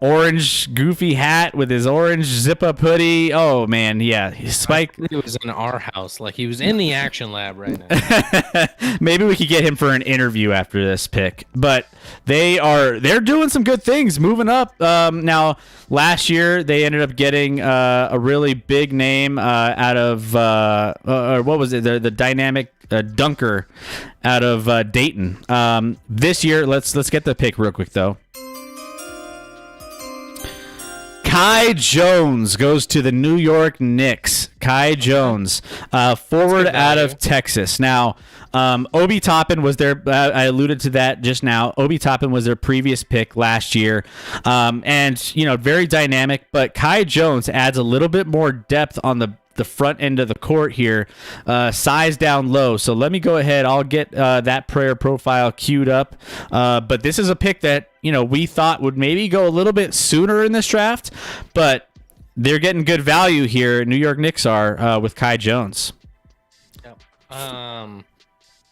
orange goofy hat with his orange zip-up hoodie. Oh, man, yeah. Spike. he was in our house. Like he was in the action lab right now. Maybe we could get him for an interview after this pick. But they're doing some good things, moving up. Now, last year they ended up getting a really big name out of or what was it? The dynamic dunker out of Dayton. This year, let's get the pick real quick though. Kai Jones goes to the New York Knicks. Kai Jones, forward out of Texas. Now, Obi Toppin was their, I alluded to that just now. Obi Toppin was their previous pick last year. And, very dynamic. But Kai Jones adds a little bit more depth on the front end of the court here, size down low. So let me go ahead. I'll get that player profile queued up. But this is a pick that, we thought would maybe go a little bit sooner in this draft, but they're getting good value here. New York Knicks are with Kai Jones. Yep.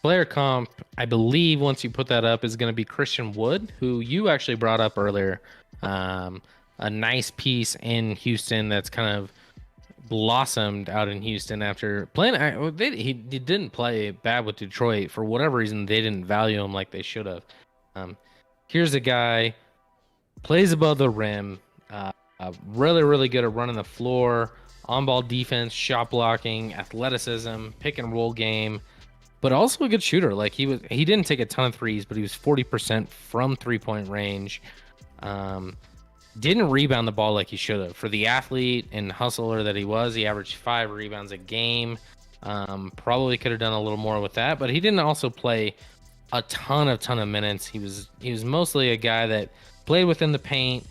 Player comp, I believe once you put that up, is going to be Christian Wood, who you actually brought up earlier. A nice piece in Houston that's kind of blossomed out in Houston after playing. He didn't play bad with Detroit. For whatever reason, they didn't value him like they should have. Here's a guy, plays above the rim, really, really good at running the floor, on-ball defense, shot blocking, athleticism, pick and roll game, but also a good shooter. Like he didn't take a ton of threes, but he was 40% from 3-point range. Didn't rebound the ball like he should have. For the athlete and hustler that he was, he averaged 5 rebounds a game. Probably could have done a little more with that, but he didn't also play a ton of minutes. He was mostly a guy that played within the paint.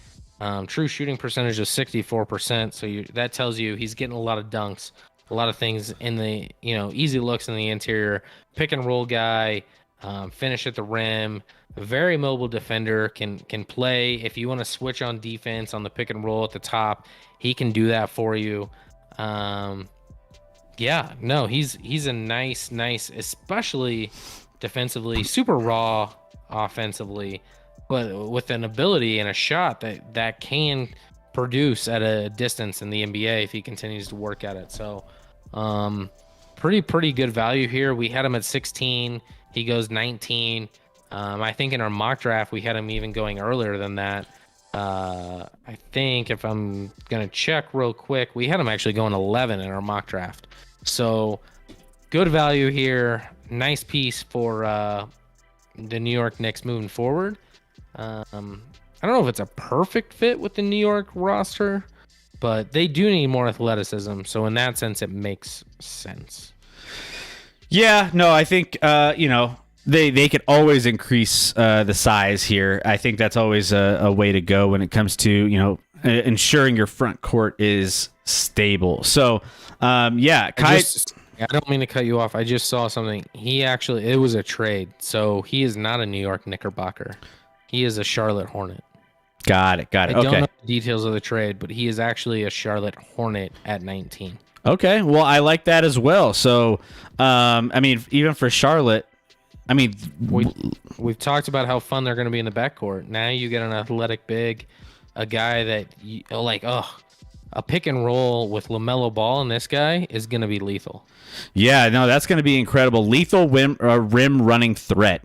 True shooting percentage of 64%. So that tells you he's getting a lot of dunks, a lot of things in the, easy looks in the interior. Pick and roll guy, finish at the rim. Very mobile defender, can play. If you want to switch on defense on the pick and roll at the top, he can do that for you. He's a nice, especially defensively, super raw offensively, but with an ability and a shot that can produce at a distance in the NBA if he continues to work at it. So pretty good value here. We had him at 16. He goes 19. I think in our mock draft, we had him even going earlier than that. I think if I'm going to check real quick, we had him actually going 11 in our mock draft. So good value here. Nice piece for the New York Knicks moving forward. I don't know if it's a perfect fit with the New York roster, but they do need more athleticism. So in that sense, it makes sense. Yeah, no, I think, they could always increase the size here. I think that's always a way to go when it comes to, ensuring your front court is stable. So, Kai. I don't mean to cut you off. I just saw something. It was a trade. So he is not a New York Knickerbocker. He is a Charlotte Hornet. Got it. I don't know the details of the trade, but he is actually a Charlotte Hornet at 19. Okay, well, I like that as well. So, even for Charlotte, we've talked about how fun they're going to be in the backcourt. Now you get an athletic big, a guy that a pick and roll with LaMelo Ball, and this guy is going to be lethal. Yeah, no, that's going to be incredible. Lethal rim running threat.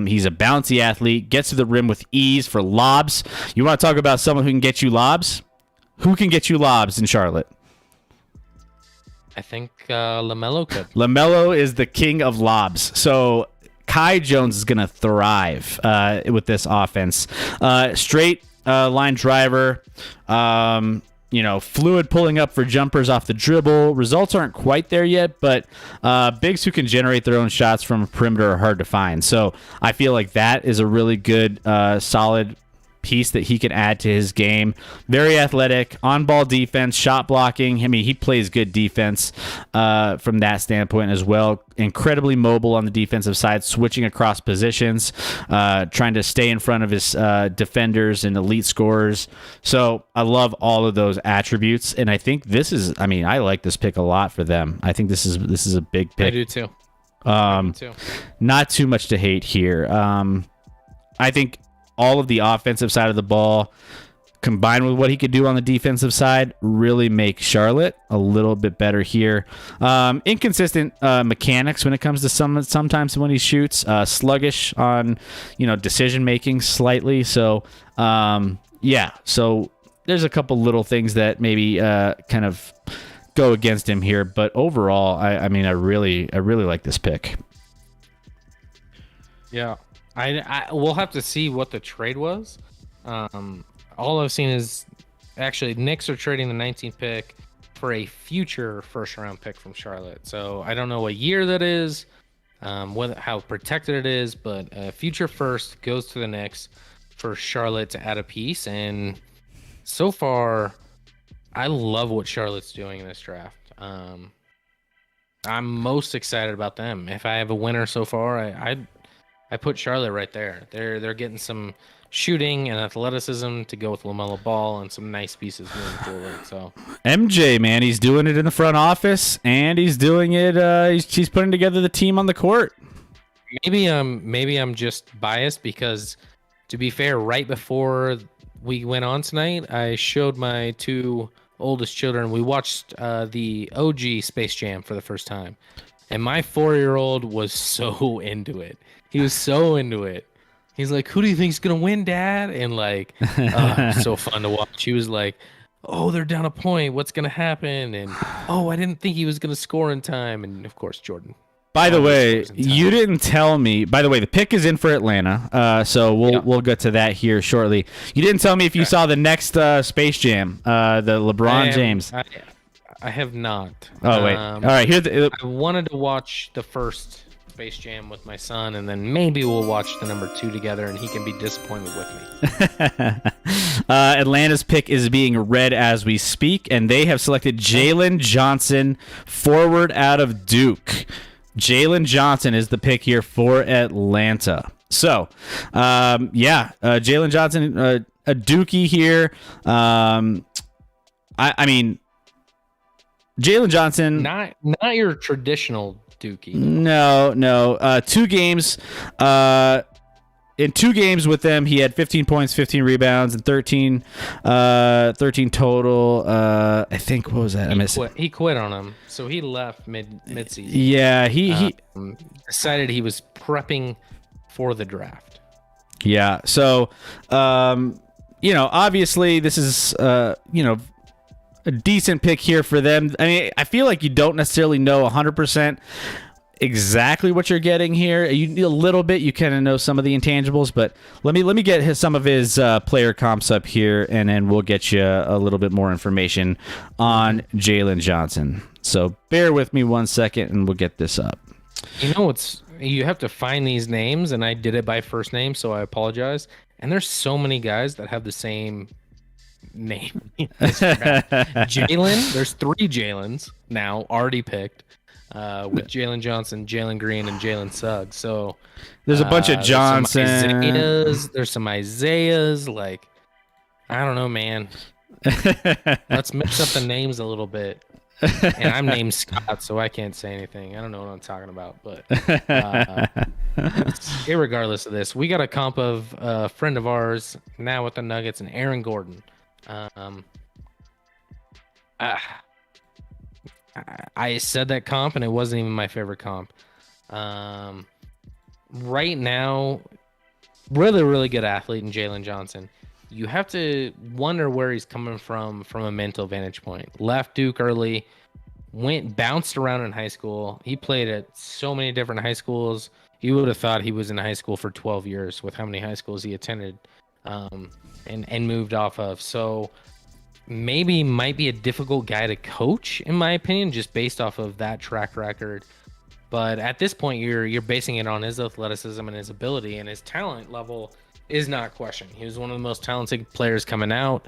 He's a bouncy athlete, gets to the rim with ease for lobs. You want to talk about someone who can get you lobs? Who can get you lobs in Charlotte? I think LaMelo could. LaMelo is the king of lobs. So Kai Jones is going to thrive with this offense. Straight line driver, fluid pulling up for jumpers off the dribble. Results aren't quite there yet, but bigs who can generate their own shots from a perimeter are hard to find. So I feel like that is a really good, solid piece that he can add to his game. Very athletic, on-ball defense, shot blocking. He plays good defense from that standpoint as well. Incredibly mobile on the defensive side, switching across positions, trying to stay in front of his defenders and elite scorers. So I love all of those attributes, and I think this is. I like this pick a lot for them. I think this is a big pick. I do too. Not too much to hate here. I think all of the offensive side of the ball combined with what he could do on the defensive side really make Charlotte a little bit better here. Inconsistent mechanics when it comes to sometimes when he shoots, sluggish on decision making slightly. So so there's a couple little things that maybe kind of go against him here, but overall I really like this pick. Yeah. I we'll have to see what the trade was. All I've seen is actually Knicks are trading the 19th pick for a future first round pick from Charlotte. So I don't know what year that is, how protected it is, but future first goes to the Knicks for Charlotte to add a piece. And so far, I love what Charlotte's doing in this draft. I'm most excited about them. If I have a winner so far, I put Charlotte right there. They're getting some shooting and athleticism to go with LaMelo Ball and some nice pieces moving forward. So MJ, man, he's doing it in the front office, and he's doing it. He's putting together the team on the court. maybe I'm just biased because, to be fair, right before we went on tonight, I showed my two oldest children. We watched the OG Space Jam for the first time, and my 4-year-old was so into it. He was so into it. He's like, "Who do you think's gonna win, Dad?" And like, so fun to watch. He was like, "Oh, they're down a point. What's gonna happen?" And oh, I didn't think he was gonna score in time. And of course, Jordan. By the always way, scores in time. you didn't tell me. By the way, the pick is in for Atlanta, so we'll get to that here shortly. You didn't tell me if you saw the next Space Jam, the LeBron James. I have not. Oh wait, all right. Here, I wanted to watch the first Space Jam with my son, and then maybe we'll watch the number 2 together, and he can be disappointed with me. Atlanta's pick is being read as we speak, and they have selected Jalen Johnson, forward out of Duke. Jalen Johnson is the pick here for Atlanta. So, Jalen Johnson, a Dookie here. I mean, Jalen Johnson. Not your traditional Dookie. No. 2 games. In 2 games with them, he had 15 points, 15 rebounds, and 13 total. I think, what was that? He quit on him, so he left mid-season. Yeah, he decided he was prepping for the draft. Yeah, so obviously this is a decent pick here for them. I mean, I feel like you don't necessarily know 100% exactly what you're getting here. You a little bit, you kind of know some of the intangibles, but let me get some of his player comps up here, and then we'll get you a little bit more information on Jalen Johnson. So bear with me 1 second, and we'll get this up. You have to find these names, and I did it by first name, so I apologize. And there's so many guys that have the same name. Jalen, there's 3 Jalens now already picked. With Jalen Johnson, Jalen Green, and Jalen Suggs. So there's a bunch of Johnson. There's some Isaiahs. Like, I don't know, man. Let's mix up the names a little bit. And I'm named Scott, so I can't say anything. I don't know what I'm talking about. But irregardless of this, we got a comp of a friend of ours now with the Nuggets, and Aaron Gordon. I said that comp, and it wasn't even my favorite comp. Right now, really, really good athlete in Jalen Johnson. You have to wonder where he's coming from a mental vantage point. Left Duke early, bounced around in high school. He played at so many different high schools. You would have thought he was in high school for 12 years with how many high schools he attended and moved off of. So maybe might be a difficult guy to coach, in my opinion, just based off of that track record. But at this point, you're basing it on his athleticism and his ability, and his talent level is not questioned. He was one of the most talented players coming out.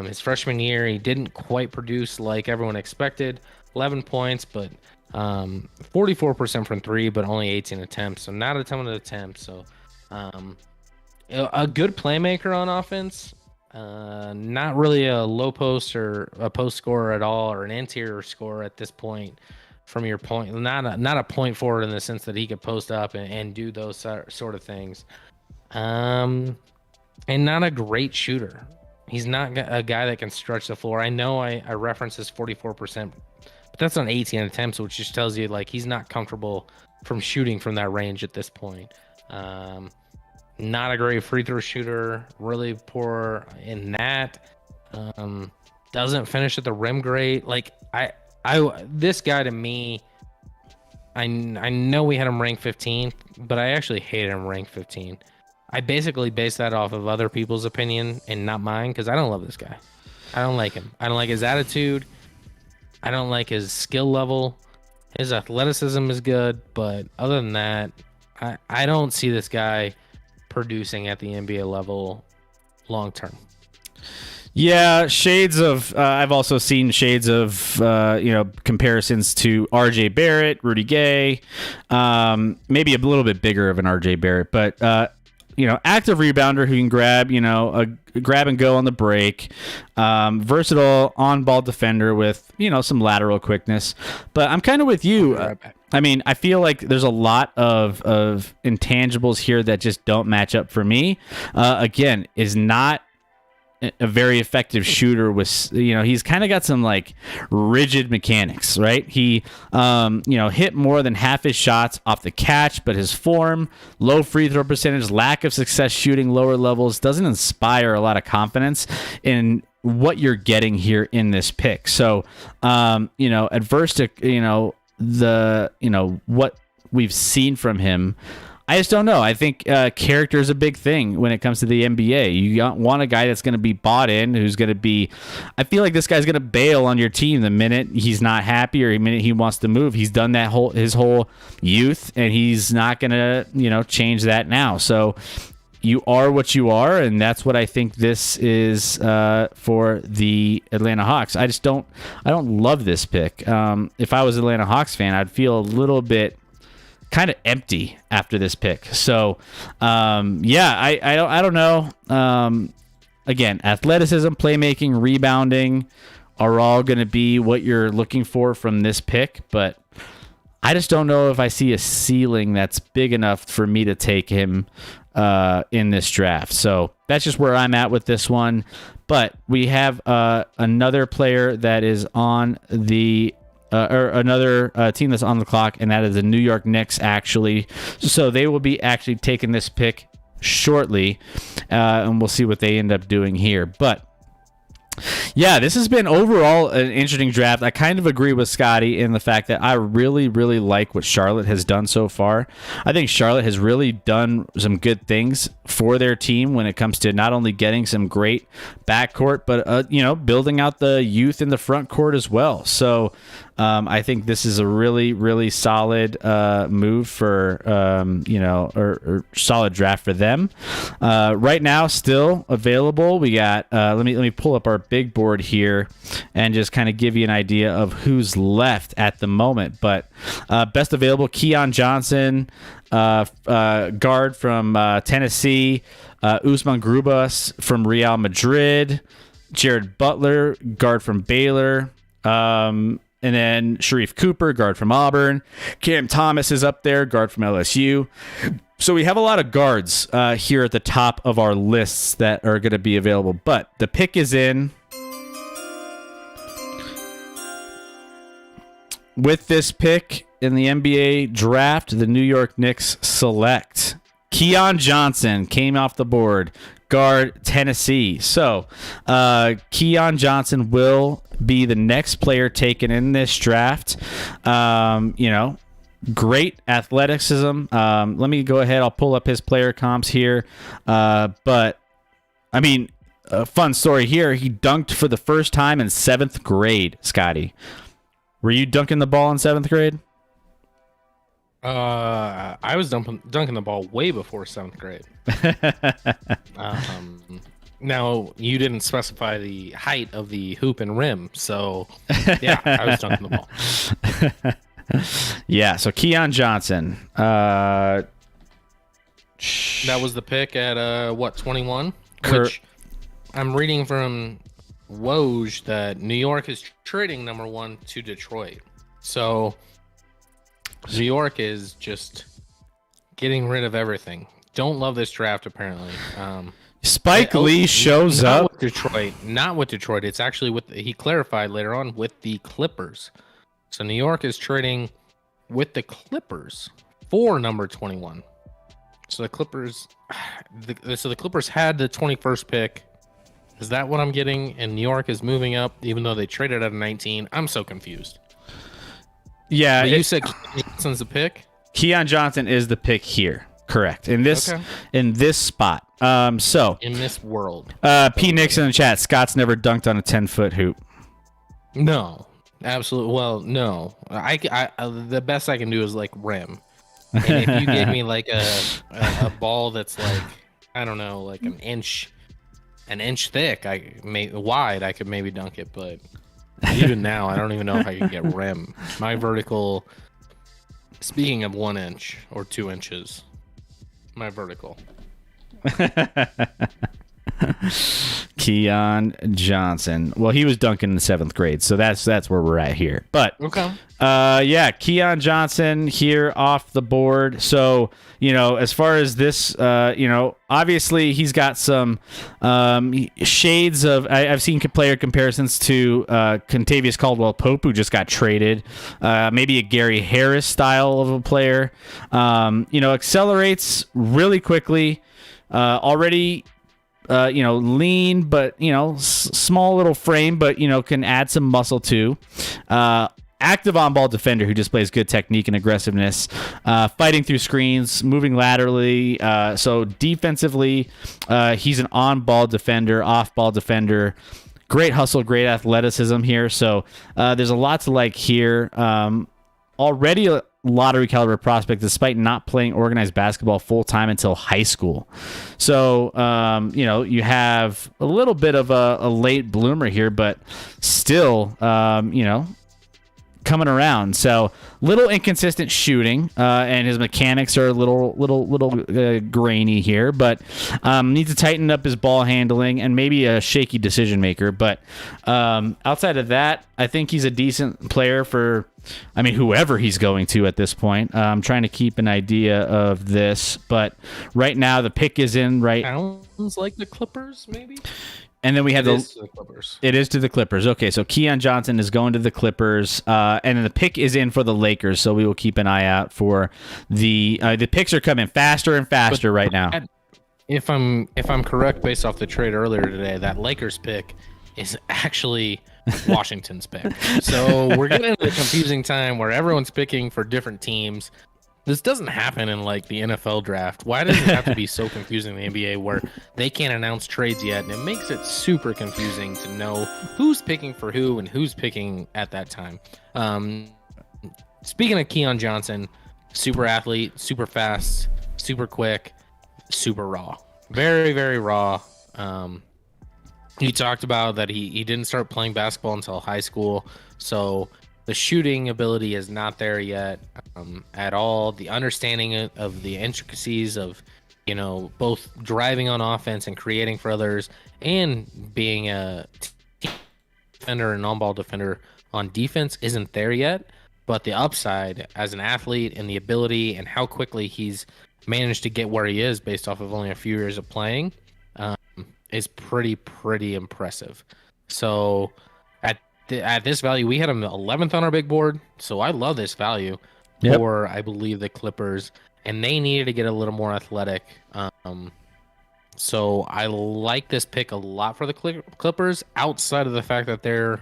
His freshman year, he didn't quite produce like everyone expected. 11 points, but 44% from 3, but only 18 attempts. So not a ton of attempts. So a good playmaker on offense. Not really a low post or a post scorer at all, or an interior scorer at this point. From your point, not a point forward in the sense that he could post up and do those sort of things. And not a great shooter. He's not a guy that can stretch the floor. I know I referenced his 44%, but that's on 18 attempts, which just tells you like he's not comfortable from shooting from that range at this point. Not a great free throw shooter. Really poor in that. Doesn't finish at the rim great. Like this guy to me, I know we had him ranked 15th, but I actually hated him ranked 15. I basically based that off of other people's opinion and not mine, because I don't love this guy. I don't like him. I don't like his attitude. I don't like his skill level. His athleticism is good, but other than that, I don't see this guy producing at the NBA level long term. Yeah, shades of. I've also seen shades of comparisons to R.J. Barrett, Rudy Gay, maybe a little bit bigger of an R.J. Barrett, but active rebounder who can grab grab and go on the break, versatile on ball defender with some lateral quickness. But I'm kind of with you. I mean, I feel like there's a lot of intangibles here that just don't match up for me. Again, is not a very effective shooter with, he's kind of got some like rigid mechanics, right? He, hit more than half his shots off the catch, but his form, low free throw percentage, lack of success shooting lower levels doesn't inspire a lot of confidence in what you're getting here in this pick. So, adverse to, what we've seen from him, I just don't know. I think character is a big thing when it comes to the NBA. You want a guy that's going to be bought in, who's going to be... I feel like this guy's going to bail on your team the minute he's not happy or the minute he wants to move. He's done that his whole youth, and he's not going to, change that now. So you are what you are, and that's what I think this is for the Atlanta Hawks. I don't love this pick. If I was an Atlanta Hawks fan, I'd feel a little bit kind of empty after this pick. So, I don't know. Again, athleticism, playmaking, rebounding are all going to be what you're looking for from this pick, but I just don't know if I see a ceiling that's big enough for me to take him in this draft. So that's just where I'm at with this one. But we have another player that is on the or another team that's on the clock, and that is the New York Knicks, actually. So they will be actually taking this pick shortly, and we'll see what they end up doing here. But yeah, this has been overall an interesting draft. I kind of agree with Scotty in the fact that I really, really like what Charlotte has done so far. I think Charlotte has really done some good things for their team when it comes to not only getting some great backcourt, but building out the youth in the front court as well. So I think this is a really, really solid move for or solid draft for them. Right now, still available. We got let me pull up our big board here and just kind of give you an idea of who's left at the moment. But best available: Keon Johnson, guard from Tennessee, Usman Grubas from Real Madrid, Jared Butler, guard from Baylor. And then Sharif Cooper, guard from Auburn. Cam Thomas is up there, guard from LSU. So we have a lot of guards here at the top of our lists that are going to be available. But the pick is in. With this pick in the NBA draft, the New York Knicks select Keon Johnson, came off the board, guard, Tennessee. So Keon Johnson will be the next player taken in this draft. Great athleticism. Let me go ahead. I'll pull up his player comps here. But I mean, a fun story here. He dunked for the first time in 7th grade, Scotty. Were you dunking the ball in 7th grade? I was dunking the ball way before 7th grade. Now, you didn't specify the height of the hoop and rim, so yeah, I was dunking the ball. Yeah, so Keon Johnson. That was the pick at 21? Which I'm reading from Woj that New York is trading number 1 to Detroit. So New York is just getting rid of everything. Don't love this draft, apparently. Spike Lee shows up. Not with Detroit. It's actually he clarified later on with the Clippers. So New York is trading with the Clippers for number 21. So the Clippers, the Clippers had the 21st pick. Is that what I'm getting? And New York is moving up, even though they traded at a 19. I'm so confused. Yeah, you said Keon Johnson's the pick. Keon Johnson is the pick here. Correct. In this spot. So in this world. P. Nixon in the chat. Scott's never dunked on a 10-foot hoop. No. Absolutely. Well, no. I the best I can do is like rim. And if you gave me like a ball that's like, I don't know, like an inch an inch thick, wide, I could maybe dunk it, but even now, I don't even know if I can get rim. My vertical, speaking of 1 inch or 2 inches, my vertical. Keon Johnson. Well, he was dunking in the 7th grade, so that's where we're at here. But Okay. yeah, Keon Johnson here off the board. So, as far as this, obviously he's got some shades of. I've seen player comparisons to Contavious Caldwell Pope, who just got traded. Maybe a Gary Harris style of a player. Accelerates really quickly. Already. Lean, but small little frame, but can add some muscle too. Active on-ball defender who displays good technique and aggressiveness, fighting through screens, moving laterally. So defensively, he's an on-ball defender, off-ball defender. Great hustle, great athleticism here. So there's a lot to like here. Already a lottery caliber prospect despite not playing organized basketball full time until high school. So, you have a little bit of a late bloomer here, but still, coming around. So little inconsistent shooting, and his mechanics are a little grainy here, but needs to tighten up his ball handling and maybe a shaky decision maker. But outside of that, I think he's a decent player for, whoever he's going to at this point. I'm trying to keep an idea of this, but right now the pick is in right. Sounds like the Clippers, maybe. And then we have the Clippers. It is to the Clippers. Okay, so Keon Johnson is going to the Clippers, and then the pick is in for the Lakers. So we will keep an eye out for the picks are coming faster and faster right now. If I'm correct, based off the trade earlier today, that Lakers pick is actually Washington's pick. So we're getting into a confusing time where everyone's picking for different teams. This doesn't happen in like the NFL draft. Why does it have to be so confusing in the NBA where they can't announce trades yet? And it makes it super confusing to know who's picking for who and who's picking at that time. Speaking of Keon Johnson, super athlete, super fast, super quick, super raw. Very, very raw. He talked about that he didn't start playing basketball until high school. So the shooting ability is not there yet at all. The understanding of the intricacies of, both driving on offense and creating for others and being a defender and on-ball defender on defense isn't there yet. But the upside as an athlete and the ability and how quickly he's managed to get where he is based off of only a few years of playing is pretty impressive. So at this value, we had him 11th on our big board, so I love this value for, I believe, the Clippers, and they needed to get a little more athletic. So I like this pick a lot for the Clippers, outside of the fact that they're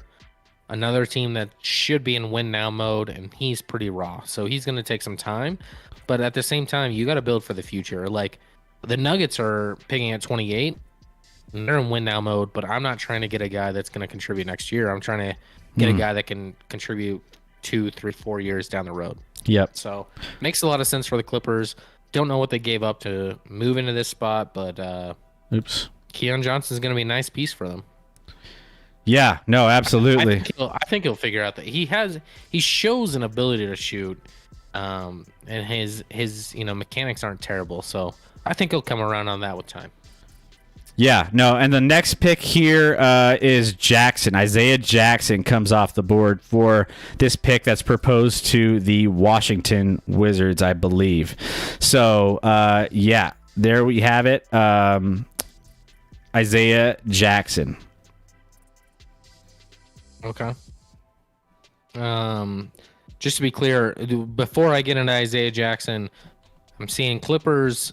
another team that should be in win now mode, and he's pretty raw, so he's going to take some time. But at the same time, you got to build for the future. Like the Nuggets are picking at 28. They're in win now mode, but I'm not trying to get a guy that's going to contribute next year. I'm trying to get a guy that can contribute 2, 3, 4 years down the road. Yep. So makes a lot of sense for the Clippers. Don't know what they gave up to move into this spot, but Keon Johnson is going to be a nice piece for them. Yeah, no, absolutely. I think he'll figure out that he shows an ability to shoot, and his mechanics aren't terrible. So I think he'll come around on that with time. Yeah, no, and the next pick here is Jackson. Isaiah Jackson comes off the board for this pick that's proposed to the Washington Wizards, I believe. So, yeah, there we have it. Isaiah Jackson. Okay. Just to be clear, before I get into Isaiah Jackson, I'm seeing Clippers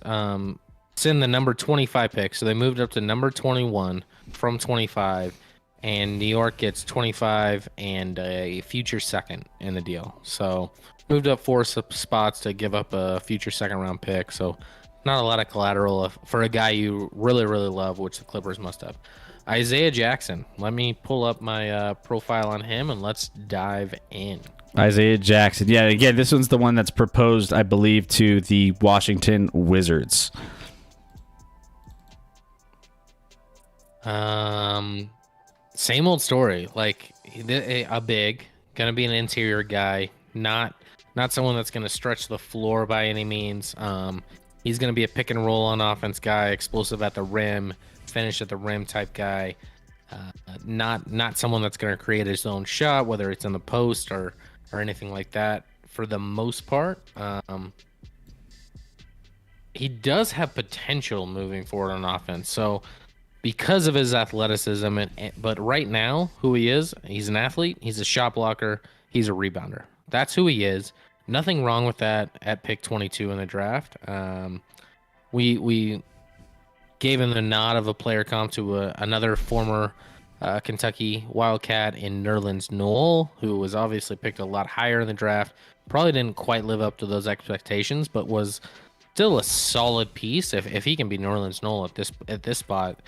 send the number 25 pick, so they moved up to number 21 from 25, and New York gets 25 and a future second in the deal. So moved up 4 spots to give up a future second round pick. So not a lot of collateral for a guy you really, really love, which the Clippers must have. Isaiah Jackson. Let me pull up my profile on him and let's dive in. Isaiah Jackson. Yeah, again, this one's the one that's proposed, I believe, to the Washington Wizards. Same old story. Like a big, gonna be an interior guy, not someone that's gonna stretch the floor by any means. He's gonna be a pick and roll on offense guy, explosive at the rim, finish at the rim type guy. Not someone that's gonna create his own shot, whether it's in the post or anything like that. For the most part, he does have potential moving forward on offense. So because of his athleticism, but right now, who he is, he's an athlete, he's a shot blocker, he's a rebounder. That's who he is. Nothing wrong with that at pick 22 in the draft. We gave him the nod of a player comp to another former Kentucky Wildcat in Nerlens Noel, who was obviously picked a lot higher in the draft. Probably didn't quite live up to those expectations, but was still a solid piece. If he can be Nerlens Noel at this spot,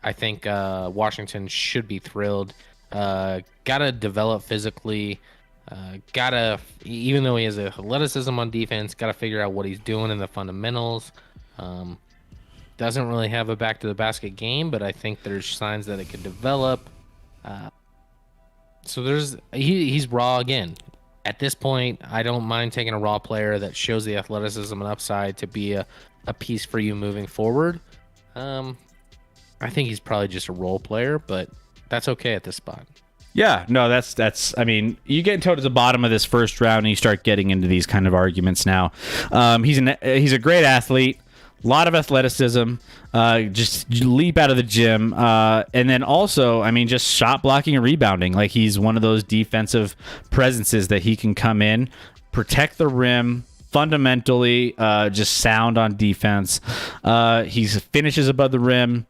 I think Washington should be thrilled. Gotta develop physically. Even though he has athleticism on defense, gotta figure out what he's doing in the fundamentals. Doesn't really have a back to the basket game, but I think there's signs that it could develop. So he's raw again. At this point, I don't mind taking a raw player that shows the athleticism and upside to be a piece for you moving forward. I think he's probably just a role player, but that's okay at this spot. Yeah, no, that's. I mean, you get towards the bottom of this first round, and you start getting into these kind of arguments now. He's a great athlete, a lot of athleticism, just leap out of the gym, and then also, I mean, just shot blocking and rebounding. Like, he's one of those defensive presences that he can come in, protect the rim. Fundamentally, just sound on defense. He finishes above the rim.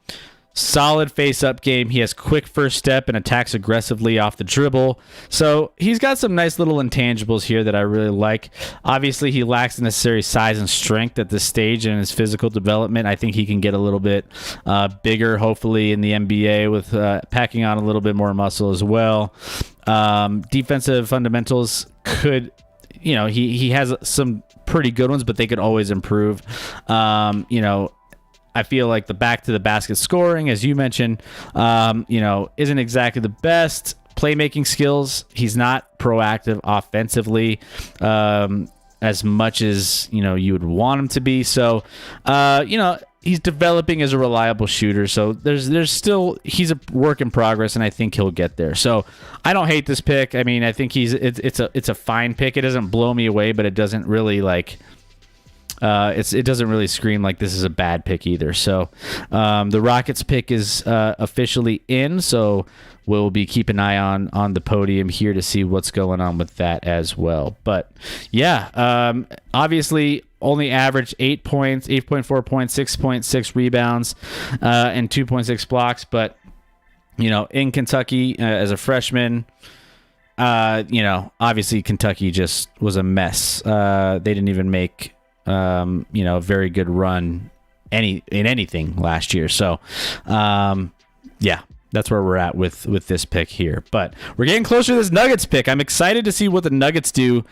Solid face-up game. He has quick first step and attacks aggressively off the dribble. So he's got some nice little intangibles here that I really like. Obviously, he lacks the necessary size and strength at this stage in his physical development. I think he can get a little bit bigger, hopefully, in the NBA with packing on a little bit more muscle as well. Defensive fundamentals could... he has some pretty good ones, but they could always improve. I feel like the back to the basket scoring, as you mentioned, isn't exactly the best. Playmaking skills, he's not proactive offensively as much as you would want him to be. So, he's developing as a reliable shooter. So there's still, he's a work in progress, and I think he'll get there. So I don't hate this pick. I mean, I think it's a fine pick. It doesn't blow me away, but it doesn't really it doesn't really scream like this is a bad pick either. So the Rockets pick is officially in. So we'll be keeping an eye on the podium here to see what's going on with that as well. But yeah, obviously only averaged 8 points, 8.4 points, 6.6 rebounds, and 2.6 blocks. But in Kentucky as a freshman. Obviously Kentucky just was a mess. They didn't even make a very good run in anything last year. So yeah, that's where we're at with this pick here. But we're getting closer to this Nuggets pick. I'm excited to see what the Nuggets do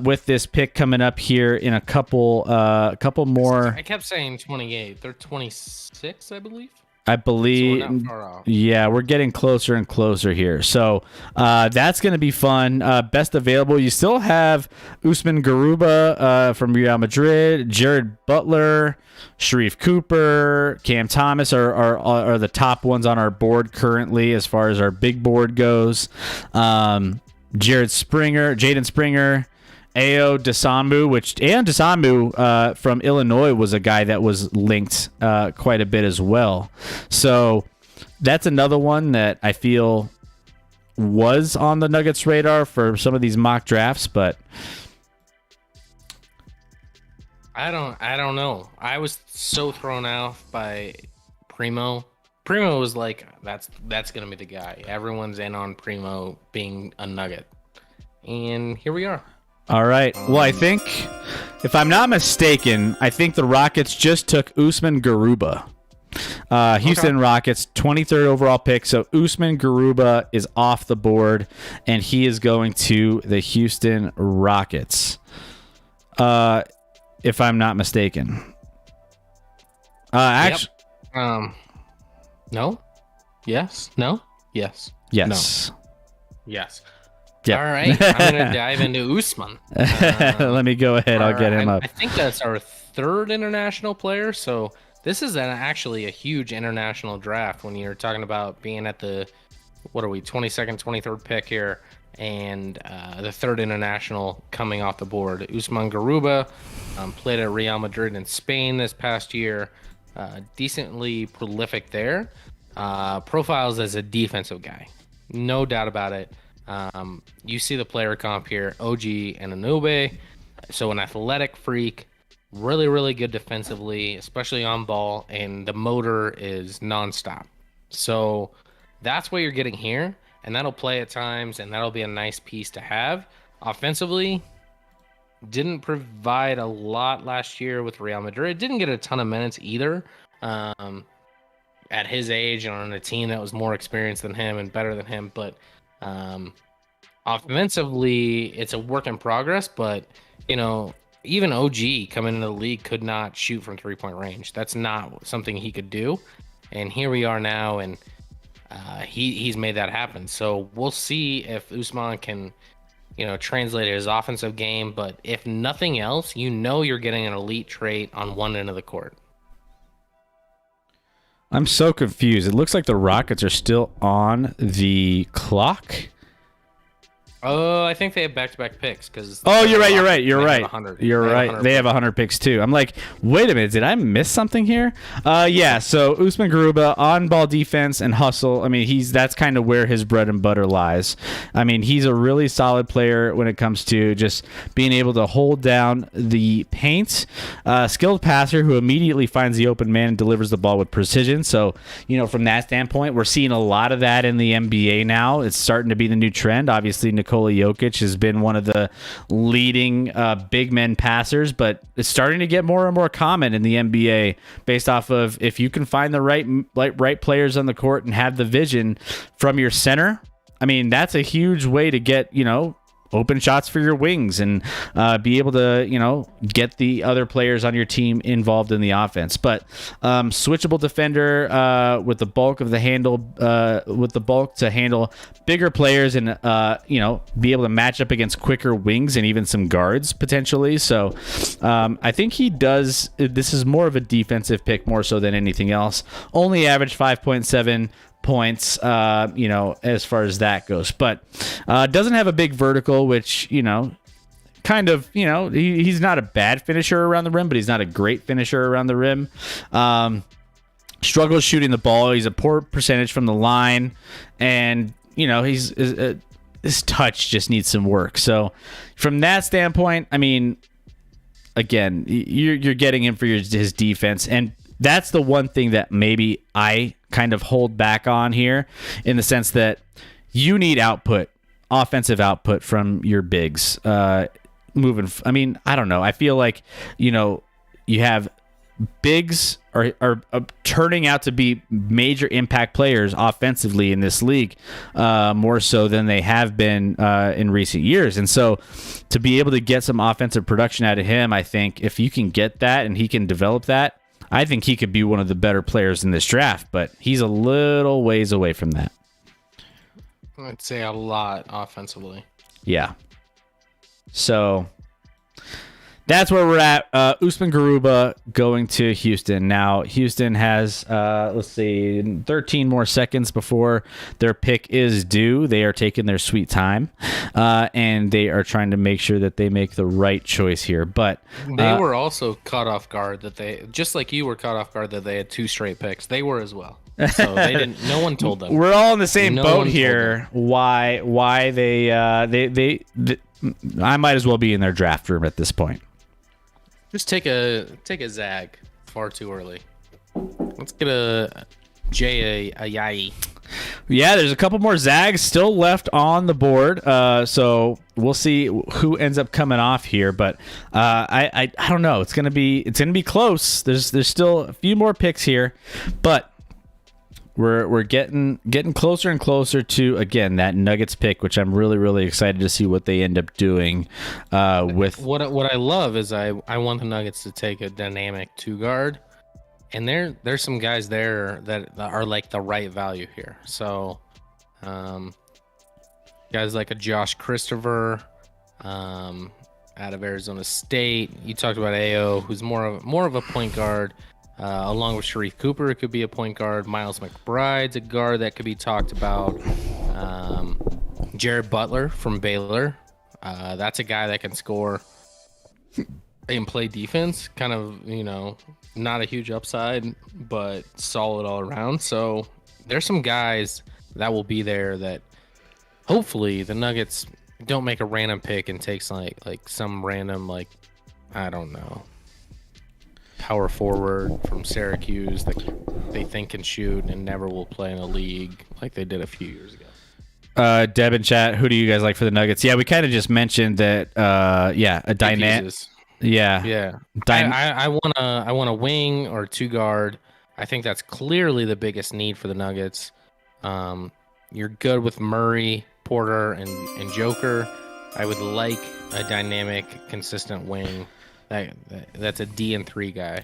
with this pick coming up here in a couple more. I kept saying 28. They're 26, I believe. I believe, so we're not far off. Yeah, we're getting closer and closer here. So that's going to be fun. Best available, you still have Usman Garuba from Real Madrid, Jared Butler, Sharif Cooper, Cam Thomas are the top ones on our board currently as far as our big board goes. Jaden Springer, Ayo Dosunmu, from Illinois was a guy that was linked quite a bit as well. So that's another one that I feel was on the Nuggets radar for some of these mock drafts, but I don't know. I was so thrown off by Primo. Primo was like, that's gonna be the guy. Everyone's in on Primo being a Nugget, and here we are. All right. Well, I think, if I'm not mistaken, I think the Rockets just took Usman Garuba. Houston Rockets, 23rd overall pick. So Usman Garuba is off the board, and he is going to the Houston Rockets. If I'm not mistaken. No. Yes. No. Yes. Yes. Yes. Yep. All right. I'm gonna dive into Usman. Let me go ahead. I'll get him up. I think that's our third international player. So this is actually a huge international draft when you're talking about being at the, what are we, 22nd, 23rd pick here, and the third international coming off the board. Usman Garuba played at Real Madrid in Spain this past year. Decently prolific there. Profiles as a defensive guy. No doubt about it. You see the player comp here, OG and Anube. So an athletic freak, really, really good defensively, especially on ball, and the motor is nonstop. So that's what you're getting here, and that'll play at times, and that'll be a nice piece to have. Offensively, didn't provide a lot last year with Real Madrid. Didn't get a ton of minutes either. At his age and on a team that was more experienced than him and better than him, but offensively, it's a work in progress. But even OG coming into the league could not shoot from 3-point range. That's not something he could do. And here we are now, and he's made that happen. So we'll see if Usman can, translate his offensive game. But if nothing else, you're getting an elite trait on one end of the court. I'm so confused. It looks like the Rockets are still on the clock. Oh, I think they have back-to-back picks because. Oh, you're right. You're right. They have 100 100 picks too. I'm like, wait a minute, did I miss something here? Yeah. So Usman Garuba, on-ball defense and hustle. I mean, that's kind of where his bread and butter lies. I mean, he's a really solid player when it comes to just being able to hold down the paint. Skilled passer who immediately finds the open man and delivers the ball with precision. So, from that standpoint, we're seeing a lot of that in the NBA now. It's starting to be the new trend. Obviously, Nikola Jokic has been one of the leading big men passers, but it's starting to get more and more common in the NBA based off of if you can find the right players on the court and have the vision from your center. I mean, that's a huge way to get, open shots for your wings and be able to, get the other players on your team involved in the offense. But switchable defender with the bulk of the handle, with the bulk to handle bigger players and, be able to match up against quicker wings and even some guards potentially. So I think he does. This is more of a defensive pick more so than anything else. Only averaged 5.7 points, as far as that goes, but doesn't have a big vertical, which, kind of, he's not a bad finisher around the rim, but he's not a great finisher around the rim. Struggles shooting the ball. He's a poor percentage from the line, and, his touch just needs some work. So from that standpoint, I mean, again, you're getting him for his defense, and that's the one thing that maybe I kind of hold back on here, in the sense that you need offensive output from your bigs. I mean, I don't know. I feel like, you have bigs are turning out to be major impact players offensively in this league, more so than they have been in recent years. And so to be able to get some offensive production out of him, I think if you can get that and he can develop that, I think he could be one of the better players in this draft, but he's a little ways away from that. I'd say a lot offensively. Yeah. So that's where we're at. Usman Garuba going to Houston. Now, Houston has, 13 more seconds before their pick is due. They are taking their sweet time, and they are trying to make sure that they make the right choice here. But they were also caught off guard that they, just like you were caught off guard that they had 2 straight picks. They were as well. So they didn't. No one told them. We're all in the same boat here. Why they I might as well be in their draft room at this point. Just take a zag far too early. Let's get a Yai. Yeah, there's a couple more zags still left on the board. So we'll see who ends up coming off here. But I don't know. It's gonna be close. There's still a few more picks here, but we're getting closer and closer to, again, that Nuggets pick, which I'm really, really excited to see what they end up doing with. What I love is I want the Nuggets to take a dynamic 2 guard And there's some guys there that are like the right value here. So, guys like a Josh Christopher, out of Arizona State. You talked about AO, who's more of a point guard. Along with Sharif Cooper, it could be a point guard. Miles McBride's a guard that could be talked about. Jared Butler from Baylor. That's a guy that can score and play defense. Kind of, not a huge upside, but solid all around. So there's some guys that will be there that hopefully the Nuggets don't make a random pick and takes like some random, I don't know, power forward from Syracuse that they think can shoot and never will play in a league like they did a few years ago. Deb in chat, who do you guys like for the Nuggets? Yeah, we kind of just mentioned that. A dynamic. Yeah. I want a wing or two guard. I think that's clearly the biggest need for the Nuggets. You're good with Murray, Porter, and Joker. I would like a dynamic, consistent wing. That's a D and 3 guy,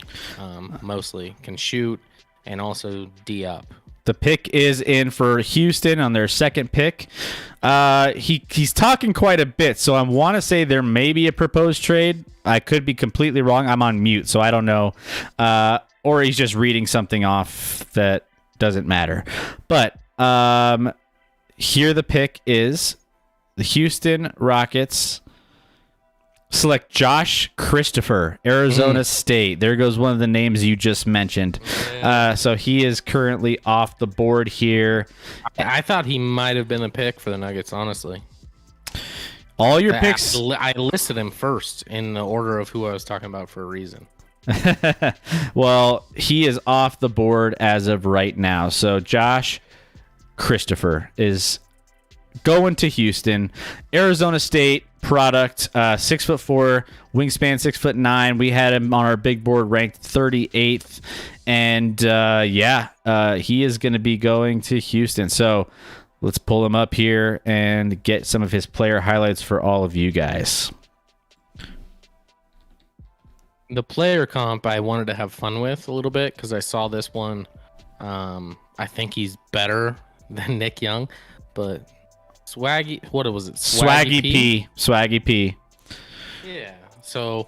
mostly can shoot and also D up. The pick is in for Houston on their second pick. He's talking quite a bit, so I want to say there may be a proposed trade. I could be completely wrong. I'm on mute, so I don't know. Or he's just reading something off that doesn't matter. But here the pick is the Houston Rockets select Josh Christopher, Arizona State. There goes one of the names you just mentioned. So he is currently off the board here. I thought he might have been a pick for the Nuggets, honestly. All your picks. I listed him first in the order of who I was talking about for a reason. Well, he is off the board as of right now. So Josh Christopher is going to Houston. Arizona State product, 6'4", wingspan 6'9". We had him on our big board ranked 38th, and he is going to be going to Houston. So let's pull him up here and get some of his player highlights for all of you guys. The player comp I wanted to have fun with a little bit because I saw this one. I think he's better than Nick Young, but Swaggy, what was it? Swaggy P. Yeah. So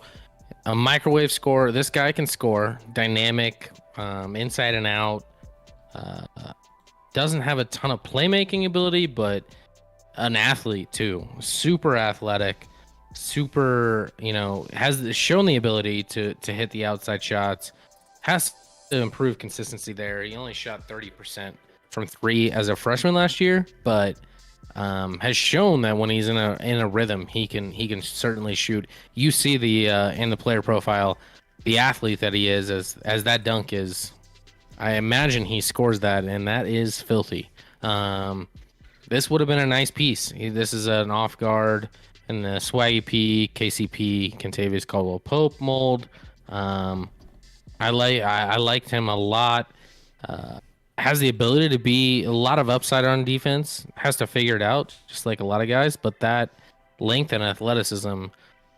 a microwave scorer. This guy can score. Dynamic, inside and out. Doesn't have a ton of playmaking ability, but an athlete too. Super athletic. Super, has shown the ability to hit the outside shots. Has to improve consistency there. He only shot 30% from 3 as a freshman last year, but has shown that when he's in a rhythm, he can certainly shoot. You see the in the player profile, the athlete that he is as that dunk is. I imagine he scores that, and that is filthy. This would have been a nice piece. This is an off guard in the Swaggy P, KCP, Kentavious Caldwell-Pope mold. I liked him a lot. Has the ability to be a lot of upside on defense. Has to figure it out, just like a lot of guys. But that length and athleticism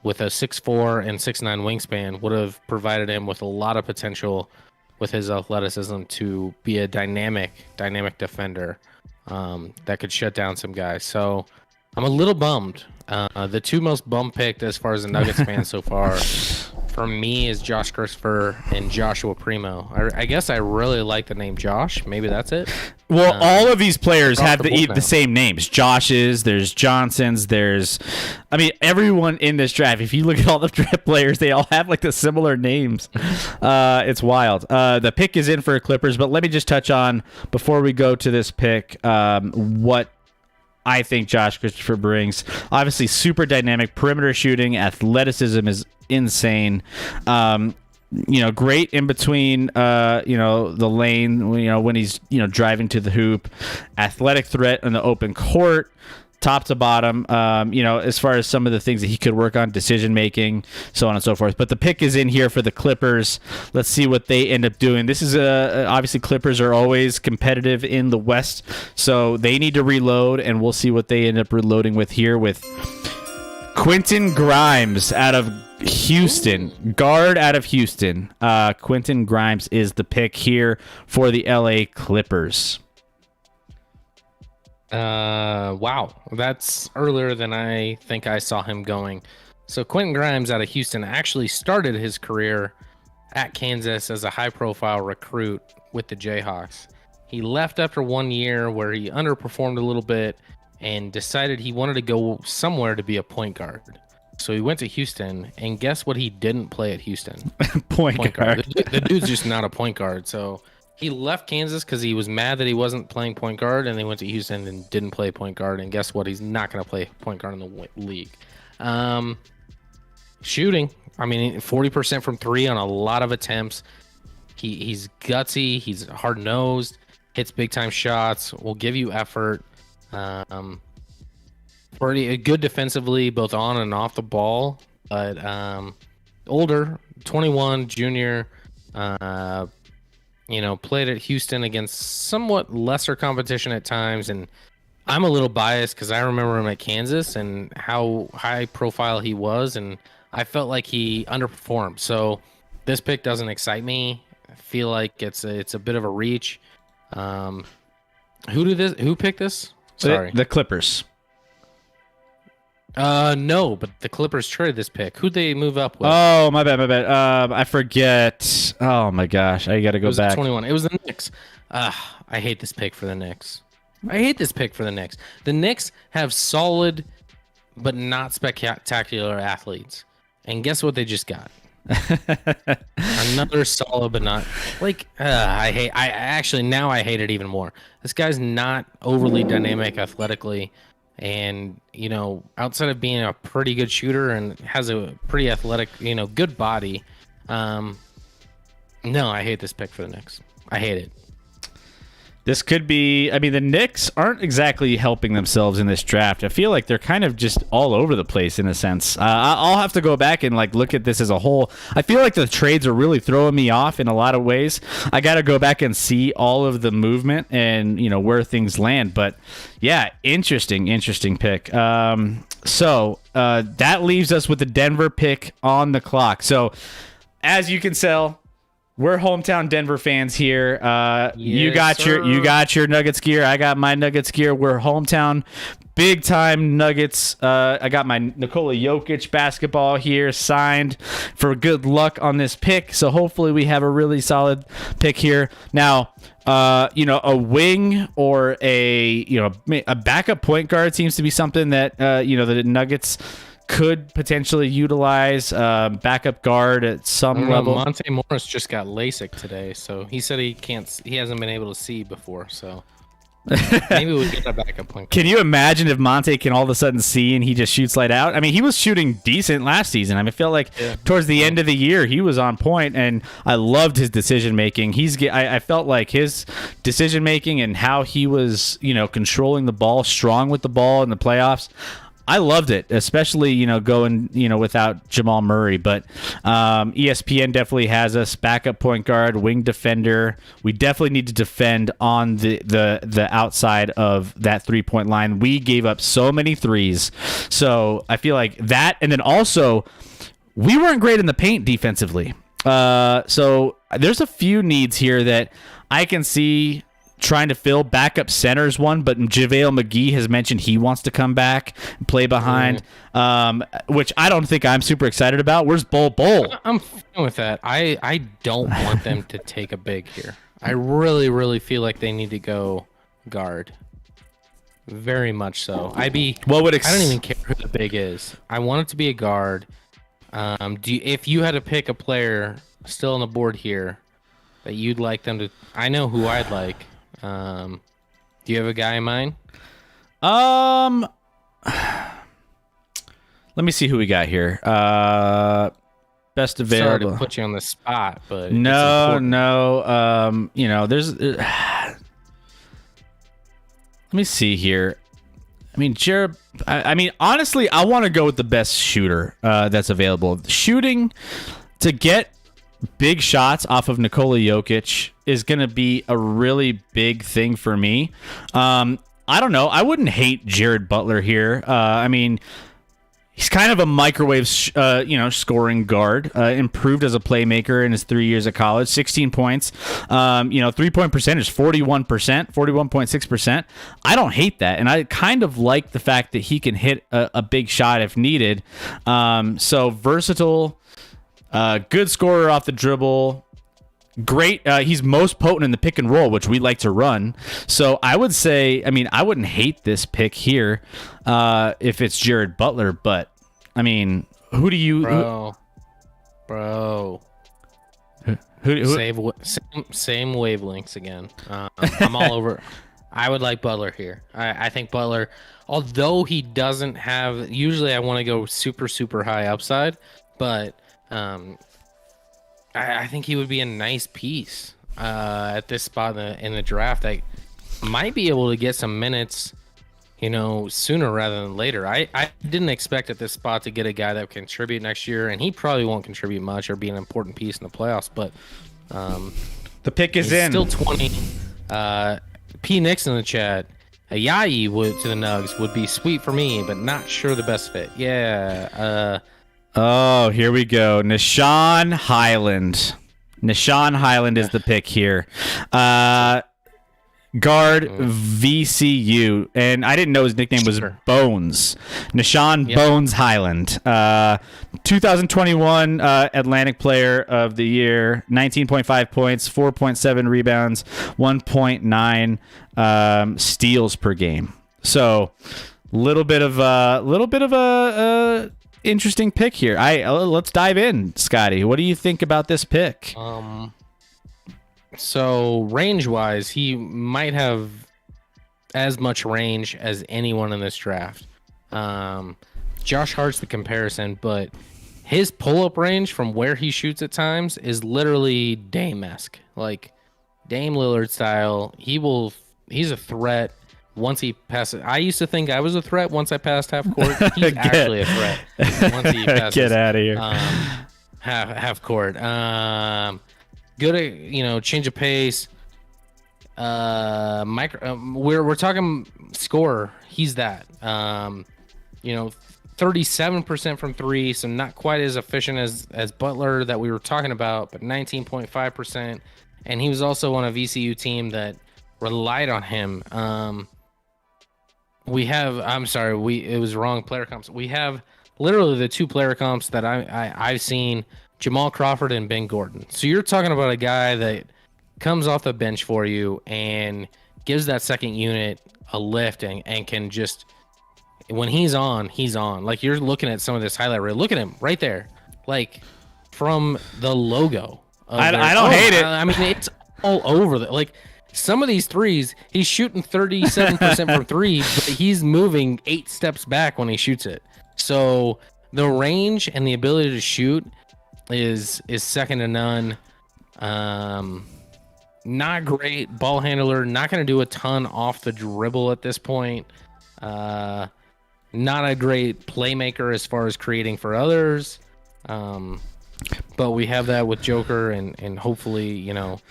with a 6'4" and 6'9" wingspan would have provided him with a lot of potential with his athleticism to be a dynamic defender that could shut down some guys. So I'm a little bummed. The two most bummed picked as far as the Nuggets fans so far for me is Josh Christopher and Joshua Primo. I guess I really like the name Josh. Maybe that's it. Well, all of these players have the same names. Josh's, there's Johnson's, everyone in this draft, if you look at all the draft players, they all have like the similar names. It's wild. The pick is in for Clippers, but let me just touch on, before we go to this pick, what I think Josh Christopher brings. Obviously, super dynamic perimeter shooting. Athleticism is insane. Great in between, the lane, when he's, driving to the hoop. Athletic threat in the open court, top to bottom, as far as some of the things that he could work on, decision making, so on and so forth. But the pick is in here for the Clippers. Let's see what they end up doing. This is obviously Clippers are always competitive in the West, so they need to reload, and we'll see what they end up reloading with here with Quentin Grimes out of Houston, guard out of Houston. Quentin Grimes is the pick here for the LA Clippers. Wow, that's earlier than I think I saw him going. So Quentin Grimes out of Houston actually started his career at Kansas as a high-profile recruit with the Jayhawks. He left after 1 year where he underperformed a little bit and decided he wanted to go somewhere to be a point guard. So he went to Houston, and guess what he didn't play at Houston? Point guard. The dude's just not a point guard. So he left Kansas because he was mad that he wasn't playing point guard, and they went to Houston and didn't play point guard. And guess what? He's not going to play point guard in the league. Shooting, I mean, 40% from three on a lot of attempts. He's gutsy. He's hard-nosed. Hits big-time shots. Will give you effort. Pretty good defensively, both on and off the ball. But older, 21, junior. Played at Houston against somewhat lesser competition at times, and I'm a little biased because I remember him at Kansas and how high profile he was, and I felt like he underperformed. So this pick doesn't excite me. I feel like it's a bit of a reach. Who picked this? Sorry, The Clippers. No, but the Clippers traded this pick. Who'd they move up with? Oh, my bad. I forget. Oh my gosh, I got to go back. 21. It was the Knicks. I hate this pick for the Knicks. The Knicks have solid, but not spectacular athletes. And guess what they just got? Another solid, but not I hate it even more. This guy's not overly dynamic athletically, and outside of being a pretty good shooter and has a pretty athletic, good body. No, I hate this pick for the Knicks. I hate it. This could be, the Knicks aren't exactly helping themselves in this draft. I feel like they're kind of just all over the place in a sense. I'll have to go back and look at this as a whole. I feel like the trades are really throwing me off in a lot of ways. I got to go back and see all of the movement and, where things land. But yeah, interesting pick. So that leaves us with the Denver pick on the clock. So as you can tell, we're hometown Denver fans here. You got your Nuggets gear. I got my Nuggets gear. We're hometown, big time Nuggets. I got my Nikola Jokic basketball here signed for good luck on this pick. So hopefully we have a really solid pick here. Now, a wing or a backup point guard seems to be something that the Nuggets could potentially utilize. Backup guard at some level. Monte Morris just got LASIK today, so he said he hasn't been able to see before, so maybe we get a backup point guard. Can you imagine if Monte can all of a sudden see and he just shoots light out? He was shooting decent last season. I feel like towards the end of the year he was on point, and I loved his decision making. I felt like his decision making and how he was controlling the ball, strong with the ball in the playoffs. I loved it, especially, going, without Jamal Murray. But ESPN definitely has us backup point guard, wing defender. We definitely need to defend on the outside of that 3-point line. We gave up so many threes. So I feel like that. And then also, we weren't great in the paint defensively. So there's a few needs here that I can see trying to fill. Backup centers one, but JaVale McGee has mentioned he wants to come back and play behind, which I don't think I'm super excited about. Where's Bol? I'm fine with that. I don't want them to take a big here. I really, really feel like they need to go guard. Very much so. I don't even care who the big is. I want it to be a guard. If you had to pick a player still on the board here that you'd like them to, I know who I'd like. Do you have a guy in mind? Let me see who we got here. Best available. Sorry to put you on the spot, but no. There's. Let me see here. Jared. Honestly, I want to go with the best shooter that's available. Shooting to get big shots off of Nikola Jokic is going to be a really big thing for me. I don't know. I wouldn't hate Jared Butler here. He's kind of a microwave, scoring guard. Improved as a playmaker in his 3 years at college. 16 points. 3-point percentage, 41%, 41.6%. I don't hate that, and I kind of like the fact that he can hit a big shot if needed. So versatile, good scorer off the dribble. Great. He's most potent in the pick and roll, which we like to run. So I would say, I wouldn't hate this pick here if it's Jared Butler. But, who do you... Bro. Who, Same wavelengths again. I'm all over. I would like Butler here. I think Butler, although he doesn't have... Usually I want to go super, super high upside. But... I think he would be a nice piece at this spot in the draft. I might be able to get some minutes, sooner rather than later. I didn't expect at this spot to get a guy that would contribute next year, and he probably won't contribute much or be an important piece in the playoffs. But the pick is in. Still 20. P. Nix in the chat. A Yai would to the Nugs would be sweet for me, but not sure the best fit. Yeah. Oh, here we go. Nishan Highland. Nishan Highland is the pick here. Guard VCU. And I didn't know his nickname was Bones. Nishan Bones Highland. 2021 Atlantic Player of the Year. 19.5 points, 4.7 rebounds, 1.9 steals per game. So, little bit of a interesting pick here. Let's dive in, Scotty. What do you think about this pick? So range-wise, he might have as much range as anyone in this draft. Josh Hart's the comparison, but his pull-up range from where he shoots at times is literally Dame-esque, like Dame Lillard style. He's a threat. Once he passes, I used to think I was a threat once I passed half court. He's actually a threat once he passes. Get out of here. Half court. Good at change of pace. We're talking scorer. He's that. 37% from three, so not quite as efficient as Butler that we were talking about, but 19.5%. And he was also on a VCU team that relied on him. It was wrong player comps. We have literally the two player comps that I've seen, Jamal Crawford and Ben Gordon. So you're talking about a guy that comes off the bench for you and gives that second unit a lift and can just, when he's on. Like, you're looking at some of this highlight reel. Look at him right there. Like, from the logo. I don't hate it. It's all over. Like, some of these threes, he's shooting 37% from three, but he's moving 8 steps back when he shoots it. So the range and the ability to shoot is second to none. Not great ball handler. Not going to do a ton off the dribble at this point. Not a great playmaker as far as creating for others. But we have that with Joker and hopefully, and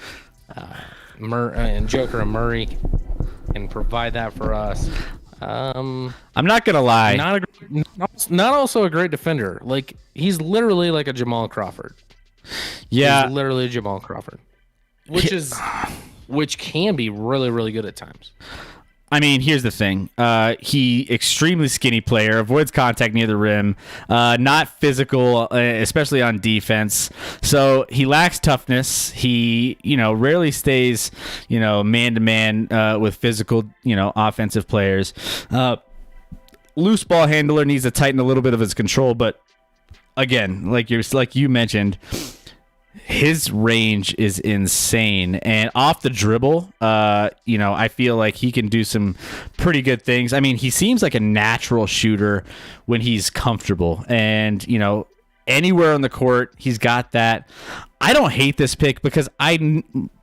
Joker and Murray can provide that for us. I'm not gonna lie. Not also a great defender. Like, he's literally like a Jamal Crawford. Yeah, he's literally Jamal Crawford, which can be really, really good at times. Here's the thing. He extremely skinny player, avoids contact near the rim, not physical, especially on defense. So he lacks toughness. He, rarely stays, man to man with physical, offensive players. Loose ball handler, needs to tighten a little bit of his control, but again, like you mentioned, his range is insane, and off the dribble, I feel like he can do some pretty good things. He seems like a natural shooter when he's comfortable, and anywhere on the court, he's got that. I don't hate this pick because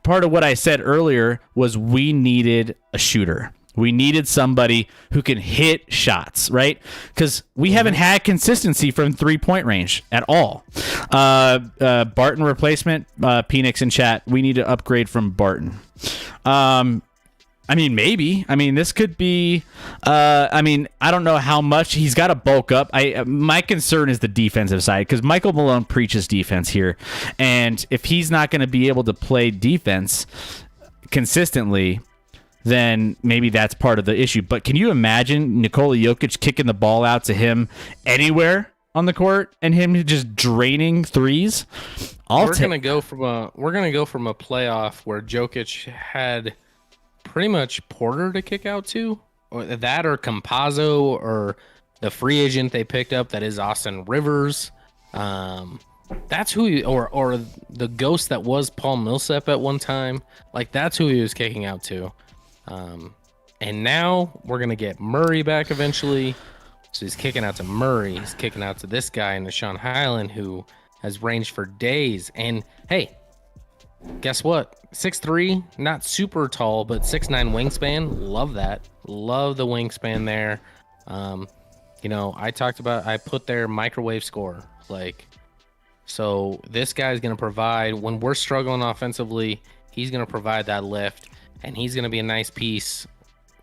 part of what I said earlier was we needed a shooter. We needed somebody who can hit shots, right? Because we haven't had consistency from 3-point range at all. Barton replacement, Penix in chat. We need to upgrade from Barton. I mean, maybe. I mean, this could be. I mean, I don't know how much he's got to bulk up. My concern is the defensive side because Michael Malone preaches defense here, and if he's not going to be able to play defense consistently, then maybe that's part of the issue. But can you imagine Nikola Jokic kicking the ball out to him anywhere on the court and him just draining threes? We're gonna go from a playoff where Jokic had pretty much Porter to kick out to, or that, or Campazzo, or the free agent they picked up that is Austin Rivers. That's who he, or the ghost that was Paul Millsap at one time. Like, that's who he was kicking out to. And now we're gonna get Murray back eventually. So he's kicking out to Murray. He's kicking out to this guy, Nashawn Highland, who has ranged for days. And hey, guess what? 6'3", not super tall, but 6'9" wingspan. Love that. Love the wingspan there. I put their microwave score. Like, so this guy's going to provide, when we're struggling offensively, he's going to provide that lift, and he's going to be a nice piece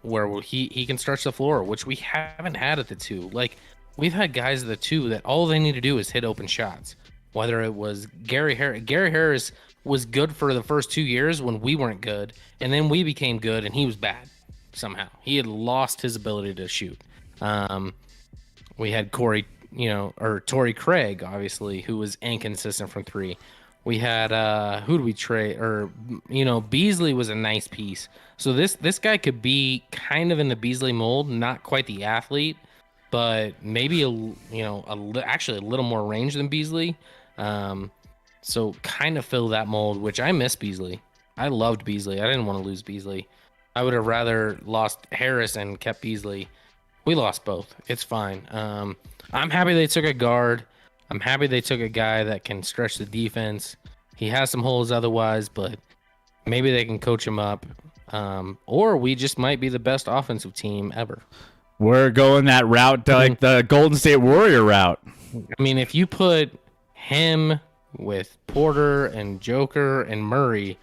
where he can stretch the floor, which we haven't had at the 2. Like, we've had guys at the 2 that all they need to do is hit open shots. Whether it was Gary Harris was good for the first 2 years when we weren't good, and then we became good and he was bad somehow. He had lost his ability to shoot. We had Torrey Craig, obviously, who was inconsistent from 3. We had who did we trade? Beasley was a nice piece. So this guy could be kind of in the Beasley mold, not quite the athlete, but maybe actually a little more range than Beasley. So kind of fill that mold, which I miss Beasley. I loved Beasley. I didn't want to lose Beasley. I would have rather lost Harris and kept Beasley. We lost both. It's fine. I'm happy they took a guard. I'm happy they took a guy that can stretch the defense. He has some holes otherwise, but maybe they can coach him up. Or we just might be the best offensive team ever. We're going that route, like the Golden State Warrior route. I mean, if you put him with Porter and Joker and Murray,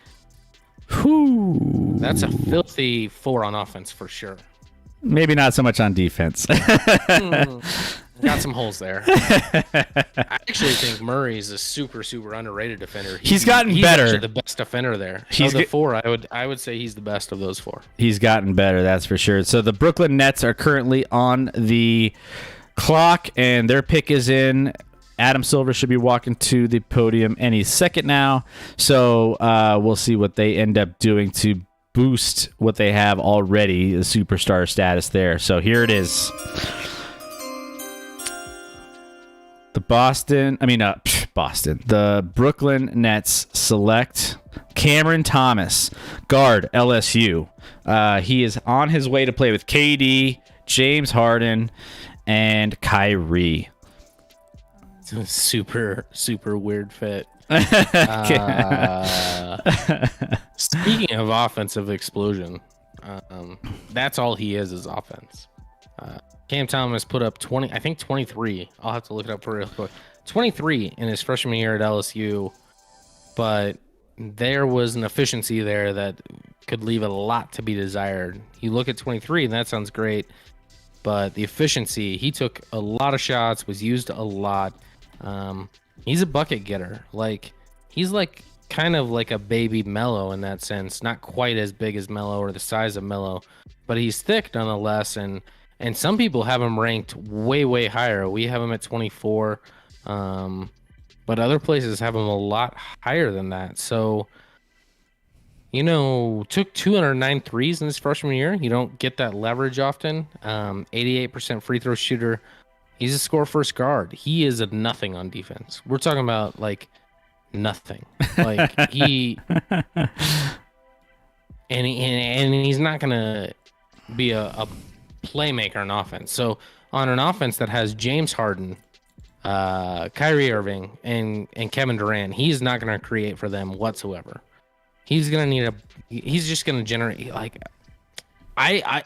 that's a filthy 4 on offense for sure. Maybe not so much on defense. Got some holes there. I actually think Murray is a super, super underrated defender. He's gotten better. He's the best defender there. Of the 4, I would say he's the best of those 4. He's gotten better, that's for sure. So the Brooklyn Nets are currently on the clock, and their pick is in. Adam Silver should be walking to the podium any second now. So we'll see what they end up doing to boost what they have already, the superstar status there. So here it is. The Brooklyn Nets select Cameron Thomas, guard, LSU. He is on his way to play with KD, James Harden, and Kyrie. It's a super, super weird fit. Speaking of offensive explosion, that's all he is offense. Cam Thomas put up 23. I'll have to look it up for real quick. 23 in his freshman year at LSU, but there was an efficiency there that could leave a lot to be desired. You look at 23, and that sounds great, but the efficiency, he took a lot of shots, was used a lot. He's a bucket getter. He's kind of like a baby Melo in that sense. Not quite as big as Melo or the size of Melo, but he's thick nonetheless. And some people have him ranked way, way higher. We have him at 24, but other places have him a lot higher than that. So, took 209 threes in his freshman year. You don't get that leverage often. 88% free throw shooter. He's a score first guard. He is a nothing on defense. We're talking about nothing. He and he's not gonna be a playmaker on offense. So on an offense that has James Harden, Kyrie Irving, and Kevin Durant, he's not gonna create for them whatsoever. He's just gonna generate. I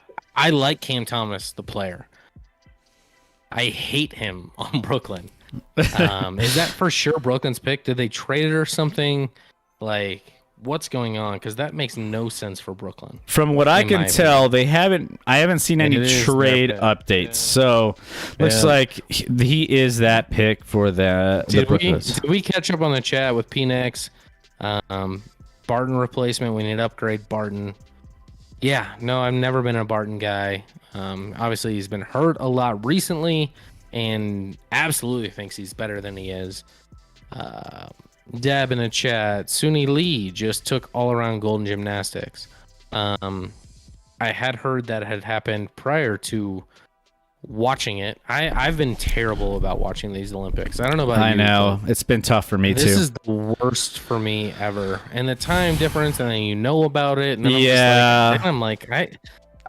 like Cam Thomas, the player. I hate him on Brooklyn. Is that for sure Brooklyn's pick? Did they trade it or something? what's going on? Because that makes no sense for Brooklyn. From what I in my can tell, I haven't seen any It is trade their pick. updates. Yeah. So looks Yeah. like he is that pick for the Brooklyn. Did we catch up on the chat with Pnex? Barton replacement. We need to upgrade Barton. Yeah, no, I've never been a Barton guy. Obviously, he's been hurt a lot recently, and absolutely thinks he's better than he is. Dab in the chat. Suni Lee just took all-around gold in gymnastics. I had heard that had happened prior to watching it. I've been terrible about watching these Olympics. I don't know about I you. know it's been tough for me This too. is the worst for me ever. And the time difference, and then you know about it, and then I'm like, I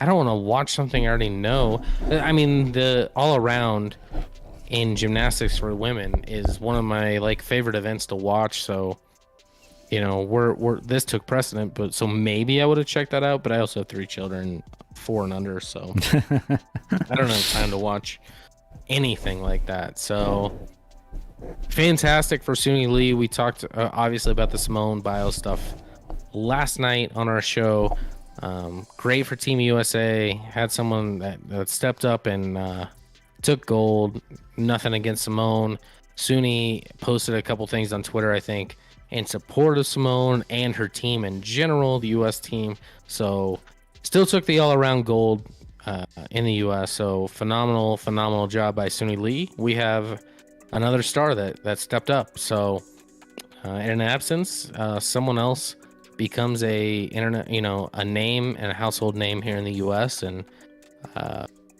don't want to watch something I already know. I mean, the all around in gymnastics for women is one of my like favorite events to watch. So, you know, we're this took precedent, but so maybe I would have checked that out. But I also have 3 children, 4 and under, so I don't have time to watch anything like that. So fantastic for Suni Lee. We talked obviously about the Simone Biles stuff last night on our show. Great for Team USA. Had someone that stepped up and took gold. Nothing against Simone. Suni posted a couple things on Twitter, I think, in support of Simone and her team in general, the U.S. team. So still took the all-around gold in the U.S. So phenomenal job by Suni Lee. We have another star that stepped up. So in an absence, someone else becomes a name and a household name here in the U.S. and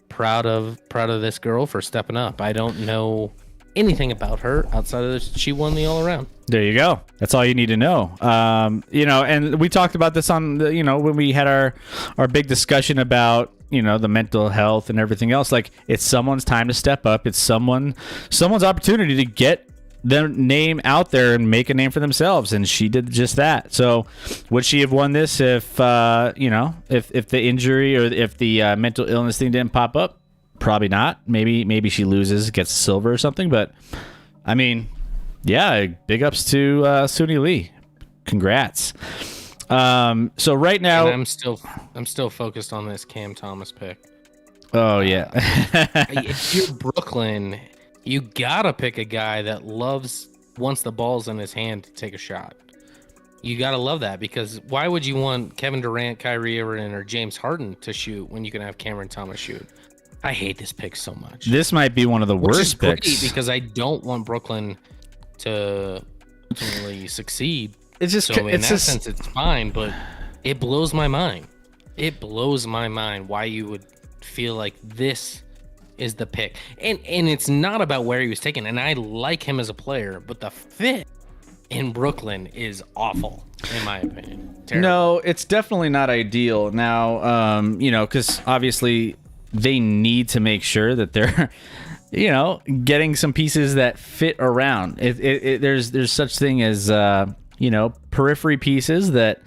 proud of this girl for stepping up. I don't know anything about her outside of this. She won the all around. There you go. That's all you need to know. And we talked about this on the, when we had our big discussion about, the mental health and everything else. Like, it's someone's time to step up. It's someone's opportunity to get their name out there and make a name for themselves, and she did just that. So would she have won this if if the injury or if the mental illness thing didn't pop up? Probably not. Maybe she loses, gets silver or something. But I mean, yeah, big ups to Suni Lee. Congrats. So right now, and I'm still focused on this Cam Thomas pick. Oh yeah. If you're Brooklyn, you gotta pick a guy that wants the balls in his hand to take a shot. You gotta love that, because why would you want Kevin Durant, Kyrie Irving, or James Harden to shoot when you can have Cameron Thomas shoot? I hate this pick so much. This might be one of the worst picks because I don't want Brooklyn to ultimately succeed. It's just so in that sense, it's fine, but it blows my mind. It blows my mind why you would feel like this is the pick. And it's not about where he was taken, and I like him as a player, but the fit in Brooklyn is awful, in my opinion. Terrible. No, it's definitely not ideal. Now, because obviously they need to make sure that they're, getting some pieces that fit around. There's such thing as, periphery pieces that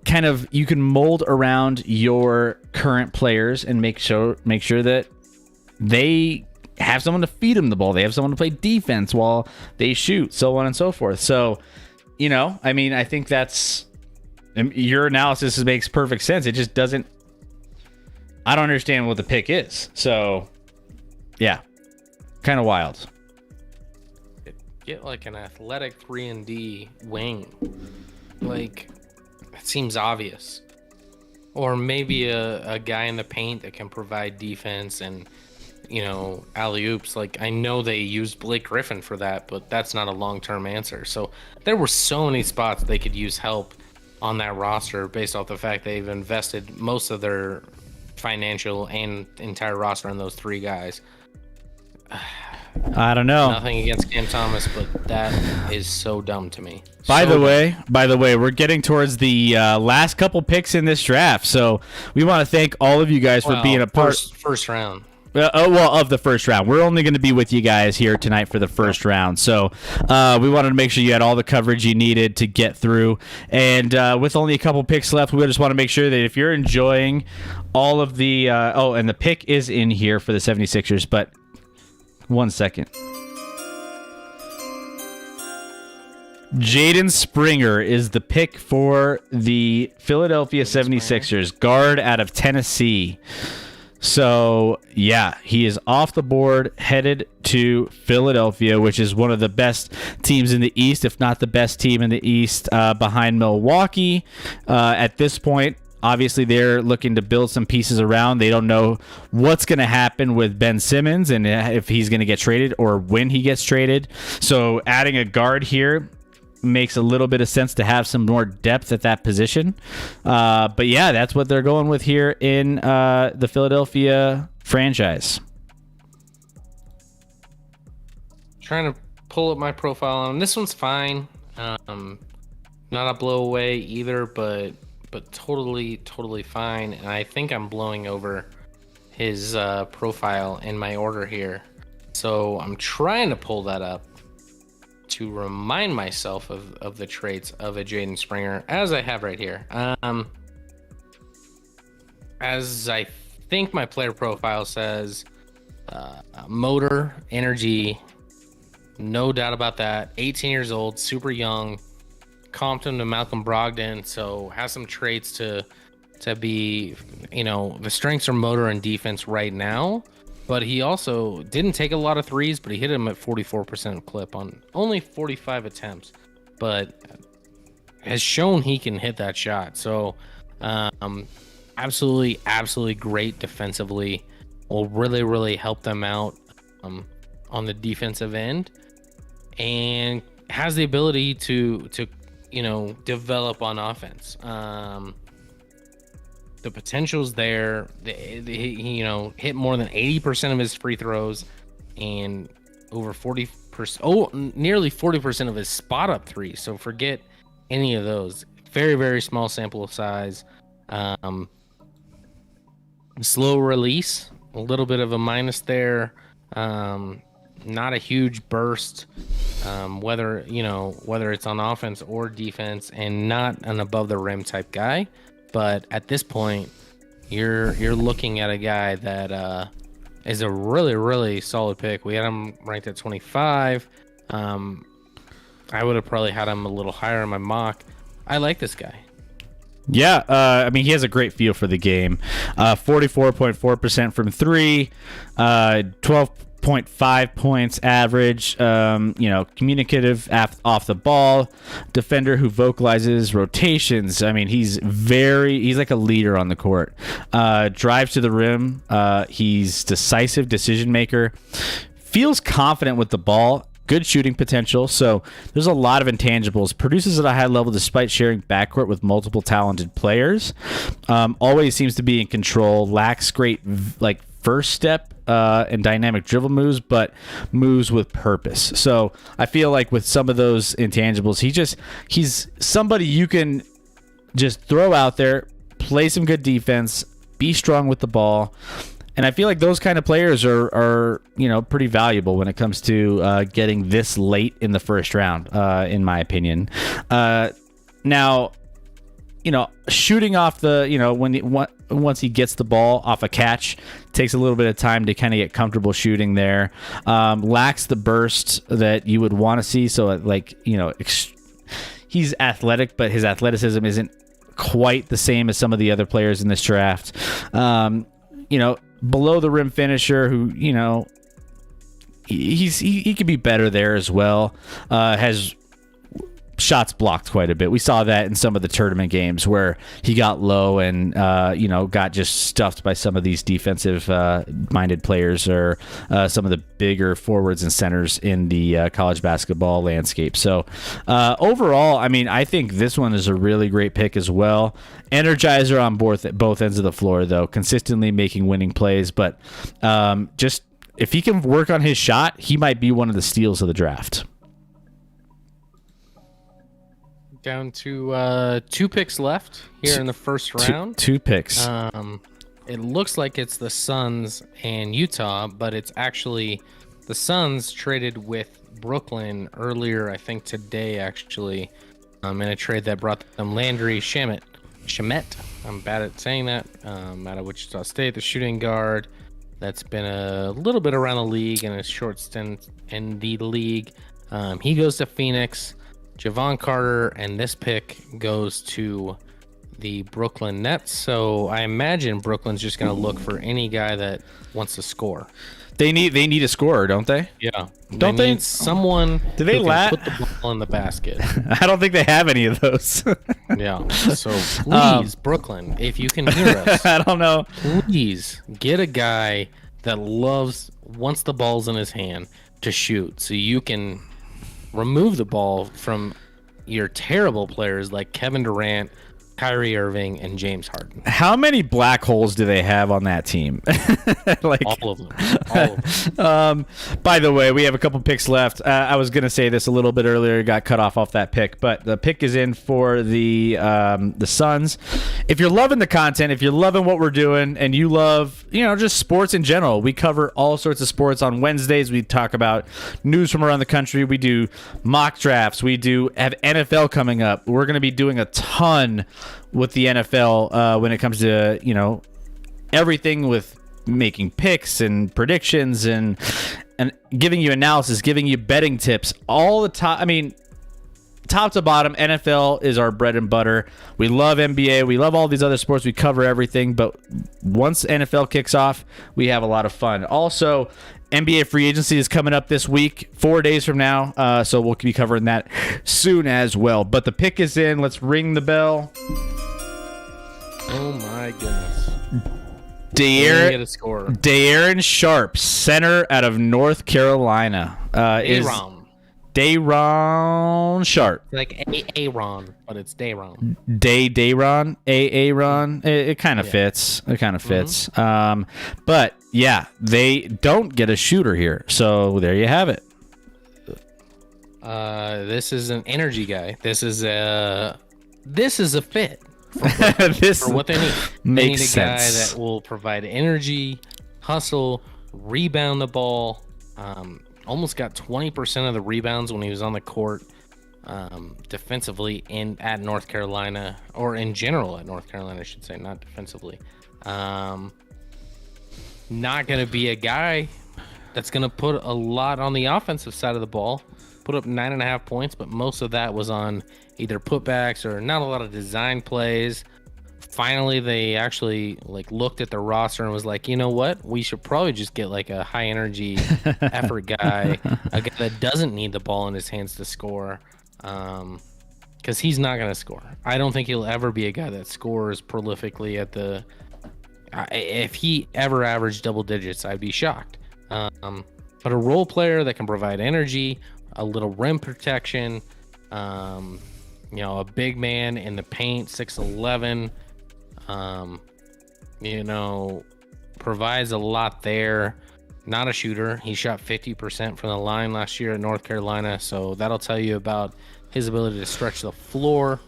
kind of you can mold around your current players and make sure that they have someone to feed them the ball. They have someone to play defense while they shoot, so on and so forth. So, I think that's your analysis makes perfect sense. It just doesn't. I don't understand what the pick is. So, yeah, kind of wild. Get like an athletic 3-and-D wing. Like, it seems obvious. Or maybe a guy in the paint that can provide defense and, alley-oops. Like, I know they used Blake Griffin for that, but that's not a long-term answer. So there were so many spots they could use help on that roster based off the fact they've invested most of their financial and entire roster on those 3 guys. I don't know. Nothing against Cam Thomas, but that is so dumb to me. By the way, we're getting towards the last couple picks in this draft, so we want to thank all of you guys for being a part. First round. Of the first round. We're only going to be with you guys here tonight for the first round. So we wanted to make sure you had all the coverage you needed to get through. And with only a couple picks left, we just want to make sure that if you're enjoying all of the... and the pick is in here for the 76ers, but 1 second. Jaden Springer is the pick for the Philadelphia 76ers, guard out of Tennessee. So, yeah, he is off the board, headed to Philadelphia, which is one of the best teams in the East, if not the best team in the East, behind Milwaukee. At this point, obviously, they're looking to build some pieces around. They don't know what's going to happen with Ben Simmons and if he's going to get traded or when he gets traded. So, adding a guard here makes a little bit of sense to have some more depth at that position. But yeah, that's what they're going with here in the Philadelphia franchise. Trying to pull up my profile on this one's fine. Not a blowaway either, but totally fine. And I think I'm blowing over his profile in my order here. So I'm trying to pull that up to remind myself of the traits of a Jaden Springer, as I have right here. As I think my player profile says, motor, energy, no doubt about that. 18 years old, super young, comped him to Malcolm Brogdon, so has some traits to be, the strengths are motor and defense right now. But he also didn't take a lot of threes, but he hit him at 44% clip on only 45 attempts, but has shown he can hit that shot. So absolutely great defensively. Will really help them out on the defensive end, and has the ability to develop on offense. The potential's there. He hit more than 80% of his free throws and over 40%, nearly 40% of his spot up threes. So forget any of those. Very small sample size. Slow release, a little bit of a minus there. Not a huge burst, whether it's on offense or defense, and not an above the rim type guy. But at this point, you're looking at a guy that is a really solid pick. We had him ranked at 25. I would have probably had him a little higher in my mock. I like this guy. Yeah, he has a great feel for the game. 44.4% from three, 12.5 points average. Communicative off the ball, defender who vocalizes rotations. He's like a leader on the court. Drives to the rim. He's decisive decision maker. Feels confident with the ball. Good shooting potential. So there's a lot of intangibles. Produces at a high level despite sharing backcourt with multiple talented players. Always seems to be in control. Lacks great first step and dynamic dribble moves, but moves with purpose. So I feel like with some of those intangibles, he's somebody you can just throw out there, play some good defense, be strong with the ball. And I feel like those kind of players are pretty valuable when it comes to getting this late in the first round, in my opinion. Now, shooting off the, once he gets the ball off a catch, takes a little bit of time to kind of get comfortable shooting there. Lacks the burst that you would want to see. So he's athletic, but his athleticism isn't quite the same as some of the other players in this draft. Below the rim finisher who, he could be better there as well. Has shots blocked quite a bit. We saw that in some of the tournament games where he got low and, got just stuffed by some of these defensive minded players or some of the bigger forwards and centers in the college basketball landscape. So overall, I think this one is a really great pick as well. Energizer on both ends of the floor, though, consistently making winning plays. But just if he can work on his shot, he might be one of the steals of the draft. Down to 2 picks left here in the first round. Two picks. It looks like it's the Suns and Utah, but it's actually the Suns traded with Brooklyn earlier, I think today, actually, in a trade that brought them Landry Shamet. I'm bad at saying that. Out of Wichita State, the shooting guard that's been a little bit around the league and a short stint in the league. He goes to Phoenix. Javon Carter, and this pick goes to the Brooklyn Nets. So I imagine Brooklyn's just going to look for any guy that wants to score. They need a scorer, don't they? Yeah. Don't they need someone do they who can la- put the ball in the basket? I don't think they have any of those. Yeah. So please, Brooklyn, if you can hear us, I don't know. please get a guy that once the ball's in his hand to shoot, so you can remove the ball from your terrible players like Kevin Durant, Kyrie Irving, and James Harden. How many black holes do they have on that team? Like All of them. All of them. By the way, we have a couple picks left. I was going to say this a little bit earlier, got cut off that pick, but the pick is in for the Suns. If you're loving the content, if you're loving what we're doing, and you love, just sports in general, we cover all sorts of sports on Wednesdays. We talk about news from around the country. We do mock drafts. We have NFL coming up. We're going to be doing a ton with the NFL when it comes to, everything with making picks and predictions and giving you analysis, giving you betting tips all the time. I mean, top to bottom, NFL is our bread and butter. We love NBA. We love all these other sports. We cover everything. But once NFL kicks off, we have a lot of fun. Also, NBA free agency is coming up this week, 4 days from now. So we'll be covering that soon as well. But the pick is in. Let's ring the bell. Oh my goodness. De'Aaron Get a score. Sharp, center out of North Carolina. Day'Ron Sharp. Like Aaron, but it's Day'Ron. Day'Ron. Aaron. It kind of fits. It kind of fits. But yeah, they don't get a shooter here. So there you have it. This is an energy guy. This is a fit. This For what they need. makes They need a guy sense. that will provide energy, hustle, rebound the ball. Almost got 20% of the rebounds when he was on the court defensively at North Carolina, or in general at North Carolina, I should say, not defensively. Not going to be a guy that's going to put a lot on the offensive side of the ball. Put up 9.5 points, but most of that was on either putbacks or not a lot of design plays. Finally, they actually looked at the roster and was like, you know what? We should probably just get a high energy effort guy, a guy that doesn't need the ball in his hands to score, because he's not going to score. I don't think he'll ever be a guy that scores prolifically at the. If he ever averaged double digits, I'd be shocked. But a role player that can provide energy, a little rim protection, a big man in the paint, 6'11", provides a lot there. Not a shooter. He shot 50% from the line last year at North Carolina, so that'll tell you about his ability to stretch the floor.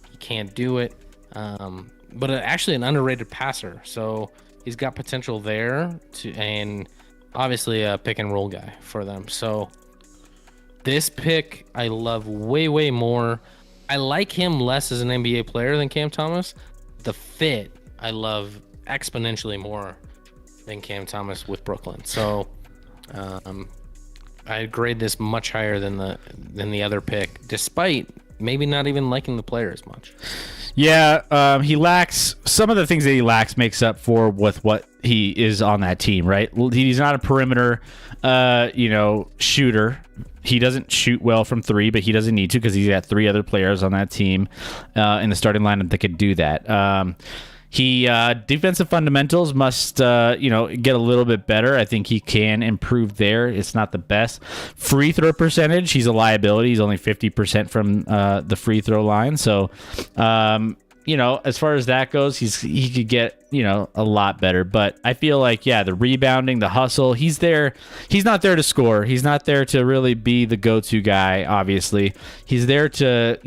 He can't do it. But actually an underrated passer, so he's got potential there and obviously a pick and roll guy for them. So this pick I love way more. I like him less as an NBA player than Cam Thomas. The fit I love exponentially more than Cam Thomas with Brooklyn. So I grade this much higher than the other pick, despite maybe not even liking the player as much. Yeah, he lacks some of the things that he lacks makes up for with what he is on that team, right? He's not a perimeter, shooter. He doesn't shoot well from three, but he doesn't need to because he's got three other players on that team in the starting lineup that could do that. He defensive fundamentals must get a little bit better. I think he can improve there. It's not the best. Free throw percentage, he's a liability. He's only 50% from the free throw line. So as far as that goes, he could get a lot better. But I feel like the rebounding, the hustle, he's there. He's not there to score. He's not there to really be the go-to guy. Obviously, he's there to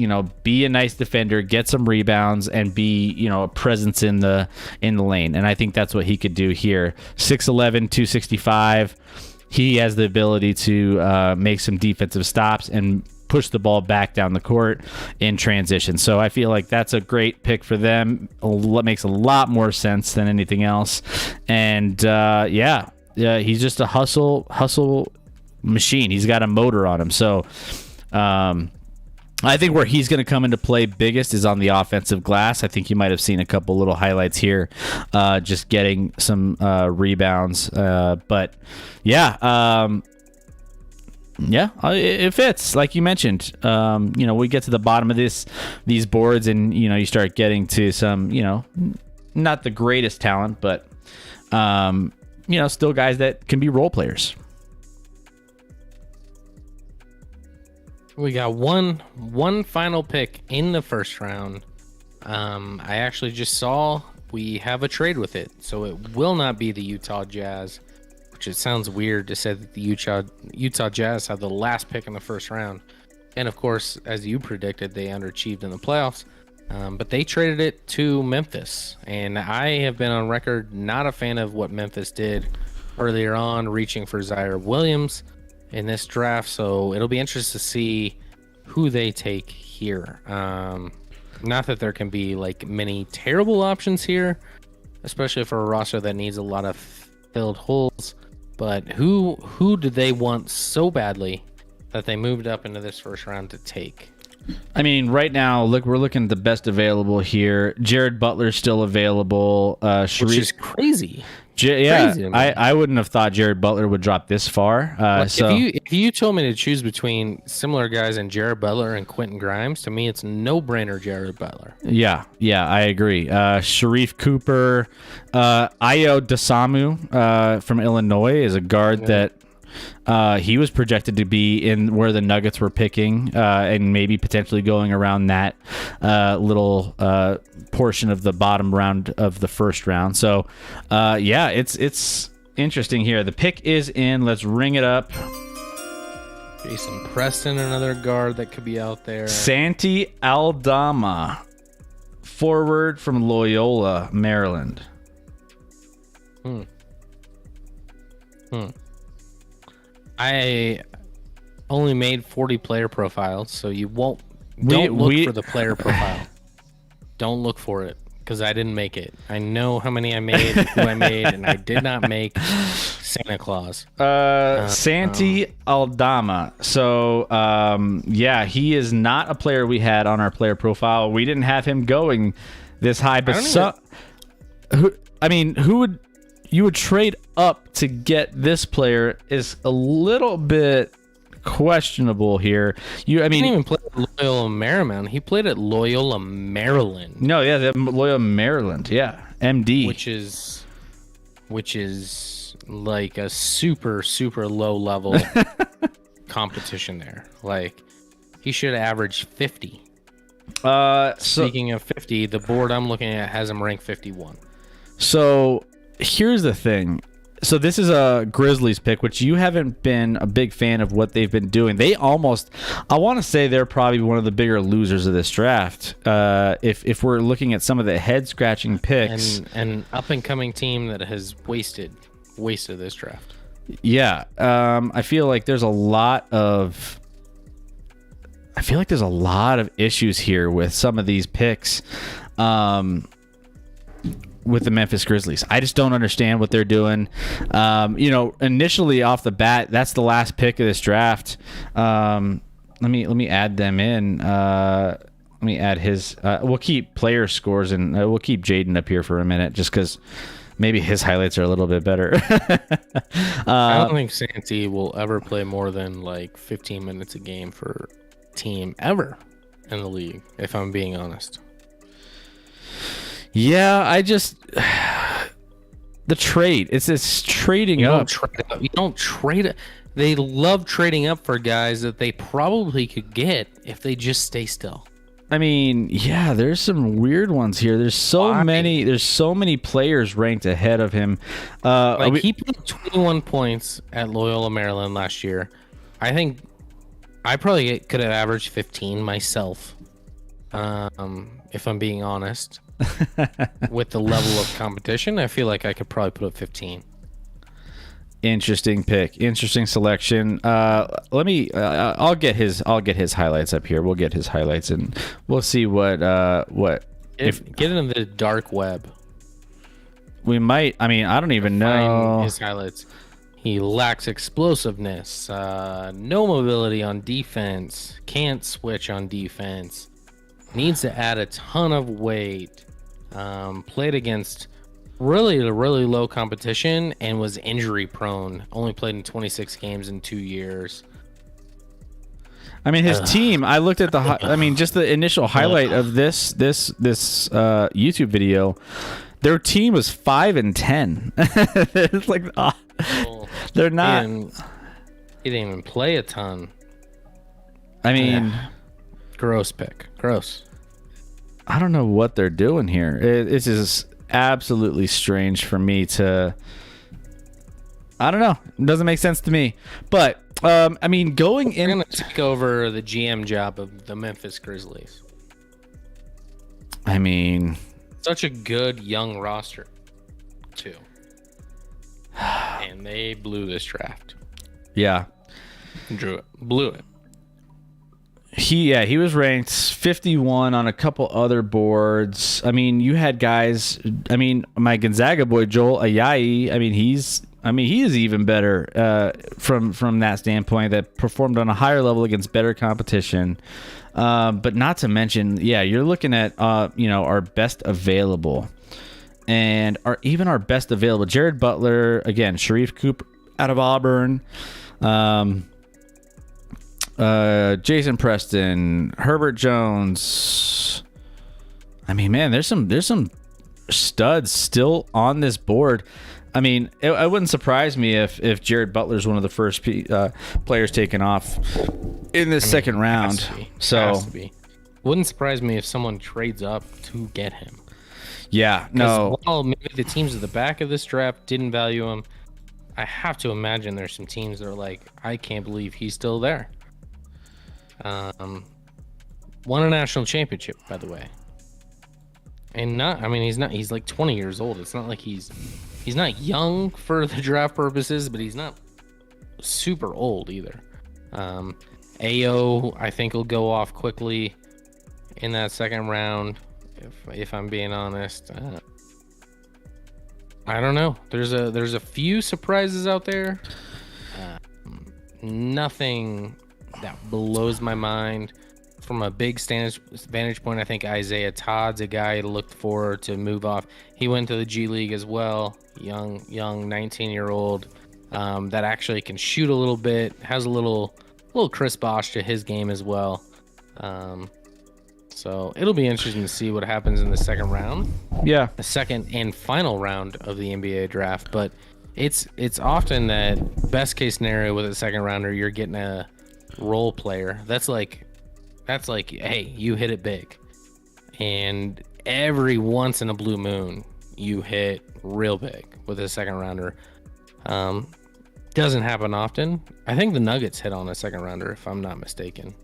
be a nice defender, get some rebounds, and be a presence in the lane. And I think that's what he could do here. 6'11", 265. He has the ability to make some defensive stops and push the ball back down the court in transition. So I feel like that's a great pick for them. It makes a lot more sense than anything else. And he's just a hustle machine. He's got a motor on him. So I think where he's going to come into play biggest is on the offensive glass. I think you might have seen a couple little highlights here, just getting some rebounds. But yeah, it fits like you mentioned. We get to the bottom of these boards, and you start getting to some, not the greatest talent, but still guys that can be role players. We got one final pick in the first round. I actually just saw we have a trade with it, so it will not be the Utah Jazz, which it sounds weird to say that the Utah Jazz have the last pick in the first round. And of course, as you predicted, they underachieved in the playoffs. But they traded it to Memphis, and I have been on record not a fan of what Memphis did earlier on, reaching for Zaire Williams in this draft, so it'll be interesting to see who they take here. Not that there can be like many terrible options here, especially for a roster that needs a lot of filled holes, but who do they want so badly that they moved up into this first round to take? I mean, right now, we're looking at the best available here. Jared Butler's still available. Which is crazy. Crazy, I wouldn't have thought Jared Butler would drop this far. If you told me to choose between similar guys and Jared Butler and Quentin Grimes, to me it's no brainer Jared Butler. Yeah, I agree. Sharif Cooper, Ayo Dosunmu from Illinois is a guard that he was projected to be in where the Nuggets were picking, and maybe potentially going around that little portion of the bottom round of the first round. So, it's interesting here. The pick is in. Let's ring it up. Jason Preston, another guard that could be out there. Santi Aldama, forward from Loyola, Maryland. I only made 40 player profiles, so you won't. Don't look for the player profile. Don't look for it, because I didn't make it. I know how many I made, who I made, and I did not make Santa Claus. Santi Aldama. So, he is not a player we had on our player profile. We didn't have him going this high, but who would you would trade up to get this player is a little bit questionable here. He didn't even play at Loyola Marymount. He played at Loyola, Maryland. No, Loyola Maryland. Yeah, MD. Which is like a super, super low level competition there. Like, he should have averaged 50. Speaking of 50, the board I'm looking at has him ranked 51. So here's the thing. So this is a Grizzlies pick, which you haven't been a big fan of what they've been doing. I want to say they're probably one of the bigger losers of this draft. If we're looking at some of the head-scratching picks. And an up-and-coming team that has wasted this draft. Yeah. I feel like there's a lot of issues here with some of these picks. With the Memphis Grizzlies, I just don't understand what they're doing. Initially off the bat, that's the last pick of this draft. Let me add them in. Let me add his. We'll keep player scores, and we'll keep Jaden up here for a minute, just because maybe his highlights are a little bit better. I don't think Santi will ever play more than like 15 minutes a game for team ever in the league, if I'm being honest. Yeah, the trade. It's trading up. You don't trade it. They love trading up for guys that they probably could get if they just stay still. I mean, yeah, there's some weird ones here. There's so many players ranked ahead of him. He put 21 points at Loyola Maryland last year. I think I probably could have averaged 15 myself, if I'm being honest. With the level of competition, I feel like I could probably put up 15. Interesting pick, interesting selection. I'll get his highlights up here. We'll get his highlights and we'll see what get into the dark web. We might. I mean, I don't even know his highlights. He lacks explosiveness, no mobility on defense, can't switch on defense, needs to add a ton of weight, played against really low competition and was injury prone, only played in 26 games in 2 years. I mean, his team. I looked at just the initial highlight of this YouTube video. Their team was 5-10. It's like they're not. He didn't even play a ton. I mean, gross pick. Gross. I don't know what they're doing here. It's just absolutely strange for me to. I don't know. It doesn't make sense to me. But I mean, going in, going to take over the GM job of the Memphis Grizzlies. I mean, such a good young roster, too. And they blew this draft. Yeah. Blew it. He was ranked 51 on a couple other boards. I mean, you had guys. I mean, my Gonzaga boy Joel Ayayi. He is even better from that standpoint. That performed on a higher level against better competition. But not to mention, you're looking at our best available, and our best available. Jared Butler again, Sharif Cooper out of Auburn. Jason Preston, Herbert Jones. I mean, man, there's some studs still on this board. I mean, it wouldn't surprise me if Jared Butler's one of the first players taken off in this second round. So, wouldn't surprise me if someone trades up to get him. Yeah, no. While maybe the teams at the back of this draft didn't value him, I have to imagine there's some teams that are like, I can't believe he's still there. Won a national championship, by the way. And he's like 20 years old. It's not like he's not young for the draft purposes, but he's not super old either. Ayo, I think, will go off quickly in that second round, if I'm being honest. I don't know. There's a few surprises out there. Nothing that blows my mind. From a big vantage point, I think Isaiah Todd's a guy to look for to move off. He went to the G League as well. Young 19-year-old that actually can shoot a little bit, has a little Chris Bosh to his game as well. So it'll be interesting to see what happens in the second round. Yeah, the second and final round of the NBA draft. But it's often that best case scenario with a second rounder, you're getting a role player. That's like, hey, you hit it big. And every once in a blue moon, you hit real big with a second rounder. Doesn't happen often. I think the Nuggets hit on a second rounder, if I'm not mistaken.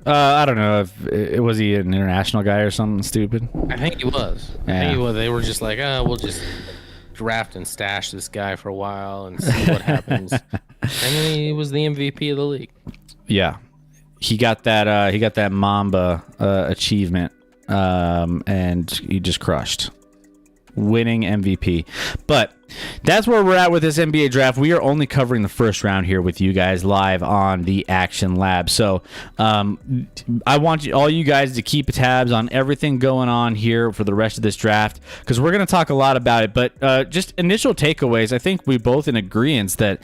I don't know if was he an international guy or something stupid. I think he was. They were just like, we'll just draft and stash this guy for a while and see what happens. And then he was the MVP of the league. Yeah. He got that Mamba achievement, and he just crushed, winning MVP. But that's where we're at with this NBA draft. We are only covering the first round here with you guys live on the Action Lab. So I want all you guys to keep tabs on everything going on here for the rest of this draft, because we're going to talk a lot about it. But just initial takeaways, I think we both in agreement that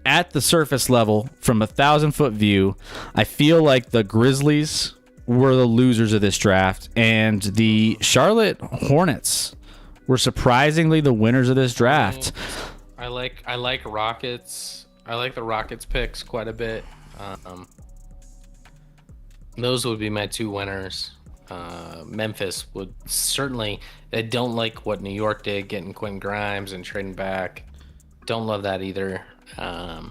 at the surface level, from 1,000-foot view, I feel like the Grizzlies were the losers of this draft, and the Charlotte Hornets were surprisingly the winners of this draft. I like Rockets. I like the Rockets picks quite a bit. Those would be my two winners. Memphis would certainly. I don't like what New York did, getting Quentin Grimes and trading back. Don't love that either. There's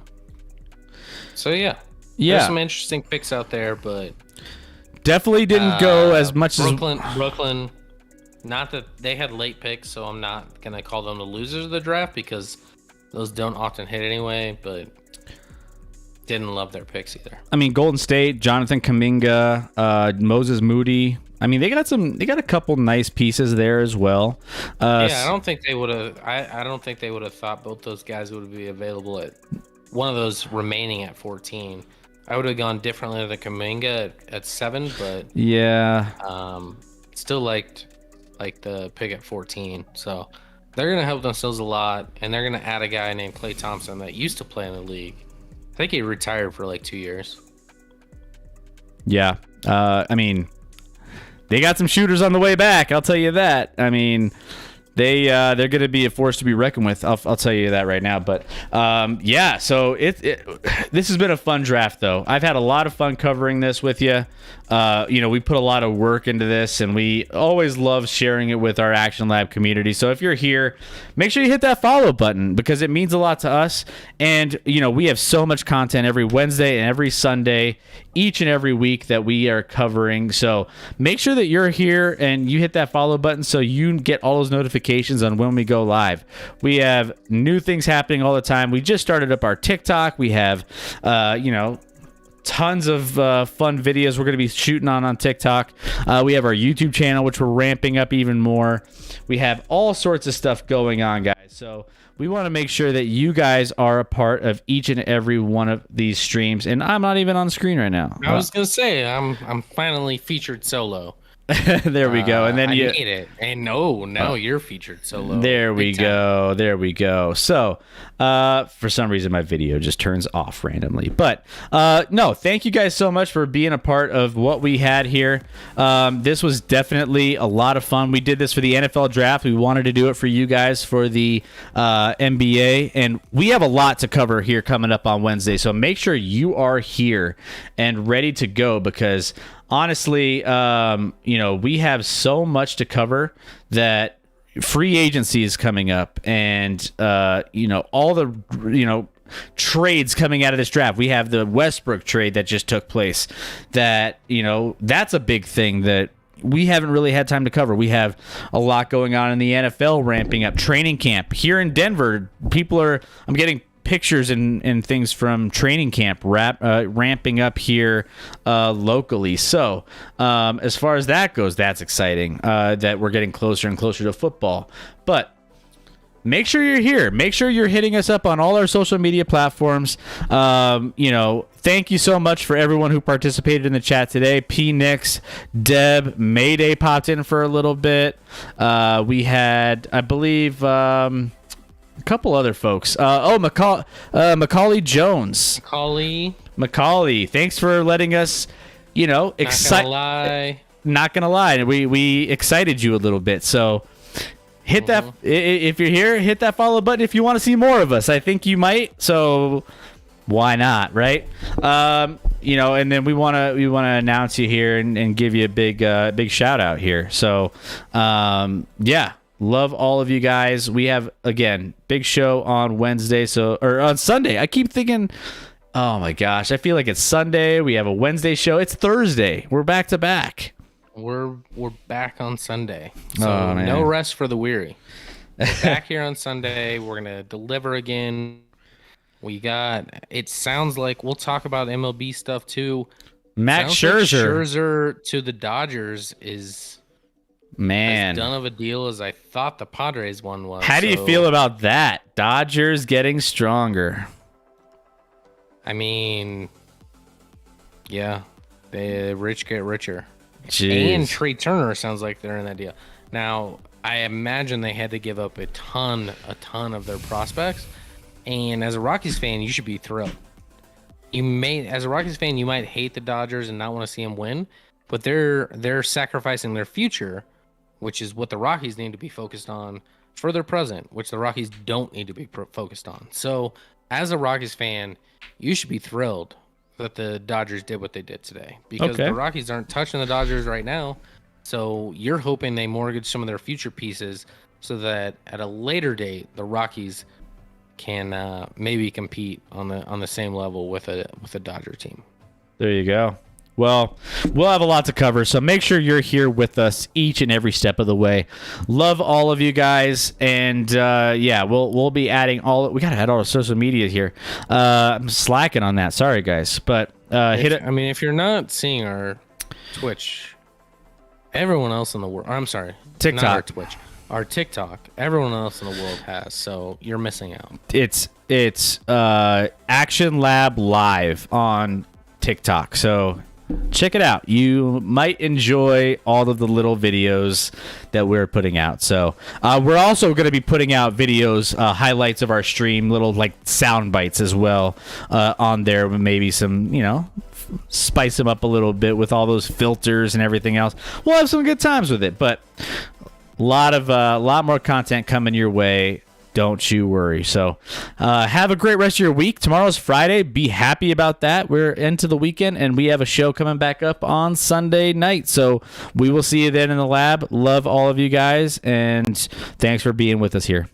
some interesting picks out there, but definitely didn't go as much as Brooklyn. Not that they had late picks, so I'm not gonna call them the losers of the draft, because those don't often hit anyway. But didn't love their picks either. I mean, Golden State, Jonathan Kuminga, Moses Moody. I mean, they got a couple nice pieces there as well. I don't think they would have. I don't think they would have thought both those guys would be available at one of those remaining at 14. I would have gone differently than Kuminga at 7, but still liked the pick at 14. So they're gonna help themselves a lot, and they're gonna add a guy named Klay Thompson that used to play in the league. I think he retired for like 2 years. Yeah, I mean, they got some shooters on the way back. I'll tell you that. I mean, they're going to be a force to be reckoned with. I'll tell you that right now. But so this has been a fun draft, though. I've had a lot of fun covering this with you. We put a lot of work into this, and we always love sharing it with our Action Lab community. So if you're here, make sure you hit that follow button because it means a lot to us. And we have so much content every Wednesday and every Sunday, each and every week that we are covering. So make sure that you're here and you hit that follow button so you get all those notifications on when we go live. We have new things happening all the time. We just started up our TikTok. We have, tons of fun videos we're going to be shooting on TikTok. We have our YouTube channel, which we're ramping up even more. We have all sorts of stuff going on, guys. So we want to make sure that you guys are a part of each and every one of these streams. And I'm not even on the screen right now. I was going to say, I'm finally featured solo. There we go. And then I need it. And now you're featured solo. There we go. So, for some reason, my video just turns off randomly. But no, thank you guys so much for being a part of what we had here. This was definitely a lot of fun. We did this for the NFL draft. We wanted to do it for you guys for the NBA, and we have a lot to cover here coming up on Wednesday. So make sure you are here and ready to go because honestly, we have so much to cover that free agency is coming up and, all the, trades coming out of this draft. We have the Westbrook trade that just took place that, that's a big thing that we haven't really had time to cover. We have a lot going on in the NFL ramping up training camp here in Denver. I'm getting pictures and things from training camp ramping up here locally. So as far as that goes, that's exciting that we're getting closer and closer to football. But make sure you're here. Make sure you're hitting us up on all our social media platforms. Thank you so much for everyone who participated in the chat today. P. Nix, Deb, Mayday popped in for a little bit. We had, I believe, a couple other folks. Macaulay Jones. Macaulay, thanks for letting us, Not gonna lie. We excited you a little bit. So hit that if you're here. Hit that follow button if you want to see more of us. I think you might. So why not, right? And then we want to announce you here and give you a big shout out here. So love all of you guys. We have, again, big show on Wednesday, or on Sunday. I keep thinking, oh my gosh, I feel like it's Sunday. We have a Wednesday show. It's Thursday. We're back to back. We're back on Sunday. So no rest for the weary. We're back here on Sunday. We're going to deliver again. It sounds like we'll talk about MLB stuff too. Max Scherzer to the Dodgers is as done of a deal as I thought the Padres one was. How do you feel about that? Dodgers getting stronger. I mean, yeah, the rich get richer. Jeez. And Trey Turner sounds like they're in that deal. Now, I imagine they had to give up a ton of their prospects. And as a Rockies fan, you should be thrilled. As a Rockies fan, you might hate the Dodgers and not want to see them win, but they're sacrificing their future, which is what the Rockies need to be focused on for their present, which the Rockies don't need to be focused on. So, as a Rockies fan, you should be thrilled that the Dodgers did what they did today because the Rockies aren't touching the Dodgers right now. So, you're hoping they mortgage some of their future pieces so that at a later date, the Rockies can maybe compete on the same level with a Dodger team. There you go. Well, we'll have a lot to cover, so make sure you're here with us each and every step of the way. Love all of you guys, and we'll be adding we gotta add all the social media here. I'm slacking on that. Sorry, guys, but if you're not seeing our Twitch everyone else in the world. I'm sorry, TikTok. not our Twitch, our TikTok. Everyone else in the world has, so you're missing out. It's Action Lab Live on TikTok. So check it out. You might enjoy all of the little videos that we're putting out. So we're also going to be putting out videos, highlights of our stream, little like sound bites as well on there. Maybe some, spice them up a little bit with all those filters and everything else. We'll have some good times with it, but a lot more content coming your way. Don't you worry. So have a great rest of your week. Tomorrow's Friday. Be happy about that. We're into the weekend, and we have a show coming back up on Sunday night. So we will see you then in the lab. Love all of you guys, and thanks for being with us here.